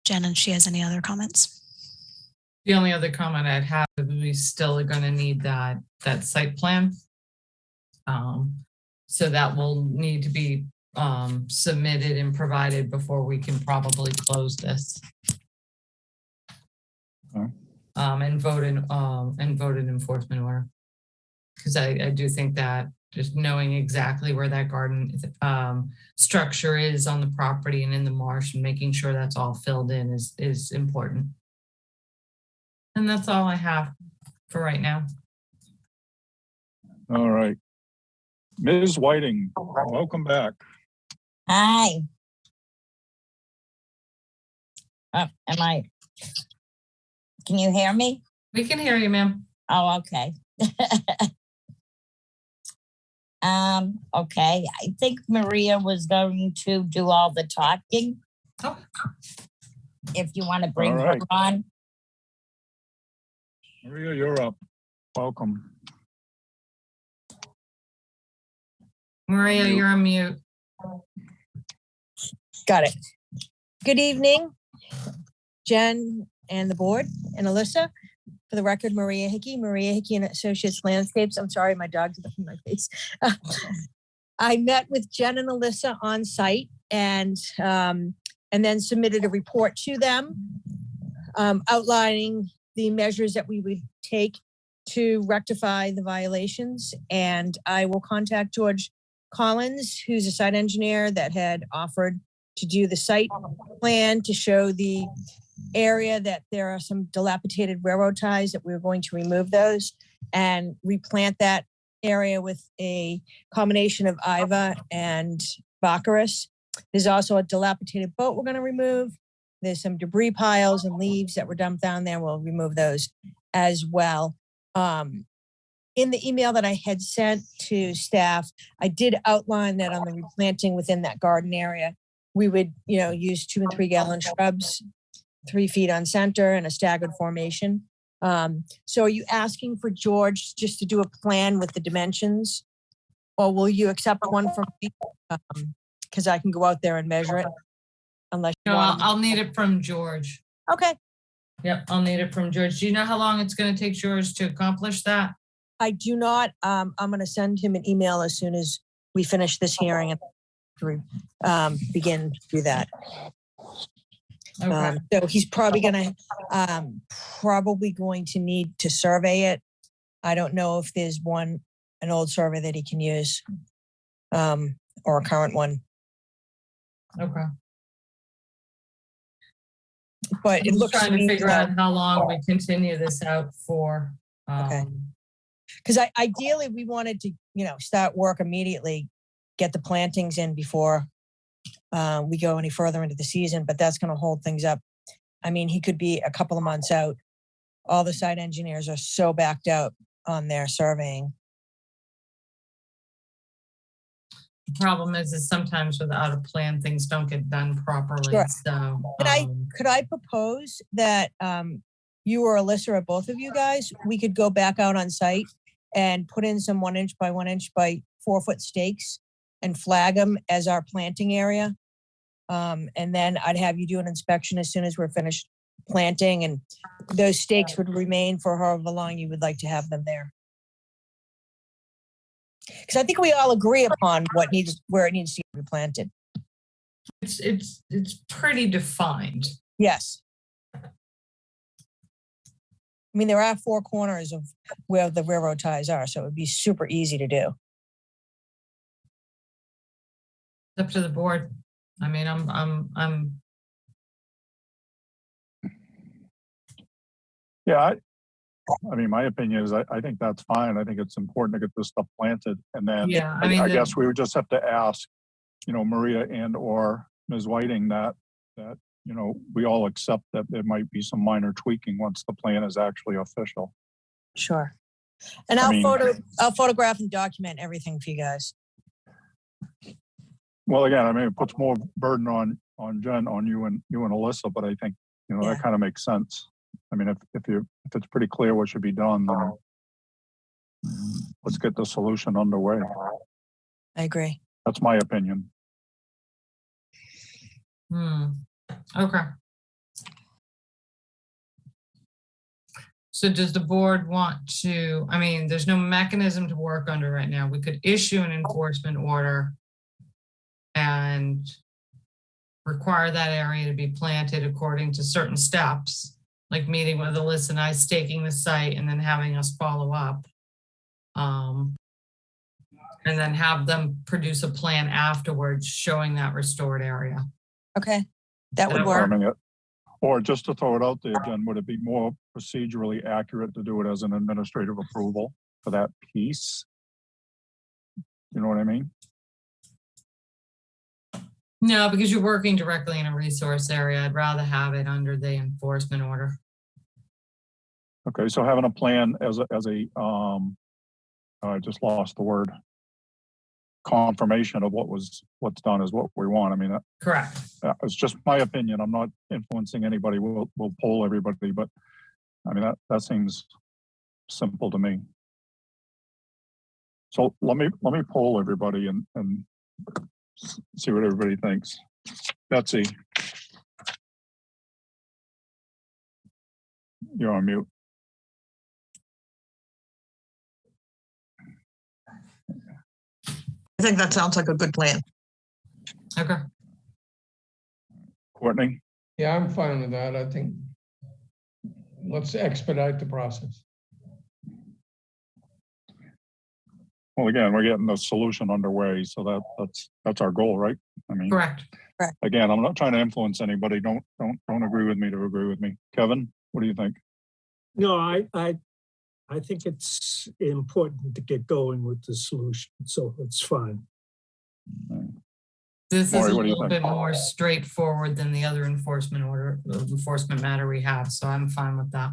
Jen if she has any other comments. The only other comment I'd have is we still are going to need that site plan. So that will need to be submitted and provided before we can probably close this. Okay. And vote an enforcement order. Because I do think that just knowing exactly where that garden structure is on the property and in the marsh and making sure that's all filled in is important. And that's all I have for right now. All right. Ms. Whiting, welcome back. Hi. Can you hear me? We can hear you, ma'am. Oh, okay. Okay. I think Maria was going to do all the talking. Oh. If you want to bring All her right. on. Maria, you're up. Welcome. Maria, Unmute. you're on mute. Got it. Good evening, Jen and the board and Alyssa. For the record, Maria Hickey and Associates Landscapes. I'm sorry, my dog's in my face. I met with Jen and Alyssa on site and then submitted a report to them outlining the measures that we would take to rectify the violations. And I will contact George Collins, who's a site engineer that had offered to do the site plan to show the area that there are some dilapidated railroad ties that we're going to remove those and replant that area with a combination of Iva and Baccharis. There's also a dilapidated boat we're going to remove. There's some debris piles and leaves that were dumped down there. We'll remove those as well. In the email that I had sent to staff, I did outline that on the replanting within that garden area, we would, use 2 and 3 gallon shrubs, 3 feet on center and a staggered formation. So are you asking for George just to do a plan with the dimensions? Or will you accept one from me? Because I can go out there and measure it. Unless you No, want I'll need it from George. Okay. Yep, I'll need it from George. Do you know how long it's going to take George to accomplish that? I do not. I'm going to send him an email as soon as we finish this hearing and begin to do that. Okay. So he's probably going to need to survey it. I don't know if there's an old survey that he can use or a current one. Okay. But it looks trying to figure out how long we continue this out for. Okay. Because ideally we wanted to, start work immediately, get the plantings in before we go any further into the season, but that's going to hold things up. I mean, he could be a couple of months out. All the site engineers are so backed out on their surveying. The problem is sometimes without a plan, things don't get done properly. Sure. So Could I propose that you or Alyssa or both of you guys, we could go back out on site and put in some 1 inch by 1 inch by 4 foot stakes and flag them as our planting area. And then I'd have you do an inspection as soon as we're finished planting, and those stakes would remain for however long you would like to have them there. Because I think we all agree upon where it needs to be planted. it's pretty defined. Yes. I mean, there are 4 corners of where the railroad ties are, so it would be super easy to do. It's up to the board. I mean, Yeah, I mean, my opinion is I think that's fine. I think it's important to get this stuff planted. And then Yeah, I guess we would just have to ask, Maria and or Ms. Whiting that, we all accept that there might be some minor tweaking once the plan is actually official. Sure. And I'll photograph and document everything for you guys. Well, again, I mean, it puts more burden on Jen, on you and Alyssa, but I think, that kind of makes sense. I mean, if it's pretty clear what should be done, then let's get the solution underway. I agree. That's my opinion. Okay. So does the board want to, I mean, there's no mechanism to work under right now. We could issue an enforcement order and require that area to be planted according to certain steps, like meeting with Alyssa and I, staking the site, and then having us follow up. And then have them produce a plan afterwards showing that restored area. Okay, that would work. Or just to throw it out there, Jen, would it be more procedurally accurate to do it as an administrative approval for that piece? You know what I mean? No, because you're working directly in a resource area. I'd rather have it under the enforcement order. Okay, so having a plan as a I just lost the word. Confirmation of what's done is what we want. I mean, correct. It's just my opinion. I'm not influencing anybody. We'll poll everybody, but I mean that seems simple to me. So let me poll everybody and see what everybody thinks. Betsy, you're on mute. I think that sounds like a good plan. Okay. Courtney? Yeah, I'm fine with that. I think let's expedite the process. Well, again, we're getting the solution underway, so that's our goal, right? I mean, Correct. again, I'm not trying to influence anybody. Don't agree with me to agree with me. Kevin, what do you think? No, I think it's important to get going with the solution, so it's fine. This is Maury, a what do you little think? bit more straightforward than the other enforcement matter we have, so I'm fine with that.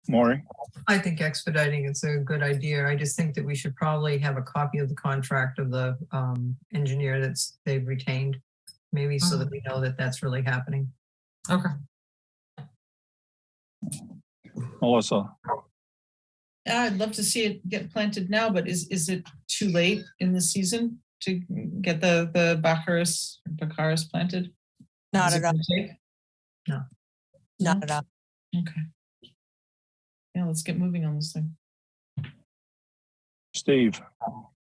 Maury? I think expediting is a good idea. I just think that we should probably have a copy of the contract of the engineer they've retained, maybe so that we know that that's really happening. Okay. Melissa? I'd love to see it get planted now, but is it too late in the season to get the Baccharis planted? Not Is it at all. gonna take? No. Not at all. Okay. Yeah, let's get moving on this thing. Steve?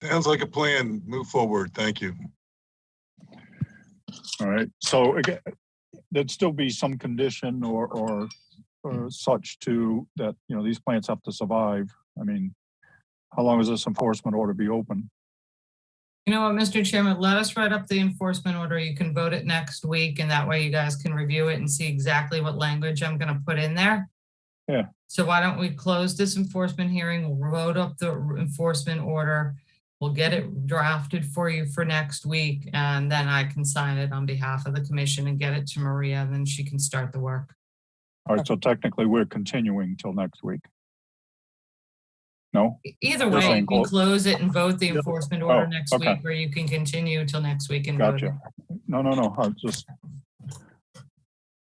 Sounds like a plan. Move forward. Thank you. All right, so again, there'd still be some condition or such to that, these plants have to survive. I mean, how long is this enforcement order be open? You know what, Mr. Chairman, let us write up the enforcement order. You can vote it next week, and that way you guys can review it and see exactly what language I'm going to put in there. Yeah. So why don't we close this enforcement hearing? We'll vote up the enforcement order. We'll get it drafted for you for next week, and then I can sign it on behalf of the commission and get it to Maria, and then she can start the work. All right, so technically we're continuing till next week. No? Either You're way, saying you can close it and vote the enforcement order Oh, next okay. week, or you can continue till next week and vote it. Gotcha. No, I just,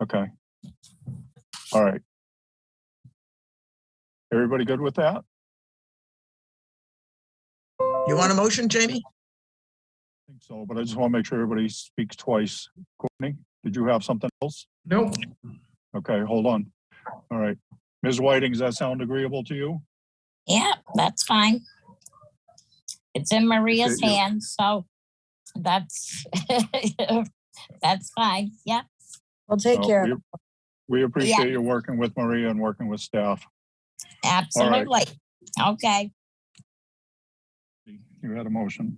okay. All right. Everybody good with that? You want a motion, Jamie? I think so, but I just want to make sure everybody speaks twice. Courtney, did you have something else? Nope. Okay, hold on. All right. Ms. Whiting, does that sound agreeable to you? Yeah, that's fine. It's in Maria's Appreciate you. hands, so that's, that's fine. Yeah. We'll take Well, care of it. We appreciate you working with Maria and working with staff. Absolutely. Okay. You had a motion.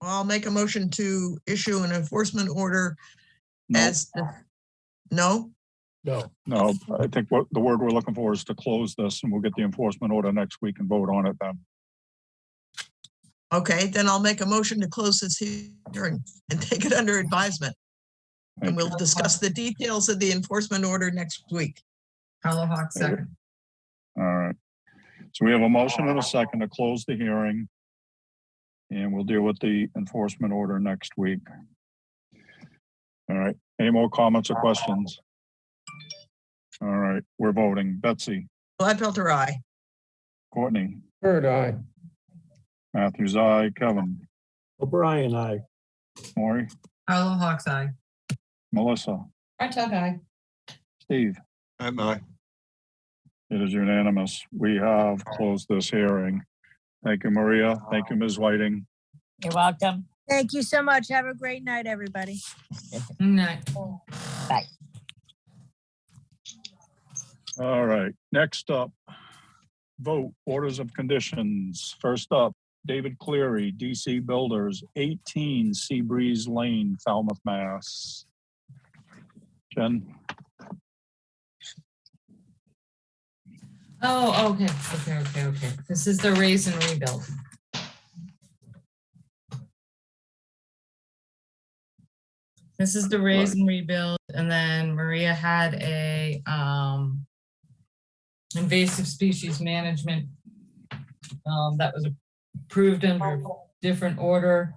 I'll make a motion to issue an enforcement order No, as, no? no, I think what the word we're looking for is to close this, and we'll get the enforcement order next week and vote on it then. Okay, then I'll make a motion to close this hearing and take it under advisement. And we'll discuss the details of the enforcement order next week. Carlo Hawk, second. All right. So we have a motion and a second to close the hearing. And we'll deal with the enforcement order next week. All right. Any more comments or questions? All right. We're voting. Betsy? Gladfelter, aye. Courtney? Bird eye. Matthews, aye. Kevin? O'Brien, aye. Maury? Carlo Hawk's eye. Melissa? Aye. Steve? And I. It is unanimous. We have closed this hearing. Thank you, Maria. Thank you, Ms. Whiting. You're welcome. Thank you so much. Have a great night, everybody. No. Bye. All right, next up, vote orders of conditions. First up, David Cleary, DC Builders, 18 Seabreeze Lane, Falmouth, Mass. Jen? Oh, okay. This is the raise and rebuild. This is the raise and rebuild, and then Maria had a invasive species management that was approved under different order.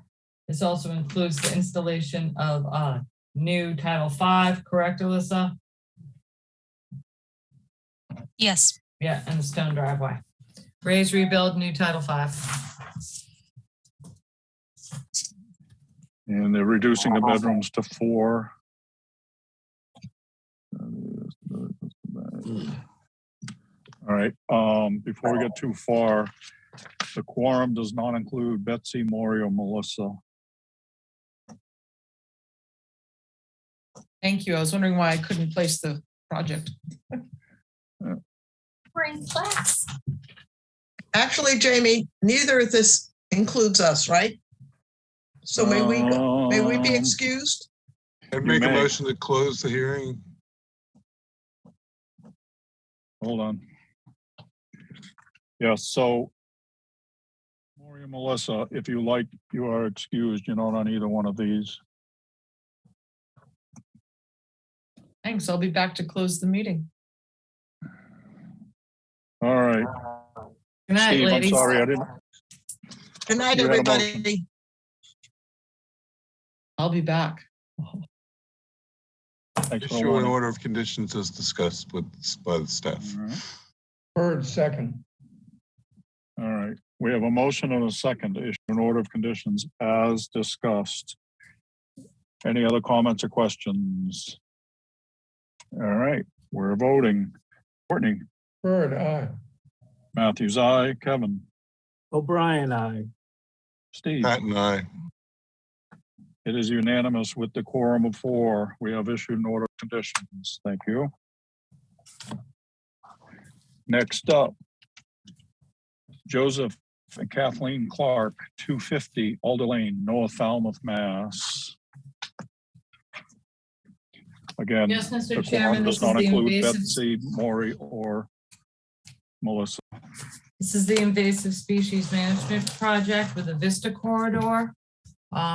This also includes the installation of new Title V, correct, Alyssa? Yes. Yeah, and the stone driveway. Raise, rebuild, new Title V. And they're reducing the bedrooms to 4. All right, before we get too far, The quorum does not include Betsy, Maury, or Melissa. Thank you. I was wondering why I couldn't place the project. We're in class. Actually, Jamie, neither of this includes us, right? So may we be excused? I'd You make a may. motion to close the hearing. Hold on. Yes, so Maury and Melissa, if you like, you are excused. You're not on either one of these. Thanks. I'll be back to close the meeting. All right. Good night, Steve, I'm ladies. sorry, I didn't. Good night, You had a motion. everybody. I'll be back. Thanks for Issue an warning. order of conditions as discussed by the staff. All right. Bird, second. All right, we have a motion and a second to issue an order of conditions as discussed. Any other comments or questions? All right, we're voting. Courtney, Bird, aye. Matthews, aye. Kevin, O'Brien, aye. Steve. Pat and I. It is unanimous with the quorum of 4. We have issued an order of conditions. Thank you. Next up, Joseph and Kathleen Clark, 250 Alder Lane, North Falmouth, Mass. Again, Yes, Mr. the quorum Chairman, does this not is the include invasive- Betsy, Maury, or Melissa. This is the invasive species management project with a vista corridor.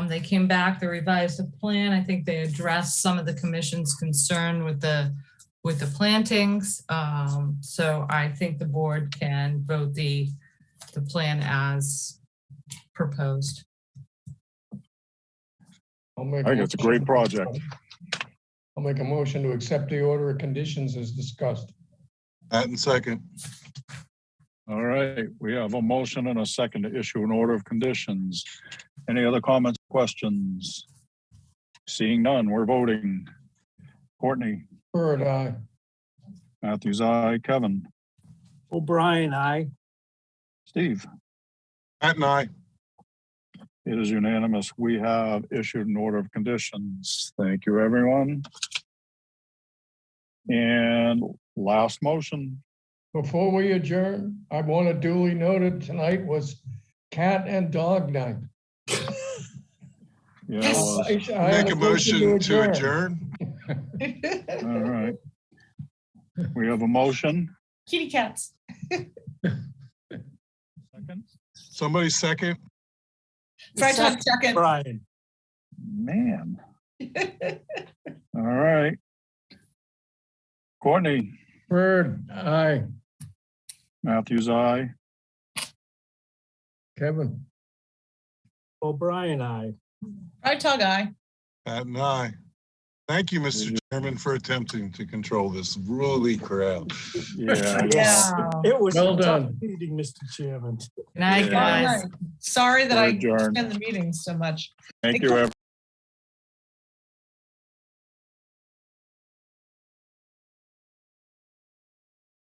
They came back, they revised the plan. I think they addressed some of the commission's concern with the plantings. So I think the board can vote the plan as proposed. I'll make I think it's a great project. I'll make a motion to accept the order of conditions as discussed. Pat and second. All right, we have a motion and a second to issue an order of conditions. Any other comments, questions? Seeing none, we're voting. Courtney, Bird, aye. Matthews, aye. Kevin, O'Brien, aye. Steve. Pat and I. It is unanimous. We have issued an order of conditions. Thank you, everyone. And last motion. Before we adjourn, I want to duly noted tonight was cat and dog night. Yeah, it was. I have Make a motion to adjourn. All right. We have a motion. Kitty cats. Second. Somebody second. Fred Todd second. Brian. Man. All right. Courtney, Bird, aye. Matthews, aye. Kevin, O'Brien, aye. Fred Todd guy. Pat and I. Thank you, Mr. Chairman, for attempting to control this woolly crowd. Yeah. It was Well a tough done. meeting, Mr. Chairman. Good night, Yeah. guys. Sorry that We're I adjourned. extend the meeting so much. Thank you, everyone.